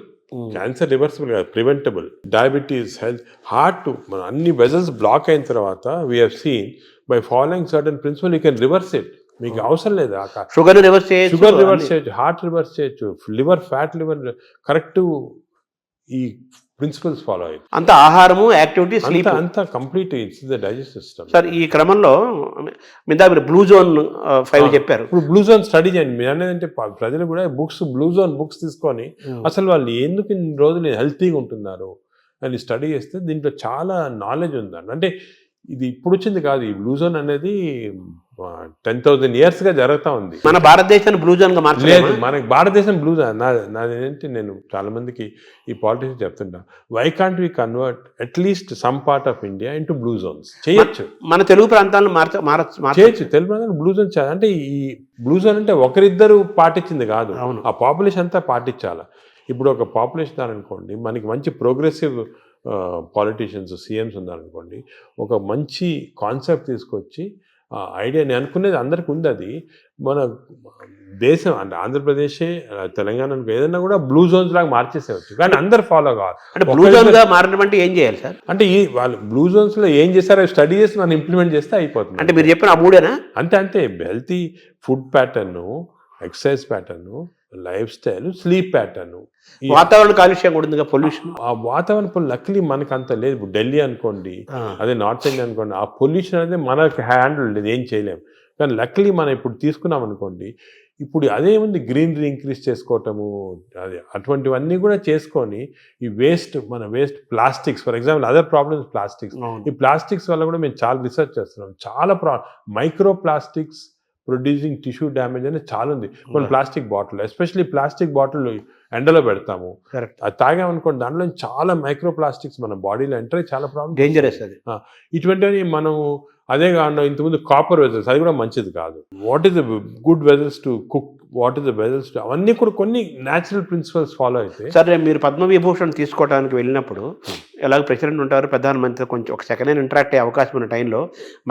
క్యాన్సర్ రివర్సిబుల్ కాదు, ప్రివెంటబుల్. డయాబెటీస్, హెల్త్, హార్ట్, మన అన్ని వెజల్స్ బ్లాక్ అయిన తర్వాత we have seen by following certain principal you can reverse it. మీకు అవసరం లేదు. షుగర్ రివర్స్ చేయొచ్చు, హార్ట్ రివర్స్ చేయొచ్చు, లివర్ ఫ్యాట్, లివర్ కరెక్ట్. ఈ ప్రిన్సిపల్స్ ఫాలో అయ్యి అంత ఆహారము, యాక్టివిటీ, స్లీప్ అంతా complete it's the digestive system. Sir ఈ క్రమంలో మీరు బ్లూ జోన్ 5 చెప్పారు. ఇప్పుడు బ్లూ జోన్ స్టడీ చేయండి. మీరు అనేదంటే ప్రజలు కూడా బ్లూ జోన్ బుక్స్ తీసుకొని అసలు వాళ్ళు ఎందుకు ఇన్ని రోజులు హెల్తీగా ఉంటున్నారు అని స్టడీ చేస్తే దీంట్లో చాలా నాలెడ్జ్ ఉందండి. అంటే ఇది ఇప్పుడు వచ్చింది కాదు, ఈ బ్లూ జోన్ అనేది 10,000 years గా జరుగుతూ ఉంది. మన భారతదేశాన్ని బ్లూ జోన్ గా మార్చలేదు. మనకి భారతదేశం బ్లూ జోన్. నాదేంటి, నేను చాలా మందికి ఈ పాలిటిక్స్ చెప్తుంటా, why can't we convert at least some part of India into blue zones? చేయొచ్చు. మన తెలుగు ప్రాంతాలను చేయొచ్చు. తెలుగు ప్రాంతాలు బ్లూ జోన్. అంటే ఈ బ్లూ జోన్ అంటే ఒకరిద్దరు పాటించింది కాదు, ఆ పాపులేషన్ అంతా పాటించాలి. ఇప్పుడు ఒక పాపులేషన్ అనుకోండి, మనకి మంచి ప్రోగ్రెసివ్ పాలిటీషియన్స్ సీఎంస్ ఉన్నారనుకోండి, ఒక మంచి కాన్సెప్ట్ తీసుకొచ్చి ఐడియా, నేను అనుకునేది అందరికి ఉంది, అది మన దేశం అంటే ఆంధ్రప్రదేశే తెలంగాణ ఏదైనా కూడా బ్లూ జోన్స్ లాగా మార్చేసేవచ్చు, కానీ అందరు ఫాలో కావాలి. అంటే బ్లూ జోన్గా మారడం అంటే ఏం చేయాలి సార్? అంటే ఈ వాళ్ళు బ్లూ జోన్స్లో ఏం చేస్తారో స్టడీ చేసి మనం ఇంప్లిమెంట్ చేస్తే అయిపోతుంది. అంటే మీరు చెప్పిన ఆ మూడేనా? అంతే healthy food pattern, exercise pattern, life style, sleep pattern, వాతావరణ కాలుష్యం కూడా ఉంది, పొల్యూషన్. ఆ వాతావరణ లక్లీ మనకు అంత లేదు. ఇప్పుడు ఢిల్లీ అనుకోండి, అదే నార్త్ ఇండియా అనుకోండి, ఆ పొల్యూషన్ అనేది మనకు హ్యాండిల్ లేదు, ఏం చేయలేము. కానీ లక్లీ మనం ఇప్పుడు తీసుకున్నాం అనుకోండి, ఇప్పుడు అదేముంది, గ్రీనరీ ఇంక్రీజ్ చేసుకోవటము, అది అటువంటివన్నీ కూడా చేసుకొని ఈ మన waste plastics, for example other problems plastics. ఈ ప్లాస్టిక్స్ వల్ల కూడా మేము చాలా రీసెర్చ్ చేస్తున్నాం. చాలా micro plastics producing tissue damage అనేది చాలా ఉంది. కొన్ని plastic bottle, especially plastic bottle ఎండలో పెడతాము, అది తాగామనుకోండి, దాంట్లో చాలా మైక్రో ప్లాస్టిక్స్ మన బాడీలో ఎంటర్ అయ్యి చాలా ప్రాబ్లమ్, డేంజరస్ అది. ఇటువంటివి మనం అదే కాకుండా ఇంతకుముందు కాపర్ వెజల్స్, అది కూడా మంచిది కాదు. What is the good vessels to cook, what is the vessels to, అవన్నీ కూడా కొన్ని న్యాచురల్ ప్రిన్సిపల్స్ ఫాలో అయితే. సరే, మీరు పద్మవిభూషణ్ తీసుకోవడానికి వెళ్ళినప్పుడు ఎలాగో ప్రెసిడెంట్ ఉంటారు, ప్రధానమంత్రి, కొంచెం ఒక సెకండ్ హ్యాండ్ ఇంటరాక్ట్ అయ్యే అవకాశం ఉన్న టైంలో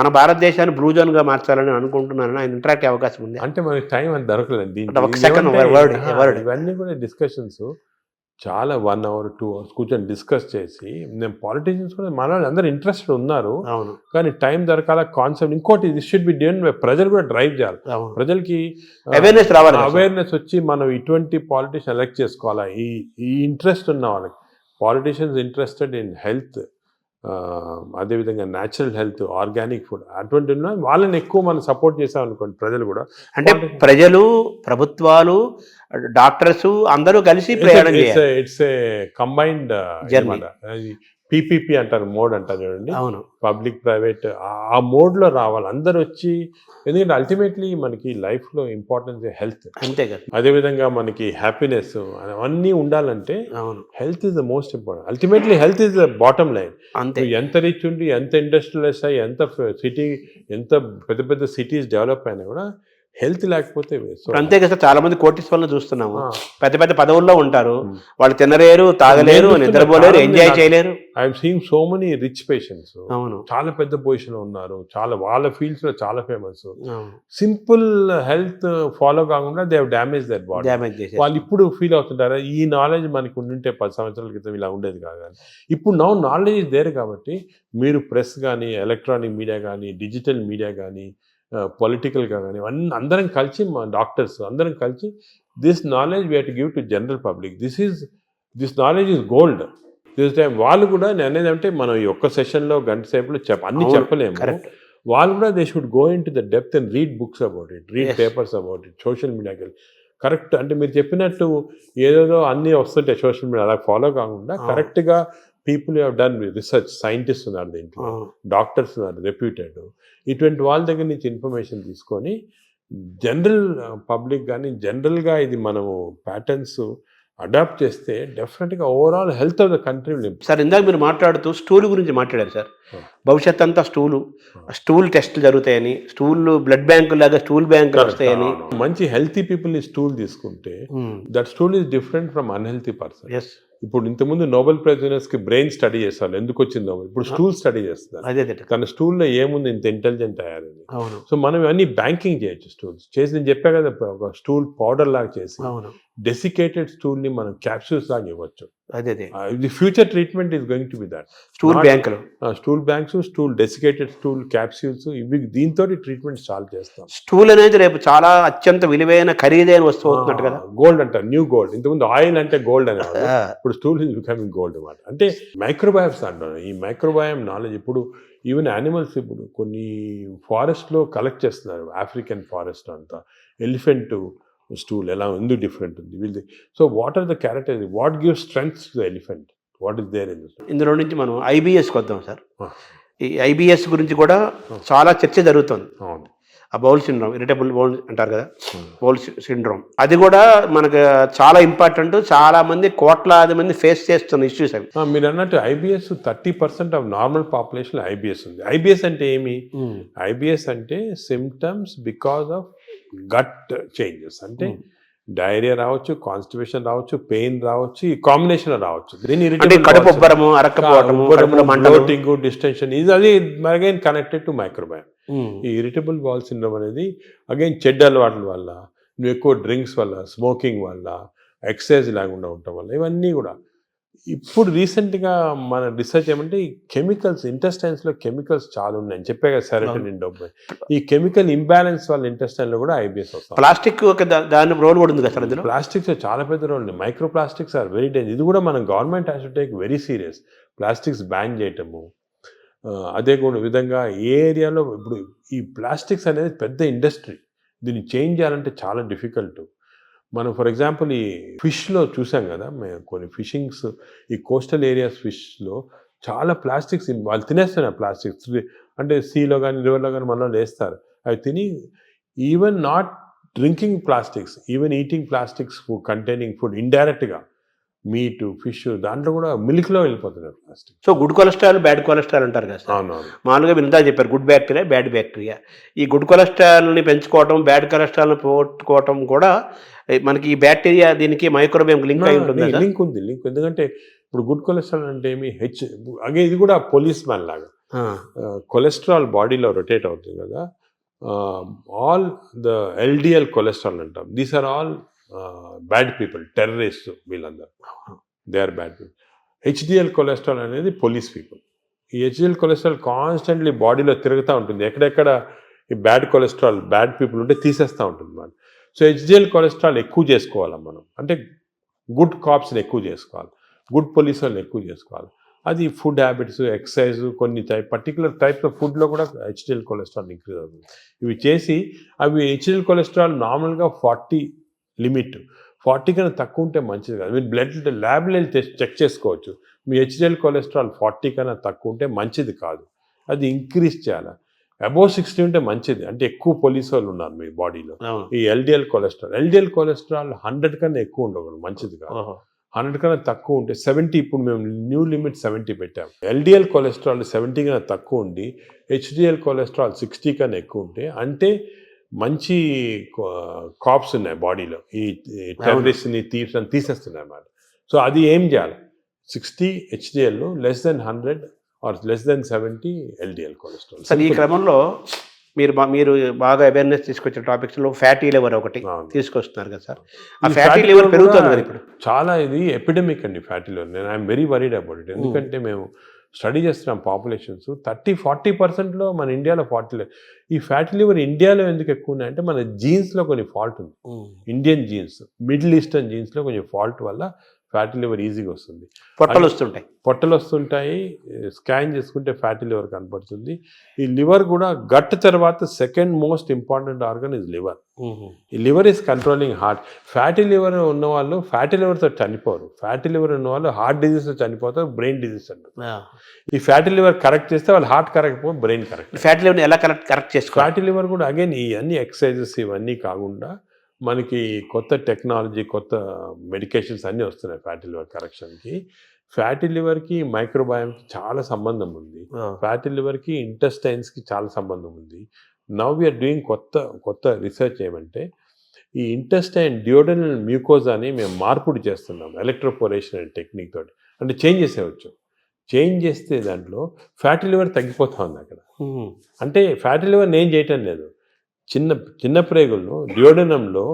మన భారతదేశాన్ని బ్లూ జోన్గా మార్చాలని అనుకుంటున్నాను, ఆయన ఇంటరాక్ట్ అయ్యే అవకాశం ఉంది అంటే మనకి టైం అని దొరకలేదు. ఇవన్నీ కూడా డిస్కషన్స్ చాలా 1 hour 2 hours కూర్చొని డిస్కస్ చేసి, నేను పాలిటీషియన్స్ కూడా మన వాళ్ళు అందరూ ఇంట్రెస్టెడ్ ఉన్నారు, కానీ టైం దొరకాల కాన్సెప్ట్. ఇంకోటి, this should be done by ప్రజలు కూడా డ్రైవ్ చేయాలి, ప్రజలకి అవేర్నెస్ రావాలి, అవేర్నెస్ వచ్చి మనం ఇటువంటి పాలిటీషియన్ ఎలక్ట్ చేసుకోవాలా. ఈ ఇంట్రెస్ట్ ఉన్న వాళ్ళకి, పాలిటీషియన్స్ ఇంట్రెస్టెడ్ ఇన్ హెల్త్, అదేవిధంగా న్యాచురల్ హెల్త్, ఆర్గానిక్ ఫుడ్, అటువంటి ఉన్న వాళ్ళని ఎక్కువ మనం సపోర్ట్ చేసాం అనుకోండి, ప్రజలు కూడా. అంటే ప్రజలు, ప్రభుత్వాలు, డాక్టర్స్ అందరూ కలిసి ప్రయాణం చేయాలి. ఇట్స్ ఏ కంబైన్డ్ పీపీపీ అంటారు, మోడ్ అంటారు చూడండి, పబ్లిక్ ప్రైవేట్, ఆ మోడ్లో రావాలి అందరు వచ్చి. ఎందుకంటే అల్టిమేట్లీ మనకి లైఫ్లో ఇంపార్టెన్స్ హెల్త్, అంతే కదా. అదేవిధంగా మనకి హ్యాపీనెస్ అవన్నీ ఉండాలంటే health is the most important. Ultimately health is the bottom line. అంతే, ఎంత రిచ్ ఉండి, ఎంత ఇండస్ట్రియలైజ్ అయ్యి, ఎంత పెద్ద పెద్ద సిటీస్ డెవలప్ అయినా కూడా హెల్త్ లేకపోతే అంతే కదా. చాలా మంది కోటీశ్వరులను చూస్తున్నాము, పెద్ద పెద్ద పదవుల్లో ఉంటారు, వాళ్ళు తినలేరు, తాగలేరు, నిద్రపోలేరు, ఎంజాయ్ చేయలేరు. I'm seeing so many rich patients, చాలా పెద్ద పొజిషన్ లో ఉన్నారు, చాలా వాళ్ళ ఫీల్డ్స్ లో చాలా ఫేమస్. సింపుల్ హెల్త్ ఫాలో కాకుండా they have damage their body. వాళ్ళు ఇప్పుడు ఫీల్ అవుతుంటారు, ఈ నాలెడ్జ్ మనకి ఉండుంటే 10 సంవత్సరాల క్రితం ఇలా ఉండేది కాదు. కానీ ఇప్పుడు నాలెడ్జ్ ఇస్ దేర్ కాబట్టి, మీరు ప్రెస్ కానీ, ఎలక్ట్రానిక్ మీడియా కానీ, డిజిటల్ మీడియా కానీ, పొలిటికల్గా కానీ, అందరం కలిసి, మా డాక్టర్స్ అందరం కలిసి, this knowledge we have to give to general public. This knowledge is gold. This time వాళ్ళు కూడా, నేను అనేది అంటే, మనం ఈ ఒక్క సెషన్లో గంట సేపులో అన్ని చెప్పలేము. వాళ్ళు కూడా they should go in to the depth and read books about it, read papers about it, social మీడియాకి వెళ్ళి కరెక్ట్. అంటే మీరు చెప్పినట్టు ఏదేదో అన్నీ వస్తుంటాయి సోషల్ మీడియా, అలా ఫాలో కాకుండా కరెక్ట్గా people have done research, scientist ఉన్నారు దీంట్లో, డాక్టర్స్ ఉన్నారు రెప్యూటెడ్, ఇటువంటి వాళ్ళ దగ్గర నుంచి ఇన్ఫర్మేషన్ తీసుకొని జనరల్ పబ్లిక్ కానీ, జనరల్గా ఇది మనము ప్యాటర్న్స్ అడాప్ట్ చేస్తే డెఫినెట్గా overall health of the country will improve. Sir, ఇందాక మీరు మాట్లాడుతూ స్టూల్ గురించి మాట్లాడారు సార్. భవిష్యత్ అంతా స్టూల్ టెస్టులు జరుగుతాయని, బ్లడ్ బ్యాంకు లాగా స్టూల్ బ్యాంకులు వస్తాయని. మంచి హెల్తీ పీపుల్ని స్టూల్ తీసుకుంటే that stool is different from unhealthy person. ఇప్పుడు ఇంతకుముందు నోబెల్ ప్రైజ్ విన్నర్స్కి బ్రెయిన్ స్టడీ చేస్తారు, ఎందుకు వచ్చింది నోబెల్, ఇప్పుడు స్టూల్ స్టడీ చేస్తున్నారు, తన స్టూల్లో ఏముంది ఇంత ఇంటెలిజెంట్ అయ్యారని. సో మనం ఇవన్నీ బ్యాంకింగ్ చేయొచ్చు, స్టూల్స్ చేసి. నేను చెప్పా కదా, ఒక స్టూల్ పౌడర్ లాగా చేసి డెసికేటెడ్ స్టూల్ ని మనం క్యాప్సూల్స్ లాగా ఇవ్వచ్చు. The future treatment is going to be that. Stool banks, stool desiccated stool capsules, ఇవి దీంతో ట్రీట్మెంట్ స్టార్ట్ చేస్తాం. స్టూల్ అనేది రేపు చాలా అత్యంత విలువైన, ఖరీదైన వస్తువు అవుతున్నట్టు కదా. గోల్డ్ అంటారు, న్యూ గోల్డ్. ఇంతకుముందు ఆయిల్ అంటే గోల్డ్ అనేవారు, ఇప్పుడు స్టూల్ ఈజ్ బికమింగ్ గోల్డ్ అన్నమాట. అంటే మైక్రోబయామ్స్ అంటారు. ఈ మైక్రోబయామ్ నాలెడ్జ్ ఇప్పుడు ఈవెన్ యానిమల్స్, ఇప్పుడు కొన్ని ఫారెస్ట్లో కలెక్ట్ చేస్తున్నారు, ఆఫ్రికన్ ఫారెస్ట్ అంతా, ఎలిఫెంట్ స్టూల్ ఎలా ఎందుకు డిఫరెంట్ ఉంది వీళ్ళది. So what are the characters, what give strength to the elephant, what is there in this. ఇందులో నుంచి మనం ఐబిఎస్కి వద్దాం సార్. ఈ ఐబిఎస్ గురించి కూడా చాలా చర్చ జరుగుతుంది. ఆ బౌల్ సిండ్రోమ్, ఇరిటబుల్ బౌల్ అంటారు కదా, బౌల్ సిండ్రోమ్, అది కూడా మనకు చాలా ఇంపార్టెంట్. చాలా మంది, కోట్లాది మంది ఫేస్ చేస్తున్న ఇష్యూస్ అవి. మీరు అన్నట్టు IBS 30% of normal population IBS ఉంది. ఐబిఎస్ అంటే ఏమి? ఐబిఎస్ అంటే symptoms because of gut changes. అంటే డయేరియా రావచ్చు, కాన్స్టిపేషన్ రావచ్చు, పెయిన్ రావచ్చు, ఈ కాంబినేషన్ రావచ్చు. దీని అంటే కడుపు ఉబ్బరము, అరక్కపోవటము, కడుపులో మంటలు, బ్లోటింగ్, డిస్టెన్షన్, ఇది అది అగైన్ కనెక్టెడ్ టు మైక్రోబయామ్. ఈ ఇరిటబుల్ బౌల్ సిండ్రోమ్ అనేది అగైన్ చెడ్డ అలవాట్ల వల్ల, నువ్వు ఎక్కువ డ్రింక్స్ వల్ల, స్మోకింగ్ వల్ల, ఎక్సర్సైజ్ లేకుండా ఉండటం వల్ల, ఇవన్నీ కూడా. ఇప్పుడు రీసెంట్గా మన రీసెర్చ్ ఏమంటే ఈ కెమికల్స్, ఇంటెస్టైన్స్లో కెమికల్స్ చాలా ఉన్నాయి. చెప్పే కదా సెరోటోనిన్, డోపమైన్. ఈ కెమికల్ ఇంబ్యాలెన్స్ వల్ల ఇంటెస్టైన్లో కూడా ఐబిఎస్ వస్తుంది. ప్లాస్టిక్ దాని రోల్ కూడా ఉంది కదా సార్ అందులో. ప్లాస్టిక్స్ చాలా పెద్ద రోల్ ఉంది. Microplastics are very danger. ఇది కూడా మనం government has to take very serious. Plastics ban చేయటము, అదే కూడా విధంగా ఏ ఏరియాలో ఇప్పుడు ఈ ప్లాస్టిక్స్ అనేది పెద్ద ఇండస్ట్రీ. దీన్ని చేంజ్ చేయాలంటే చాలా డిఫికల్ట్. మనం ఫర్ ఎగ్జాంపుల్ ఈ ఫిష్లో చూసాం కదా, మేము కొన్ని ఫిషింగ్స్, ఈ కోస్టల్ ఏరియాస్ ఫిష్లో చాలా ప్లాస్టిక్స్ వాళ్ళు తినేస్తున్నారు. ప్లాస్టిక్స్ అంటే సీలో కానీ రివర్లో కానీ మనలో వేస్తారు. అవి తిని even not drinking plastics, even eating plastics containing food ఇండైరెక్ట్గా, మీటు, ఫిష్, దాంట్లో కూడా మిల్క్లో వెళ్ళిపోతున్నారు plastic. So good cholesterol, bad cholesterol అంటారు కదా సార్. అవునవును. మామూలుగా మీరు ఇందా చెప్పారు గుడ్ బ్యాక్టీరియా, బ్యాడ్ బ్యాక్టీరియా. ఈ గుడ్ కొలెస్ట్రాల్ని పెంచుకోవటం, బ్యాడ్ కొలెస్ట్రాల్ని పోగొట్టుకోవటం కూడా మనకి ఈ బ్యాక్టీరియా దీనికి మైక్రోబయామ్ లింక్ అయి ఉంటుంది. లింక్ ఉంది. ఎందుకంటే ఇప్పుడు గుడ్ కొలెస్ట్రాల్ అంటే ఏమి అగే ఇది కూడా పోలీస్ మ్యాన్ లాగా. కొలెస్ట్రాల్ బాడీలో రొటేట్ అవుతుంది కదా. ఆల్ ద ఎల్డిఎల్ కొలెస్ట్రాల్ అంటాం. These are all bad people, terrorist, వీళ్ళందరూ they are bad people. HDL cholesterol అనేది పోలీస్ పీపుల్. ఈ హెచ్డిఎల్ కొలెస్ట్రాల్ కాన్స్టెంట్లీ బాడీలో తిరుగుతూ ఉంటుంది. ఎక్కడెక్కడ ఈ బ్యాడ్ కొలెస్ట్రాల్, బ్యాడ్ పీపుల్ ఉంటే తీసేస్తూ ఉంటుంది మనం. సో హెచ్డిఎల్ కొలెస్ట్రాల్ ఎక్కువ చేసుకోవాలి మనం. అంటే గుడ్ కాప్స్ని ఎక్కువ చేసుకోవాలి, గుడ్ పోలీస్ వాళ్ళని ఎక్కువ చేసుకోవాలి. అది ఫుడ్ హ్యాబిట్స్, ఎక్సర్సైజ్, కొన్ని పర్టికులర్ టైప్స్ ఆఫ్ ఫుడ్లో కూడా హెచ్డిఎల్ కొలెస్ట్రాల్ ఇంక్రీజ్ అవుతుంది. ఇవి చేసి అవి హెచ్డిఎల్ కొలెస్ట్రాల్ నార్మల్గా 40 లిమిట్, 40 కన్నా తక్కువ ఉంటే మంచిది కాదు. మీరు బ్లడ్ ల్యాబ్లో చెక్ చేసుకోవచ్చు. మీ హెచ్డిఎల్ కొలెస్ట్రాల్ 40 కన్నా తక్కువ ఉంటే మంచిది కాదు, అది ఇంక్రీజ్ చేయాలి. అబోవ్ 60 ఉంటే మంచిది, అంటే ఎక్కువ పోలీస్ వాళ్ళు ఉన్నారు మీ బాడీలో. ఈ ఎల్డిఎల్ కొలెస్ట్రాల్ 100 కన్నా ఎక్కువ ఉండకూడదు, మంచిది కాదు. 100 కన్నా తక్కువ ఉంటే 70, ఇప్పుడు మేము న్యూ లిమిట్ 70 పెట్టాము. ఎల్డిఎల్ కొలెస్ట్రాల్ 70 కన్నా తక్కువ ఉండి హెచ్డిఎల్ కొలెస్ట్రాల్ 60 కన్నా ఎక్కువ ఉంటే అంటే మంచి కాప్స్ ఉన్నాయి బాడీలో, ఈ టెర్రరిస్ట్ని, థీవ్స్ అని తీసేస్తున్నాయి అన్నమాట. సో అది ఏం చేయాలి, 60 HDL, less than 100 or less than 70 LDL cholesterol. Sir ఈ క్రమంలో మీరు బాగా అవేర్నెస్ తీసుకొచ్చిన టాపిక్స్లో ఫ్యాటీ లివర్ ఒకటి తీసుకొస్తున్నారు కదా సార్. ఆ ఫ్యాటీ లివర్ పెరుగుతుంది కదా ఇప్పుడు చాలా. ఇది ఎపిడమిక్ అండి ఫ్యాటీ లివర్. నేను I'm very worried about it. ఎందుకంటే మేము స్టడీ చేస్తున్నాం పాపులేషన్స్ 30-40%లో మన ఇండియాలో ఈ ఫ్యాటీ లివర్ ఇండియాలో ఎందుకు ఎక్కువ ఉన్నాయంటే మన జీన్స్లో కొన్ని ఫాల్ట్ ఉంది. ఇండియన్ జీన్స్, మిడిల్ ఈస్టర్న్ జీన్స్లో కొంచెం ఫాల్ట్ వల్ల ఫ్యాటీ లివర్ ఈజీగా వస్తుంది. పొట్టలు వస్తుంటాయి. స్కాన్ చేసుకుంటే ఫ్యాటీ లివర్ కనపడుతుంది. ఈ లివర్ కూడా గట్ తర్వాత second most important organ is liver. ఈ liver is controlling heart. Fatty liver ఉన్న వాళ్ళు ఫ్యాటీ లివర్తో చనిపోరు. ఫ్యాటీ లివర్ ఉన్న వాళ్ళు హార్ట్ డిజీజ్తో చనిపోతారు, బ్రెయిన్ డిజీజ్ అంటారు. ఈ ఫ్యాటీ లివర్ కరెక్ట్ చేస్తే వాళ్ళు హార్ట్ కరెక్ట్ పోయి బ్రెయిన్ కరెక్ట్. ఫ్యాటీ లివర్ ఎలా కరెక్ట్ చేసుకోవాలి? ఫ్యాటీ లివర్ కూడా అగైన్ ఈ అన్ని ఎక్సర్సైజెస్ ఇవన్నీ కాకుండా మనకి కొత్త టెక్నాలజీ, కొత్త మెడికేషన్స్ అన్నీ వస్తున్నాయి ఫ్యాటీ లివర్ కరెక్షన్కి. ఫ్యాటీ లివర్కి మైక్రోబయామ్కి చాలా సంబంధం ఉంది. ఫ్యాటీ లివర్కి ఇంటెస్టైన్స్కి చాలా సంబంధం ఉంది. నవ్ వీఆర్ డూయింగ్ కొత్త రీసెర్చ్ ఏమంటే ఈ ఇంటెస్టైన్ డియోడనల్ మ్యూకోజా అని మేము మార్పుడు చేస్తున్నాం ఎలక్ట్రోపోరేషన్ అనే టెక్నిక్ తోటి. అంటే చేంజ్ చేసేవచ్చు. చేంజ్ చేస్తే దాంట్లో ఫ్యాటీ లివర్ తగ్గిపోతా ఉంది అక్కడ. అంటే ఫ్యాటీ లివర్ నేను చేయటం లేదు, చిన్న ప్రేగులను డియోడనంలో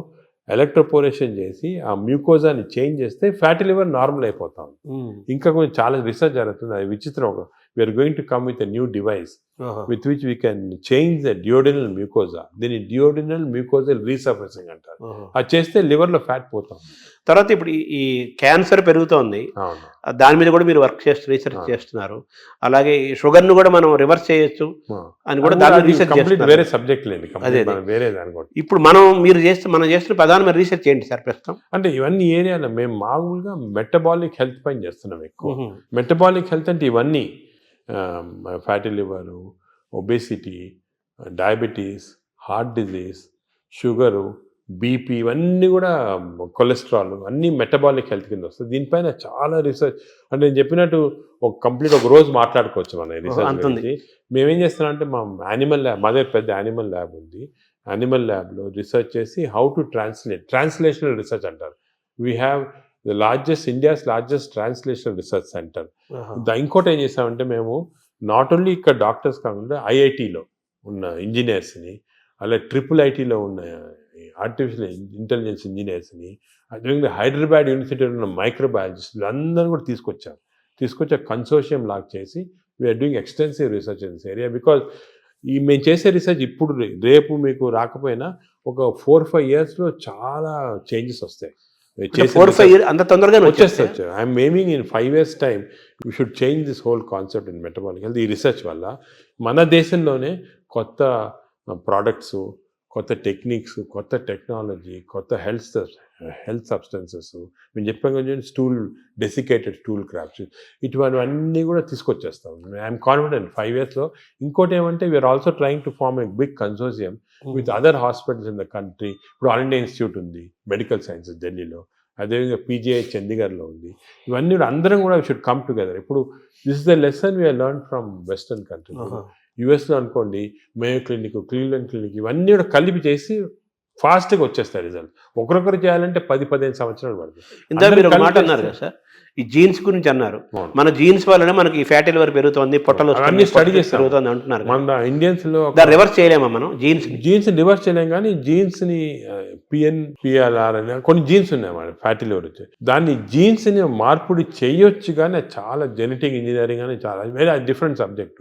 ఎలక్ట్రోపోరేషన్ చేసి ఆ మ్యూకోజాని చేంజ్ చేస్తే ఫ్యాటీ లివర్ నార్మల్ అయిపోతాం. ఇంకా కొంచెం చాలా రీసెర్చ్ జరుగుతుంది. అది విచిత్రం. We are going to come with a new device with which we can change the duodenal mucosa. దీన్ని డియోడినల్ మ్యూకోజల్ రీసర్ఫేసింగ్ అంటారు. అది చేస్తే లివర్లో ఫ్యాట్ పోతాం. తర్వాత ఇప్పుడు ఈ క్యాన్సర్ పెరుగుతోంది, దాని మీద కూడా మీరు రీసెర్చ్ చేస్తున్నారు. అలాగే షుగర్ను కూడా మనం రివర్స్ చేయొచ్చు అని కూడా దాని రీసెర్చ్ చేస్తున్నారు. వేరే సబ్జెక్ట్ లేదు, వేరే దాని కూడా. ఇప్పుడు మనం చేస్తున్న ప్రధానమైన రీసెర్చ్ ఏంటి సార్ ప్రస్తుతం? అంటే ఇవన్నీ ఏరియాలో మేము మామూలుగా మెటబాలిక్ హెల్త్ పైన చేస్తున్నాం ఎక్కువ. మెటబాలిక్ హెల్త్ అంటే ఇవన్నీ fatty liver, obesity, diabetes, heart disease, sugar, BP, ఇవన్నీ కూడా కొలెస్ట్రాల్ అన్నీ మెటబాలిక్ హెల్త్ కింద వస్తుంది. దీనిపైన చాలా రీసెర్చ్. అంటే నేను చెప్పినట్టు ఒక రోజు మాట్లాడుకోవచ్చు మన రీసెర్చ్ గురించి. మేమేం చేస్తున్నాం అంటే మా యానిమల్ ల్యాబ్, మా దగ్గర పెద్ద యానిమల్ ల్యాబ్ ఉంది. యానిమల్ ల్యాబ్లో రీసెర్చ్ చేసి హౌ టు ట్రాన్స్లేషనల్ రీసెర్చ్ అంటారు. We have India's largest translational research centre. ఇంకోటి ఏం చేసామంటే మేము నాట్ ఓన్లీ ఇక్కడ డాక్టర్స్ కాకుండా ఐఐటీలో ఉన్న ఇంజనీర్స్ని, అలా IIITలో ఉన్న ఆర్టిఫిషియల్ ఇంటెలిజెన్స్ ఇంజనీర్స్ని, అదేవిధంగా హైదరాబాద్ యూనివర్సిటీలో ఉన్న మైక్రోబయాలజిస్టులు అందరూ కూడా తీసుకొచ్చి కన్సోర్షియం లాగా చేసి we are doing extensive research in this area. Because మేము చేసే రీసెర్చ్ ఇప్పుడు రేపు మీకు రాకపోయినా ఒక 4-5 yearsలో చాలా చేంజెస్ వస్తాయి. 4-5 years అంత తొందరగా వచ్చేస్తే I'm aiming in 5 years time we should change this whole concept in metabolic health. ఈ రీసెర్చ్ వల్ల మన దేశంలోనే కొత్త ప్రోడక్ట్స్, కొత్త టెక్నిక్స్, కొత్త టెక్నాలజీ, కొత్త హెల్త్ సబ్స్టెన్సెస్, మేము చెప్పాం కదా డెసికేటెడ్ స్టూల్ క్రాప్స్, ఇటువంటివన్నీ కూడా తీసుకొచ్చేస్తాం. ఐఎమ్ కాన్ఫిడెంట్ 5 yearsలో. ఇంకోటి ఏమంటే we are also trying to form a big consortium with other hospitals in the country. ఇప్పుడు ఆల్ ఇండియా ఇన్స్టిట్యూట్ ఉంది మెడికల్ సైన్సెస్ ఢిల్లీలో, అదేవిధంగా PGI చండీగఢ్లో ఉంది. ఇవన్నీ కూడా అందరం కూడా షుడ్ కమ్ టుగెదర్. ఇప్పుడు this is the lesson we are learn from western country. యుఎస్లో అనుకోండి మేయో క్లినిక్, క్లీవ్లాండ్ క్లినిక్, ఇవన్నీ కూడా కలిపి చేసి ఫాస్ట్గా వచ్చేస్తాయి రిజల్ట్. ఒకరొకరు చేయాలంటే 10-15 సంవత్సరాలు పడుతుంది. ఇందా మీరు ఒక మాట అన్నారు కదా సార్, ఈ జీన్స్ గురించి అన్నారు. మన జీన్స్ వల్లనే మనకి ఫ్యాటీ లివర్ పెరుగుతుంది, పొట్టలు అన్ని స్టడీ చేసి పెరుగుతుంది అంటున్నారు. మన ఇండియన్స్ లో రివర్స్ చేయలేమా మనం? జీన్స్ రివర్స్ చేయలేం, కానీ జీన్స్ ని PNPLR అని కొన్ని జీన్స్ ఉన్నాయి మన ఫ్యాటీ లివర్ వచ్చి, దాన్ని జీన్స్ ని మార్పుడి చేయొచ్చు. కానీ చాలా జెనెటిక్ ఇంజనీరింగ్ అని చాలా వేరే డిఫరెంట్ సబ్జెక్ట్.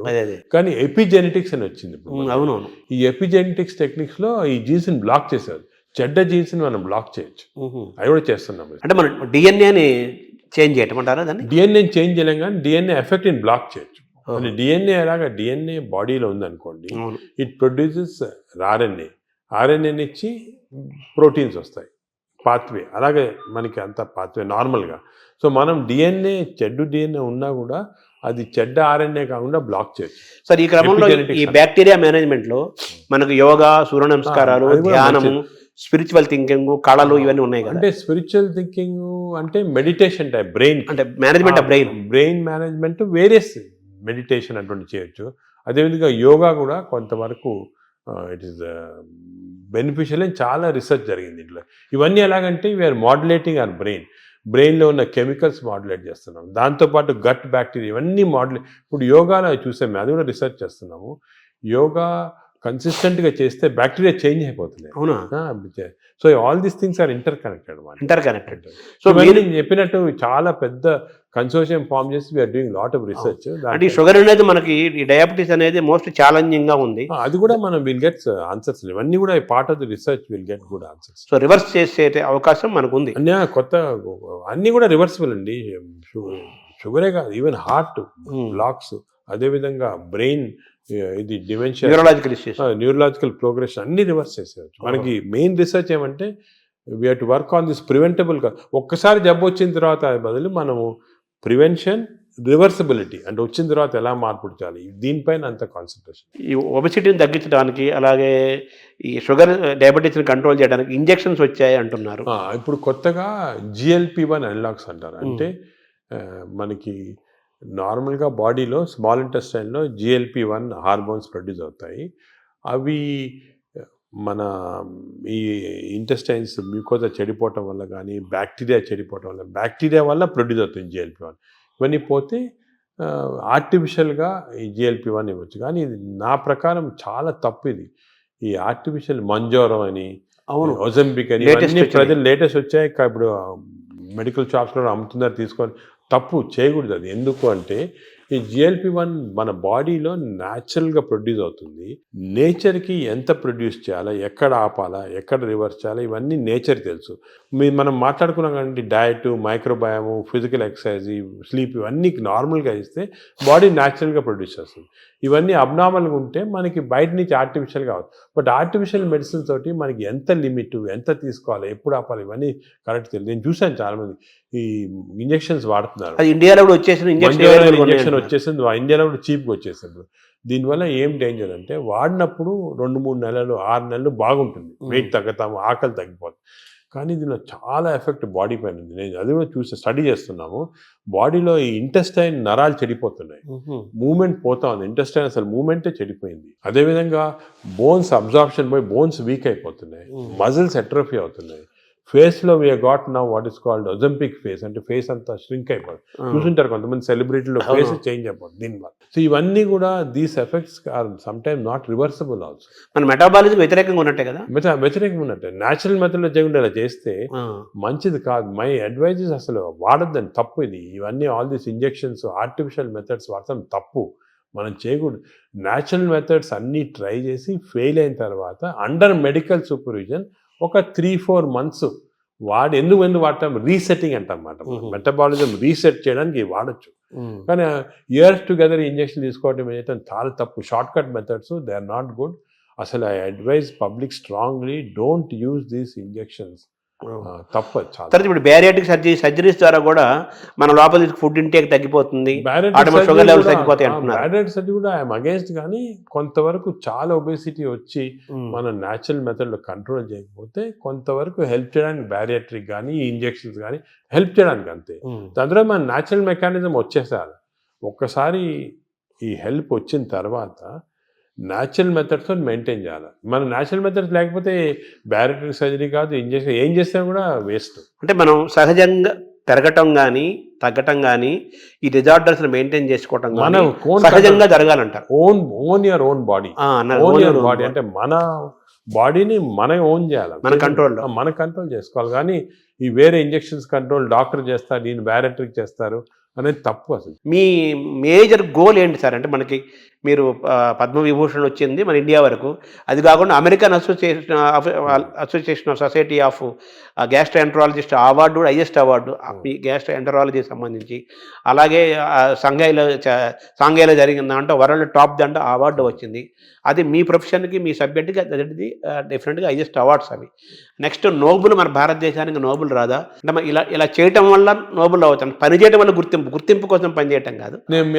కానీ ఎపిజెనెటిక్స్ అని వచ్చింది. అవునవును. ఈ ఎపిజెనెటిక్స్ టెక్నిక్స్ లో ఈ జీన్స్ ని బ్లాక్ చేశారు. చెడ్డ జీన్స్ ని మనం బ్లాక్ చేయొచ్చు. అవి కూడా చేస్తున్నాం. అంటే మనం డిఎన్ఏని చేంజ్ చేయటమంటారా? దాన్ని డిఎన్ఏ చేంజ్ చేయలేం, కానీ డిఎన్ఏ ఎఫెక్ట్ ని బ్లాక్ చేయొచ్చు. డిఎన్ఏ ఎలాగా డిఎన్ఏ బాడీలో ఉందనుకోండి, ఇట్ ప్రొడ్యూసెస్ RNA ఇచ్చి ప్రోటీన్స్ వస్తాయి, పాత్వే. అలాగే మనకి అంత పాత్వే నార్మల్గా. సో మనం చెడ్డు డిఎన్ఏ ఉన్నా కూడా అది చెడ్డ RNA కాకుండా బ్లాక్ చేయొచ్చు. సార్, ఈ క్రమంలో ఈ బ్యాక్టీరియా మేనేజ్మెంట్ లో మనకు యోగా, సూర్య నమస్కారాలు, ధ్యానము, స్పిరిచువల్ థింకింగ్, కళలు ఇవన్నీ ఉన్నాయి కదా. అంటే స్పిరిచువల్ థింకింగ్ అంటే మెడిటేషన్ టైప్, బ్రెయిన్ అంటే management of brain management, various meditation అటువంటి చేయొచ్చు. అదేవిధంగా యోగా కూడా కొంతవరకు ఇట్ ఈస్ బెనిఫిషియల్ అని చాలా రీసెర్చ్ జరిగింది ఇంట్లో. ఇవన్నీ ఎలాగంటే వీఆర్ మాడ్యులేటింగ్ అవర్ బ్రెయిన్లో ఉన్న కెమికల్స్ మాడ్యులేట్ చేస్తున్నాం. దాంతోపాటు గట్ బ్యాక్టీరియా ఇవన్నీ ఇప్పుడు యోగాలో చూసాము, అది కూడా రీసెర్చ్ చేస్తున్నాము. యోగా కన్సిస్టెంట్గా చేస్తే బ్యాక్టీరియా చేంజ్ అయిపోతుంది. అవునా? So all these things are interconnected. సో మీరు చెప్పినట్టు చాలా పెద్ద కన్సోర్షియం ఫామ్ చేసి we are doing lot of research. అంటే షుగర్ అనేది మనకి, ఈ డయాబెటీస్ అనేది మోస్ట్ ఛాలెంజింగ్ గా ఉంది. అది కూడా మనం విల్ గెట్ ఆన్సర్స్. ఇవన్నీ కూడా part of the research will get good answers. So reverse చేసే అవకాశం మనకు ఉంది. అన్ని కూడా రివర్సిబుల్ అండి. షుగరే కాదు, ఈవెన్ హార్ట్ బ్లాక్స్, అదేవిధంగా బ్రెయిన్ ఇది డిమెన్షియా, న్యూరలాజికల్ ప్రోగ్రెషన్ అన్ని రివర్స్ చేసేవచ్చు. మనకి మెయిన్ రీసెర్చ్ ఏమంటే we have to work on this preventable. ఒక్కసారి జబ్బు వచ్చిన తర్వాత బదులు మనము ప్రివెన్షన్, రివర్సిబిలిటీ అంటే వచ్చిన తర్వాత ఎలా మార్పు చేయాలి, దీనిపైన అంత కాన్సన్ట్రేషన్. ఈ ఒబెసిటీని తగ్గించడానికి, అలాగే ఈ షుగర్ డయాబెటీస్ని కంట్రోల్ చేయడానికి ఇంజెక్షన్స్ వచ్చాయి అంటున్నారు. ఇప్పుడు కొత్తగా GLP-1 అనలాగ్స్ అంటారు. అంటే మనకి నార్మల్గా బాడీలో స్మాల్ ఇంటెస్టైన్లో GLP-1 హార్మోన్స్ ప్రొడ్యూస్ అవుతాయి. అవి మన ఈ ఇంటెస్టైన్స్ మ్యూకోజా చెడిపోవటం వల్ల కానీ, బ్యాక్టీరియా వల్ల ప్రొడ్యూస్ అవుతుంది GLP-1. ఇవన్నీ పోతే ఆర్టిఫిషియల్గా ఈ GLP-1 ఇవ్వచ్చు. కానీ ఇది నా ప్రకారం చాలా తప్పు. ఇది ఈ ఆర్టిఫిషియల్ మంజోరో అని, ఒజంబిక్ అని ఇవన్నీ ప్రజలు లేటెస్ట్ వచ్చాయి. ఇప్పుడు మెడికల్ షాప్స్లో అమ్ముతున్నారు, తీసుకొని తప్పు చేయకూడదు. అది ఎందుకు అంటే ఈ GLP-1 మన బాడీలో న్యాచురల్గా ప్రొడ్యూస్ అవుతుంది. నేచర్కి ఎంత ప్రొడ్యూస్ చేయాలా, ఎక్కడ ఆపాలా, ఎక్కడ రివర్స్ చేయాలా, ఇవన్నీ నేచర్ తెలుసు. మనం మాట్లాడుకున్నాం కానీ డయట్, మైక్రోబయాము, ఫిజికల్ ఎక్సర్సైజ్, స్లీప్ ఇవన్నీ నార్మల్గా ఇస్తే బాడీ న్యాచురల్గా ప్రొడ్యూస్ చేస్తుంది. ఇవన్నీ అబ్నార్మల్గా ఉంటే మనకి బయట నుంచి ఆర్టిఫిషియల్గా అవుతుంది. బట్ ఆర్టిఫిషియల్ మెడిసిన్ తోటి మనకి ఎంత లిమిట్, ఎంత తీసుకోవాలి, ఎప్పుడు ఆపాలి, ఇవన్నీ కరెక్ట్ తెలియదు. నేను చూశాను చాలామంది ఈ ఇంజెక్షన్స్ వాడుతున్నారు. ఇండియాలో కూడా వచ్చేసింది వచ్చేసింది, ఇండియాలో కూడా చీప్గా వచ్చేసింది. దీనివల్ల ఏం డేంజర్ అంటే వాడినప్పుడు 2-3 నెలలు, 6 నెలలు బాగుంటుంది, వెయిట్ తగ్గుతాము, ఆకలి తగ్గిపోతుంది. కానీ దీనిలో చాలా ఎఫెక్ట్ బాడీ పైన ఉంది. నేను అది కూడా స్టడీ చేస్తున్నాము. బాడీలో ఈ ఇంటెస్టైన్ నరాలు చెడిపోతున్నాయి, మూమెంట్ పోతా ఉంది, ఇంటెస్టైన్ అసలు మూమెంటే చెడిపోయింది. అదేవిధంగా బోన్స్ అబ్జార్ప్షన్ పోయి బోన్స్ వీక్ అయిపోతున్నాయి, మజిల్స్ ఎట్రోఫీ అవుతున్నాయి. ఫేస్లో we got now what is called Ozempic face, అంటే ఫేస్ అంతా ష్రింక్ అయిపోతుంది. చూసుంటారు కొంతమంది సెలబ్రిటీలో ఫేస్ చేంజ్ అయిపోతుంది దీనివల్ల. సో ఇవన్నీ కూడా these effects are some time not reversible also. మన మెటాబాలిజం వ్యతిరేకంగా ఉన్నట్టే కదా. వ్యతిరేకంగా ఉన్నట్టే. న్యాచురల్ మెథడ్లో చేయకుండా ఇలా చేస్తే మంచిది కాదు. మై అడ్వైజెస్ అసలు వాడద్దని, తప్పు ఇది. ఇవన్నీ all these injections artificial methods వాడతాం తప్పు, మనం చేయకూడదు. న్యాచురల్ మెథడ్స్ అన్నీ ట్రై చేసి ఫెయిల్ అయిన తర్వాత అండర్ మెడికల్ సూపర్విజన్ ఒక 3-4 months వాడి ఎందుకు వాడతాం, రీసెట్టింగ్ అంటాం అన్నమాట. మెటబాలిజం రీసెట్ చేయడానికి వాడచ్చు. కానీ ఇయర్స్ టుగెదర్ ఇంజెక్షన్ తీసుకోవడం ఏదైతే చాలా తప్పు. Short cut methods they are not good. అసలు I advise public strongly don't use these injections. తప్పు చాలా. తర్వాత ఇప్పుడు బ్యారియాటిక్ సర్జరీస్ ద్వారా కూడా మన లోపల ఫుడ్ ఇంటేక్ తగ్గిపోతుంది, షుగర్ లెవెల్స్ తగ్గిపోతాయి అంటున్నారు. బ్యారియాటిక్ సర్జరీ కూడా ఐఎమ్ అగేన్స్ట్, కానీ కొంతవరకు చాలా ఒబేసిటీ వచ్చి మనం న్యాచురల్ మెథడ్లో కంట్రోల్ చేయకపోతే కొంతవరకు హెల్ప్ చేయడానికి బ్యారియాట్రిక్ కానీ ఈ ఇంజెక్షన్స్ కానీ హెల్ప్ చేయడానికి అంతే. దాని తర్వాత మన న్యాచురల్ మెకానిజం వచ్చేసారు. ఒక్కసారి ఈ హెల్ప్ వచ్చిన తర్వాత న్యాచురల్ మెథడ్స్తో మెయింటైన్ చేయాలి. మన న్యాచురల్ మెథడ్స్ లేకపోతే బ్యారియాట్రిక్ సర్జరీ కాదు, ఇంజెక్షన్ ఏం చేసినా కూడా వేస్ట్. అంటే మనం సహజంగా పెరగటం కానీ తగ్గటం కానీ ఈ డిజార్డర్స్ మెయింటైన్ చేసుకోవటం మనం సహజంగా జరగాలంటారు. Own your own body. Body అంటే మన బాడీని మనం ఓన్ చేయాలి, మన కంట్రోల్ చేసుకోవాలి. కానీ ఈ వేరే ఇంజెక్షన్స్ కంట్రోల్ డాక్టర్ చేస్తారు, దీన్ని బ్యారియాట్రిక్ చేస్తారు అనేది తప్పు. అసలు మీ మేజర్ గోల్ ఏంటి సార్? అంటే మనకి మీరు పద్మవిభూషణ్ వచ్చింది మన ఇండియా వరకు, అది కాకుండా American association of society of gastroenterologist award కూడా హైయెస్ట్ అవార్డు ఈ గ్యాస్ట్రోఎంటరాలజీకి సంబంధించి. అలాగే సాంఘైలో జరిగిన దాంట్లో వరల్డ్ టాప్ దాంట్లో అవార్డు వచ్చింది. అది మీ ప్రొఫెషన్కి మీ సబ్జెక్ట్కి అది డెఫినెట్గా హైయెస్ట్ అవార్డ్స్ అవి. నెక్స్ట్ నోబుల్ మన భారతదేశానికి నోబుల్ రాదా? అంటే ఇలా చేయటం వల్ల నోబుల్ అవుతాం, పని చేయడం వల్ల గుర్తింపు కోసం పనిచేయటం కాదు.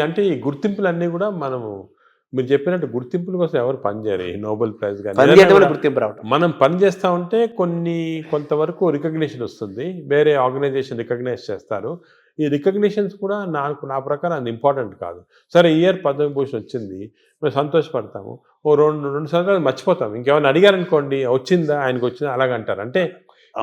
అంటే ఈ గుర్తింపులన్నీ కూడా మనము మీరు చెప్పినట్టు గుర్తింపుల కోసం ఎవరు పనిచేయరు. ఈ నోబెల్ ప్రైజ్ కానీ గుర్తింపు రావడం, మనం పని చేస్తూ ఉంటే కొంతవరకు రికగ్నిషన్ వస్తుంది, వేరే ఆర్గనైజేషన్ రికగ్నైజ్ చేస్తారు. ఈ రికగ్నిషన్స్ కూడా నా ప్రకారం అది ఇంపార్టెంట్ కాదు. సరే ఇయర్ పద్మవిభూషణ్ వచ్చింది, మేము సంతోషపడతాము, ఓ రెండు సంవత్సరాలు మర్చిపోతాం. ఇంకేమైనా అడిగారనుకోండి వచ్చిందా ఆయనకు వచ్చిందా అలాగంటారు. అంటే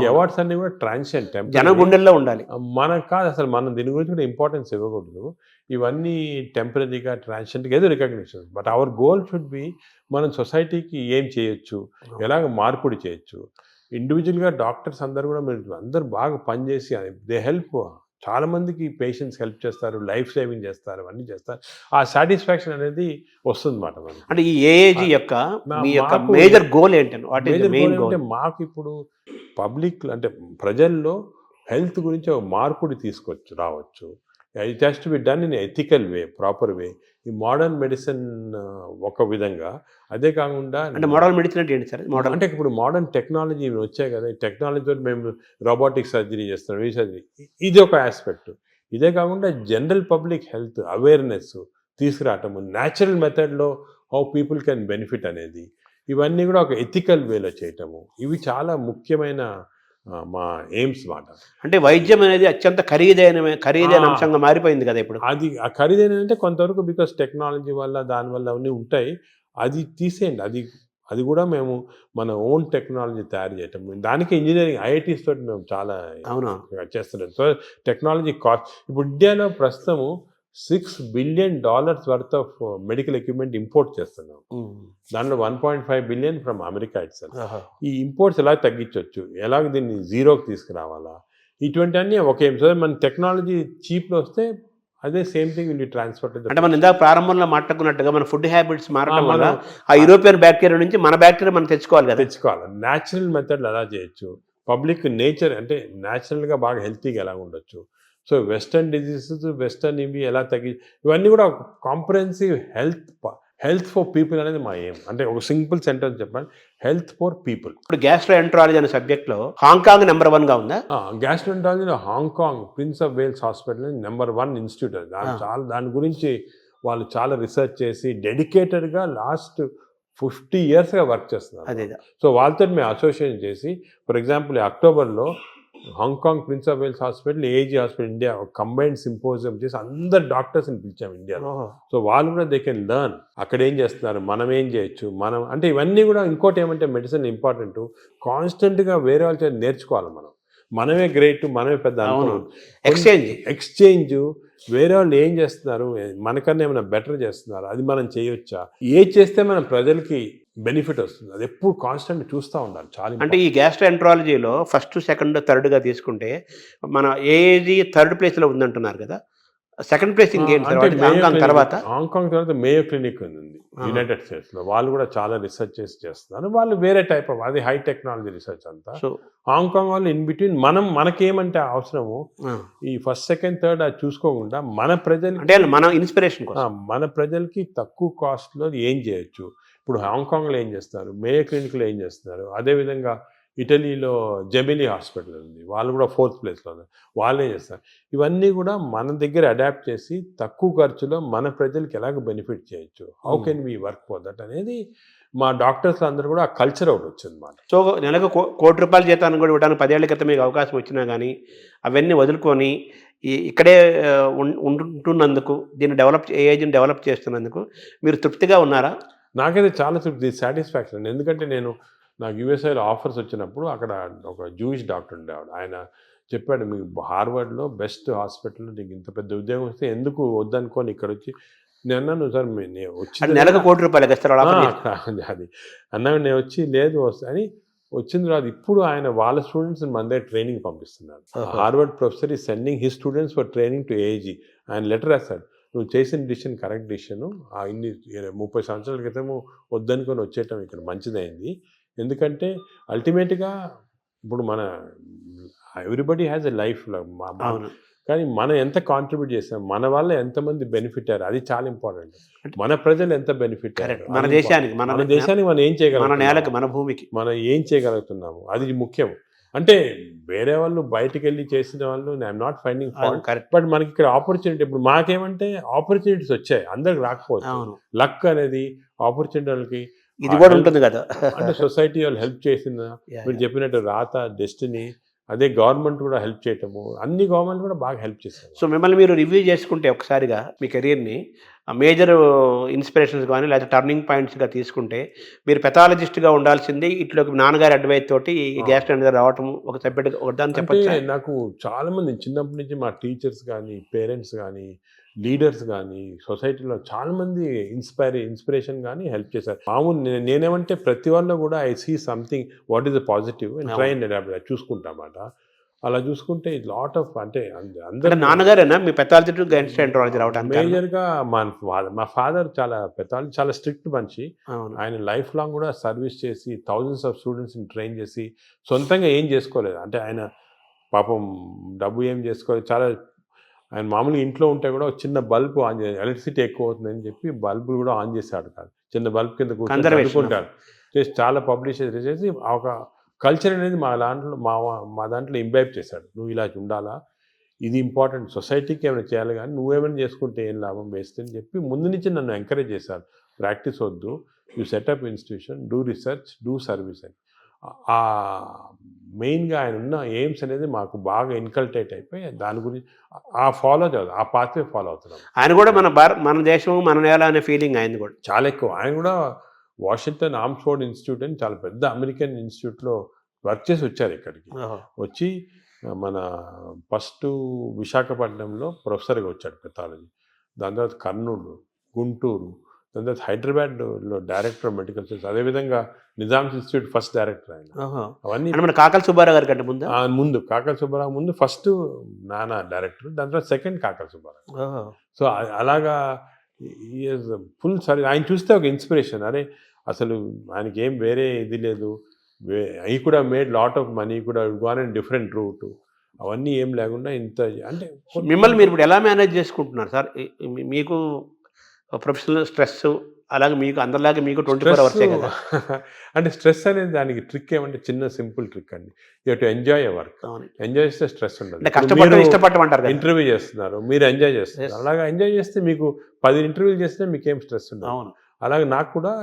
ఈ అవార్డ్స్ అన్ని కూడా ట్రాన్సియెంట్, జన గుండెల్లో ఉండాలి. మనకు కాదు అసలు, మనం దీని గురించి కూడా ఇంపార్టెన్స్ ఇవ్వకూడదు. ఇవన్నీ టెంపరీగా ట్రాన్సియెంట్గా ఏదో recognition. But our goal should be మనం సొసైటీకి ఏం చేయొచ్చు, ఎలాగ మార్పుడి చేయొచ్చు. ఇండివిజువల్గా డాక్టర్స్ అందరూ కూడా మీరు అందరూ బాగా పనిచేసి దే హెల్ప్, చాలామందికి పేషెంట్స్ హెల్ప్ చేస్తారు, లైఫ్ సేవింగ్ చేస్తారు, అవన్నీ చేస్తారు. ఆ సాటిస్ఫాక్షన్ అనేది వస్తుంది అన్నమాట. అంటే ఈ ఏఏజీ యొక్క మేజర్ గోల్ ఏంటంటే మాకు ఇప్పుడు పబ్లిక్ అంటే ప్రజల్లో హెల్త్ గురించి ఒక మార్పుడి రావచ్చు. It has to be done in ethical way, proper way. ఈ మోడర్న్ మెడిసిన్ ఒక విధంగా, అదే కాకుండా అంటే మోడర్న్ మెడిసిన్ అంటే ఏంటి సార్? అంటే ఇప్పుడు మోడర్న్ టెక్నాలజీ వచ్చాయి కదా, ఈ టెక్నాలజీతో మేము రోబోటిక్ సర్జరీ చేస్తున్నాం, ఈ సర్జరీ, ఇది ఒక ఆస్పెక్ట్. ఇదే కాకుండా general public health awareness తీసుకురావటము, natural మెథడ్లో హౌ పీపుల్ కెన్ బెనిఫిట్ అనేది, ఇవన్నీ కూడా ఒక ఎథికల్ వేలో చేయటము, ఇవి చాలా ముఖ్యమైన మా ఎయిమ్స్ మాట. అంటే వైద్యం అనేది అత్యంత ఖరీదైన అంశంగా మారిపోయింది కదా ఇప్పుడు. అది ఆ ఖరీదైన అంటే కొంతవరకు బికాస్ టెక్నాలజీ వల్ల దానివల్ల అవన్నీ ఉంటాయి, అది తీసేయండి. అది కూడా మేము మన ఓన్ టెక్నాలజీ తయారు చేయటం, దానికి ఇంజనీరింగ్ ఐఐటీస్ తోటి మేము చాలా చేస్తున్నాం. సో టెక్నాలజీ కాస్ట్ ఇప్పుడు ఇండియాలో ప్రస్తుతము $6 billion worth of medical equipment import చేస్తున్నాం. దాంట్లో 1.5 billion ఫ్రమ్ అమెరికా ఇట్సెల్ఫ్. ఈ ఇంపోర్ట్స్ ఎలా తగ్గించవచ్చు, ఎలాగ దీన్ని జీరోకి తీసుకురావాలా, ఇటువంటి అన్నీ ఒకే. సో మన టెక్నాలజీ చీప్లో వస్తే అదే same thing will be transfer. అంటే మనం ఇందాక ప్రారంభంలో మాట్లాడుకున్నట్టుగా మన ఫుడ్ హ్యాబిట్స్ మారడం వల్ల ఆ యూరోపియన్ బ్యాక్టీరియా నుంచి మన బ్యాక్టీరియా మనం తెచ్చుకోవాలి. న్యాచురల్ మెథడ్లు అలా చేయొచ్చు. పబ్లిక్ నేచర్ అంటే న్యాచురల్గా బాగా హెల్తీగా ఎలా ఉండొచ్చు. సో వెస్టర్న్ డిజీజెస్, వెస్టర్న్ ఇవి ఎలా ఇవన్నీ కూడా కాంప్రహెన్సివ్ హెల్త్ ఫర్ పీపుల్ అనేది మా ఎయిమ్. అంటే ఒక సింపుల్ సెంటెన్స్ చెప్పండి, హెల్త్ ఫర్ పీపుల్. ఇప్పుడు గ్యాస్ట్రోఎంటరాలజీ అనే సబ్జెక్ట్లో హాంకాంగ్ నెంబర్ 1గా ఉందా? గ్యాస్ట్రోఎంటరాలజీలో Hong Kong Prince of Wales hospital number 1 institute. దాని గురించి వాళ్ళు చాలా రీసెర్చ్ చేసి డెడికేటెడ్గా లాస్ట్ 50 ఇయర్స్గా వర్క్ చేస్తున్నారు. అదే సో వాళ్ళతో మేము అసోసియేషన్ చేసి, ఫర్ ఎగ్జాంపుల్ అక్టోబర్లో Hong Kong Prince of Wales hospital, AG hospital India combined symposium చేసి అందరు డాక్టర్స్ని పిలిచాం ఇండియాలో. సో వాళ్ళు కూడా దే కెన్ లెర్న్ అక్కడ ఏం చేస్తున్నారు, మనం ఏం చేయొచ్చు, మనం అంటే ఇవన్నీ కూడా. ఇంకోటి ఏమంటే మెడిసిన్ ఇంపార్టెంట్, కాన్స్టెంట్గా వేరే వాళ్ళ చేత నేర్చుకోవాలి. మనమే గ్రేట్, మనమే పెద్ద ఎక్స్చేంజ్ వేరే వాళ్ళు ఏం చేస్తున్నారు, మనకన్నా ఏమైనా బెటర్ చేస్తున్నారు, అది మనం చేయొచ్చా, ఏది చేస్తే మనం ప్రజలకి బెనిఫిట్ వస్తుంది, అది ఎప్పుడు కాన్స్టెంట్ చూస్తూ ఉండాలి. చాలా అంటే ఈ గ్యాస్ట్రోఎంట్రాలజీలో ఫస్ట్, సెకండ్, థర్డ్గా తీసుకుంటే మన ఏజీ థర్డ్ ప్లేస్లో ఉందంటున్నారు కదా, సెకండ్ ప్లేస్ ఇంకేంటి తర్వాత? హాంకాంగ్ తర్వాత మేయో క్లినిక్ ఉంది యునైటెడ్ స్టేట్స్లో. వాళ్ళు కూడా చాలా రీసెర్చ్ చేస్తున్నారు. వాళ్ళు వేరే టైప్ ఆఫ్, అది హై టెక్నాలజీ రీసెర్చ్ అంతా. సో హాంకాంగ్ వాళ్ళు ఇన్ బిట్వీన్ మనకేమంటే అవసరము ఈ ఫస్ట్, సెకండ్, థర్డ్ అది చూసుకోకుండా మన ప్రజలు అంటే మన ఇన్స్పిరేషన్ మన ప్రజలకి తక్కువ కాస్ట్లో ఏం చేయొచ్చు. ఇప్పుడు హాంకాంగ్లో ఏం చేస్తారు, మేయో క్లినిక్లో ఏం చేస్తున్నారు, అదేవిధంగా ఇటలీలో జెమినీ హాస్పిటల్ ఉంది, వాళ్ళు కూడా 4th ప్లేస్లో ఉన్నారు, వాళ్ళే చేస్తారు. ఇవన్నీ కూడా మన దగ్గర అడాప్ట్ చేసి తక్కువ ఖర్చులో మన ప్రజలకి ఎలాగ బెనిఫిట్ చేయొచ్చు, how can we work for that అనేది మా డాక్టర్స్ అందరూ కూడా ఆ కల్చర్ ఒకటి వచ్చింది మాట. సో నెలకు ₹1,00,00,000 జీతాన్ని కూడా ఇవ్వడానికి 10 ఏళ్ల క్రితం మీకు అవకాశం వచ్చినా కానీ అవన్నీ వదులుకొని ఇక్కడే ఉంటున్నందుకు, ఏజెంట్ డెవలప్ చేస్తున్నందుకు మీరు తృప్తిగా ఉన్నారా? నాకైతే చాలా తృప్తి, సాటిస్ఫాక్షన్. ఎందుకంటే నాకు యూఎస్ఐలో ఆఫర్స్ వచ్చినప్పుడు అక్కడ ఒక జూయిష్ డాక్టర్ ఉండేవాడు. ఆయన చెప్పాడు, మీకు హార్వర్డ్లో బెస్ట్ హాస్పిటల్లో నీకు ఇంత పెద్ద ఉద్యోగం వస్తే ఎందుకు వద్దనుకోని ఇక్కడ వచ్చి. నేను అన్నాను, సార్ వచ్చి నెలకు ₹1,00,00,000 అది అన్నాడు. నేను వచ్చి లేదు అని వచ్చిన తర్వాత ఇప్పుడు ఆయన వాళ్ళ స్టూడెంట్స్ మన దగ్గర ట్రైనింగ్ పంపిస్తున్నాడు. హార్వర్డ్ ప్రొఫెసర్ ఈ sending his students for training to AG. ఆయన లెటర్ రాశాడు, నువ్వు చేసిన డిసిషన్ కరెక్ట్ డిసిషను, ఇన్ని 30 సంవత్సరాల క్రితము వద్దనుకొని వచ్చేయటం ఇక్కడ మంచిదైంది. ఎందుకంటే అల్టిమేట్గా ఇప్పుడు ఎవ్రీబడి హ్యాస్ ఎ లైఫ్, కానీ మనం ఎంత కాంట్రిబ్యూట్ చేసాం, మన వల్ల ఎంతమంది బెనిఫిట్ అయ్యారు, అది చాలా ఇంపార్టెంట్. మన ప్రజలు ఎంత బెనిఫిట్ అయ్యారు, మన దేశానికి మనం ఏం చేయగలం, మన నేలకి, మన భూమికి మనం ఏం చేయగలుగుతున్నాము, అది ముఖ్యం. అంటే వేరే వాళ్ళు బయటకు వెళ్ళి చేసిన వాళ్ళు I'm not finding fault, but మనకి ఇక్కడ ఆపర్చునిటీ, ఇప్పుడు మాకేమంటే ఆపర్చునిటీస్ వచ్చాయి, అందరికి రాకపోవచ్చు. లక్ అనేది ఆపర్చునిటీ వాళ్ళకి ఇది కూడా ఉంటుంది కదా. అంటే సొసైటీ వాళ్ళు హెల్ప్ చేసిందా, మీరు చెప్పినట్టు రాత, డెస్టినీ, అదే గవర్నమెంట్ కూడా హెల్ప్ చేయటము, అన్ని గవర్నమెంట్ కూడా బాగా హెల్ప్ చేస్తారు. సో మిమ్మల్ని మీరు రివ్యూ చేసుకుంటే ఒకసారిగా మీ కెరీర్ని మేజర్ ఇన్స్పిరేషన్స్ కానీ లేదా టర్నింగ్ పాయింట్స్గా తీసుకుంటే, మీరు పెథాలజిస్ట్గా ఉండాల్సింది ఇట్లోకి నాన్నగారి అడ్వైస్ తోటి గ్యాస్ట్రోఎంట్రాలజీ రావటం ఒక సబ్జెక్ట్ ఒకదాన్ని చెప్పచ్చు. నాకు చాలామంది చిన్నప్పటి నుంచి మా టీచర్స్ కానీ, పేరెంట్స్ కానీ, లీడర్స్ కానీ, సొసైటీలో చాలామంది ఇన్స్పిరేషన్ కానీ హెల్ప్ చేశారు. మామూలు నేనేమంటే ప్రతి వాళ్ళు కూడా I see something what is the positive and try and adapt చూసుకుంటామాట. అలా చూసుకుంటే లాట్ ఆఫ్, అంటే అందరూ నాన్నగారేనా మీ పెథాలజీ టు గ్యాస్ట్రోఎంట్రాలజీ రావడానికి? మేజర్గా మా ఫాదర్ చాలా పెథాలజీ, చాలా స్ట్రిక్ట్ మనిషి. ఆయన లైఫ్ లాంగ్ కూడా సర్వీస్ చేసి థౌజండ్స్ ఆఫ్ స్టూడెంట్స్ని ట్రైన్ చేసి సొంతంగా ఏం చేసుకోలేదు. అంటే ఆయన పాపం డబ్బు ఏం చేసుకోలేదు. చాలా ఆయన మామూలుగా ఇంట్లో ఉంటే కూడా చిన్న బల్బు ఆన్ చేసి, ఎలక్ట్రిసిటీ ఎక్కువ అవుతుందని చెప్పి బల్బులు కూడా ఆన్ చేశాడు కాదు, చిన్న బల్బ్ కింద కూర్చుంటాడు చేసి చాలా పబ్లిష్ చేసి ఒక కల్చర్ అనేది మా దాంట్లో ఇంబైబ్ చేశాడు. నువ్వు ఇలా ఉండాలా, ఇది ఇంపార్టెంట్, సొసైటీకి ఏమైనా చేయాలి, కానీ నువ్వేమైనా చేసుకుంటే ఏం లాభం వేస్ట్ అని చెప్పి ముందు నుంచి నన్ను ఎంకరేజ్ చేశారు. ప్రాక్టీస్ వద్దు, you setup institution, do research, do service అని. మెయిన్గా ఆయన ఉన్న ఎయిమ్స్ అనేది మాకు బాగా ఇన్కల్టేట్ అయిపోయి దాని గురించి ఆ పాత్వే ఫాలో అవుతున్నాం. ఆయన కూడా మన దేశం, మన నేల అనే ఫీలింగ్ ఆయన కూడా చాలా ఎక్కువ. ఆయన కూడా వాషింగ్టన్ ఆర్మ్స్ఫోర్డ్ ఇన్స్టిట్యూట్ అని చాలా పెద్ద అమెరికన్ ఇన్స్టిట్యూట్లో వర్క్ చేసి వచ్చారు. ఇక్కడికి వచ్చి మన ఫస్ట్ విశాఖపట్నంలో ప్రొఫెసర్గా వచ్చాడు పెథాలజీ, దాని తర్వాత కర్నూలు, గుంటూరు, దాని తర్వాత హైదరాబాద్లో డైరెక్టర్ ఆఫ్ మెడికల్ సైన్స్, అదేవిధంగా నిజామ్స్ ఇన్స్టిట్యూట్ ఫస్ట్ డైరెక్టర్ ఆయన. అవన్నీ మన కాకల సుబ్బారావు గారి కంటే ముందు కాకల సుబ్బారావు ముందు ఫస్ట్ నాన్న డైరెక్టర్, దాని తర్వాత సెకండ్ కాకల సుబ్బారావు. సో అలాగా ఫుల్ సర్వీస్. ఆయన చూస్తే ఒక ఇన్స్పిరేషన్, అరే అసలు ఆయనకి ఏం వేరే ఇది లేదు, ఈ కూడా మేడ్ లాట్ ఆఫ్ మనీ, కూడా గోన్ అండ్ డిఫరెంట్ రూట్, అవన్నీ ఏం లేకుండా ఇంత. అంటే మిమ్మల్ని మీరు ఇప్పుడు ఎలా మేనేజ్ చేసుకుంటున్నారు సార్? మీకు ప్రొఫెషనల్ స్ట్రెస్ అలాగే మీకు అందరిలాగే మీకు 24 hours కదా. అంటే స్ట్రెస్ అనేది దానికి ట్రిక్ ఏమంటే చిన్న సింపుల్ ట్రిక్ అండి, you to enjoy your work. Enjoy చేస్తే స్ట్రెస్ ఉండదు. ఇష్టపడమంటారు, ఇంటర్వ్యూ చేస్తున్నారు, మీరు ఎంజాయ్ చేస్తున్నారు, అలాగా ఎంజాయ్ చేస్తే మీకు 10 ఇంటర్వ్యూలు చేస్తే మీకేం స్ట్రెస్ ఉండదు. అలాగే నాకు కూడా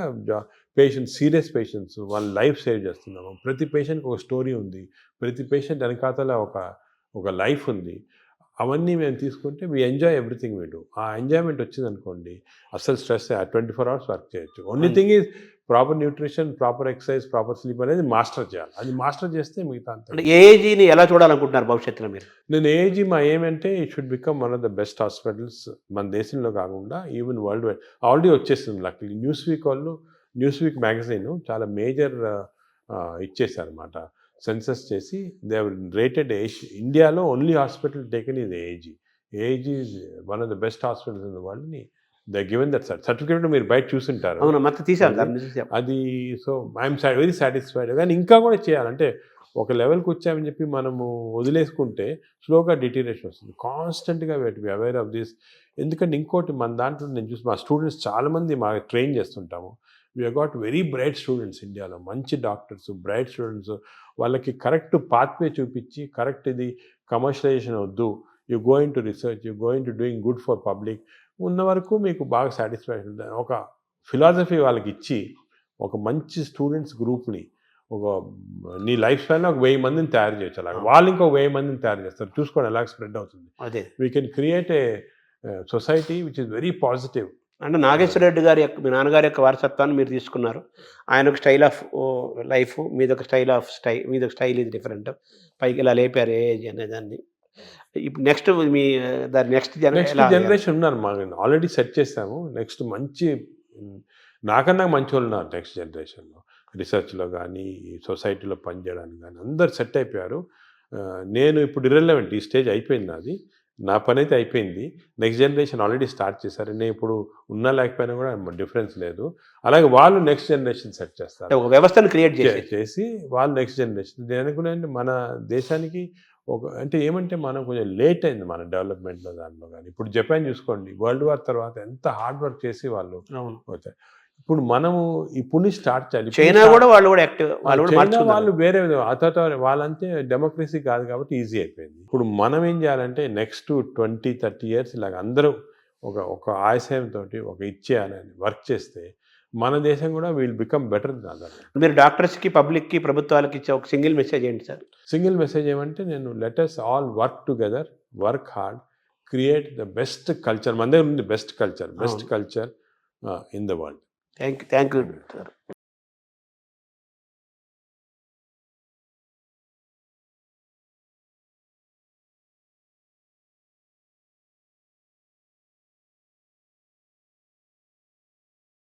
సీరియస్ పేషెంట్స్ వాళ్ళ లైఫ్ సేవ్ చేస్తున్నాము. ప్రతి పేషెంట్కి ఒక స్టోరీ ఉంది. ప్రతి పేషెంట్ వెనకాతల ఒక లైఫ్ ఉంది. అవన్నీ మేము తీసుకుంటే we enjoy everything we do. ఆ ఎంజాయ్మెంట్ వచ్చిందనుకోండి అసలు స్ట్రెస్ 24 అవర్స్ వర్క్ చేయొచ్చు. Only thing is proper nutrition, proper exercise, proper sleep అనేది మాస్టర్ చేయాలి. అది మాస్టర్ చేస్తే మిగతా అంతా. అంటే ఏఏజీని ఎలా చూడాలనుకుంటున్నారు భవిష్యత్తులో మీరు? నేను ఏజీ మా ఏమంటే it should become one of the best hospitals మన దేశంలో కాకుండా ఈవెన్ వరల్డ్ వైడ్. ఆల్రెడీ వచ్చేస్తుంది లక్కీ. న్యూస్ వీక్ మ్యాగజైన్ చాలా మేజర్ ఇచ్చేసారనమాట. సెన్సస్ చేసి దే రేటెడ్ ఇండియాలో only hospital taken is AG. AG is one of the best hospitals in the వరల్డ్ని దే గివెన్ దట్ సర్టిఫికేట్. మీరు బయట చూసింటారు. అవును, మొత్తం తీసారు సార్. అది సో ఐఎమ్ వెరీ సాటిస్ఫైడ్. కానీ ఇంకా కూడా చేయాలంటే ఒక లెవెల్కి వచ్చామని చెప్పి మనము వదిలేసుకుంటే స్లోగా డిటీరియేషన్ వస్తుంది. కాన్స్టెంట్గా బి అవేర్ ఆఫ్ దిస్. ఎందుకంటే ఇంకోటి మన దాంట్లో నేను చూసి మా స్టూడెంట్స్ చాలామంది మా ట్రైన్ చేస్తుంటాము. We got very bright students ఇండియాలో. మంచి డాక్టర్స్, బ్రైట్ స్టూడెంట్స్. వాళ్ళకి కరెక్ట్ పాత్వే చూపించి కరెక్ట్ ఇది కమర్షియలైజేషన్ వద్దు, you going to research, you going to doing good for public ఉన్న వరకు మీకు బాగా సాటిస్ఫాక్షన్. ఒక ఫిలాసఫీ వాళ్ళకి ఇచ్చి ఒక మంచి స్టూడెంట్స్ గ్రూప్ని నీ లైఫ్ స్టైల్లో ఒక 1000 మందిని తయారు చేయొచ్చు. అలాగే వాళ్ళు ఇంకో 1000 మందిని తయారు చేస్తారు. చూసుకోండి ఎలా స్ప్రెడ్ అవుతుంది. అదే we can create a society which is very positive. అంటే నాగేశ్వర రెడ్డి గారి యొక్క, మీ నాన్నగారి యొక్క వారసత్వాన్ని మీరు తీసుకున్నారు. ఆయన ఒక స్టైల్ ఆఫ్ లైఫ్, మీదొక మీదొక స్టైల్ ఇది డిఫరెంట్. పైకి ఇలా లేపారు ఏజ్ అనేదాన్ని. ఇప్పుడు నెక్స్ట్ మీ నెక్స్ట్ జనరేషన్ ఉన్నారు మా ఆల్రెడీ సెట్ చేసాము. నెక్స్ట్ మంచి నాకన్నా మంచి వాళ్ళు ఉన్నారు నెక్స్ట్ జనరేషన్లో. రీసెర్చ్లో కానీ సొసైటీలో పనిచేయడానికి కానీ అందరు సెట్ అయిపోయారు. నేను ఇప్పుడు ఇర్రెలెవెంట్. ఈ స్టేజ్ అయిపోయింది నాది. నా పని అయితే అయిపోయింది. నెక్స్ట్ జనరేషన్ ఆల్రెడీ స్టార్ట్ చేశారు. నేను ఇప్పుడు ఉన్నా లేకపోయినా కూడా డిఫరెన్స్ లేదు. అలాగే వాళ్ళు నెక్స్ట్ జనరేషన్ సెట్ చేస్తారు. ఒక వ్యవస్థను క్రియేట్ చేసి వాళ్ళు నెక్స్ట్ జనరేషన్. నేను అనుకున్నాను మన దేశానికి అంటే ఏమంటే మనం కొంచెం లేట్ అయింది మన డెవలప్మెంట్లో దాంట్లో కానీ. ఇప్పుడు జపాన్ చూసుకోండి, వరల్డ్ వార్ తర్వాత ఎంత హార్డ్ వర్క్ చేసి వాళ్ళు వచ్చారు. ఇప్పుడు మనము ఇప్పుడు స్టార్ట్ చేయాలి. చైనా కూడా వాళ్ళు యాక్టివ్. వాళ్ళు వేరే వాళ్ళంతే డెమోక్రసీ కాదు కాబట్టి ఈజీ అయిపోయింది. ఇప్పుడు మనం ఏం చేయాలంటే నెక్స్ట్ 20-30 ఇయర్స్ ఇలాగ అందరూ ఒక ఆశయంతో ఒక ఇచ్చేయాలని వర్క్ చేస్తే మన దేశం కూడా విల్ బికమ్ బెటర్. మీరు డాక్టర్స్కి, పబ్లిక్కి, ప్రభుత్వాలకి ఇచ్చే ఒక సింగిల్ మెసేజ్ ఏంటి సార్? సింగిల్ మెసేజ్ ఏమంటే నేను let us all work together, work hard, create the best culture. మన దగ్గర ఉంది best culture in the world. Thank you sir.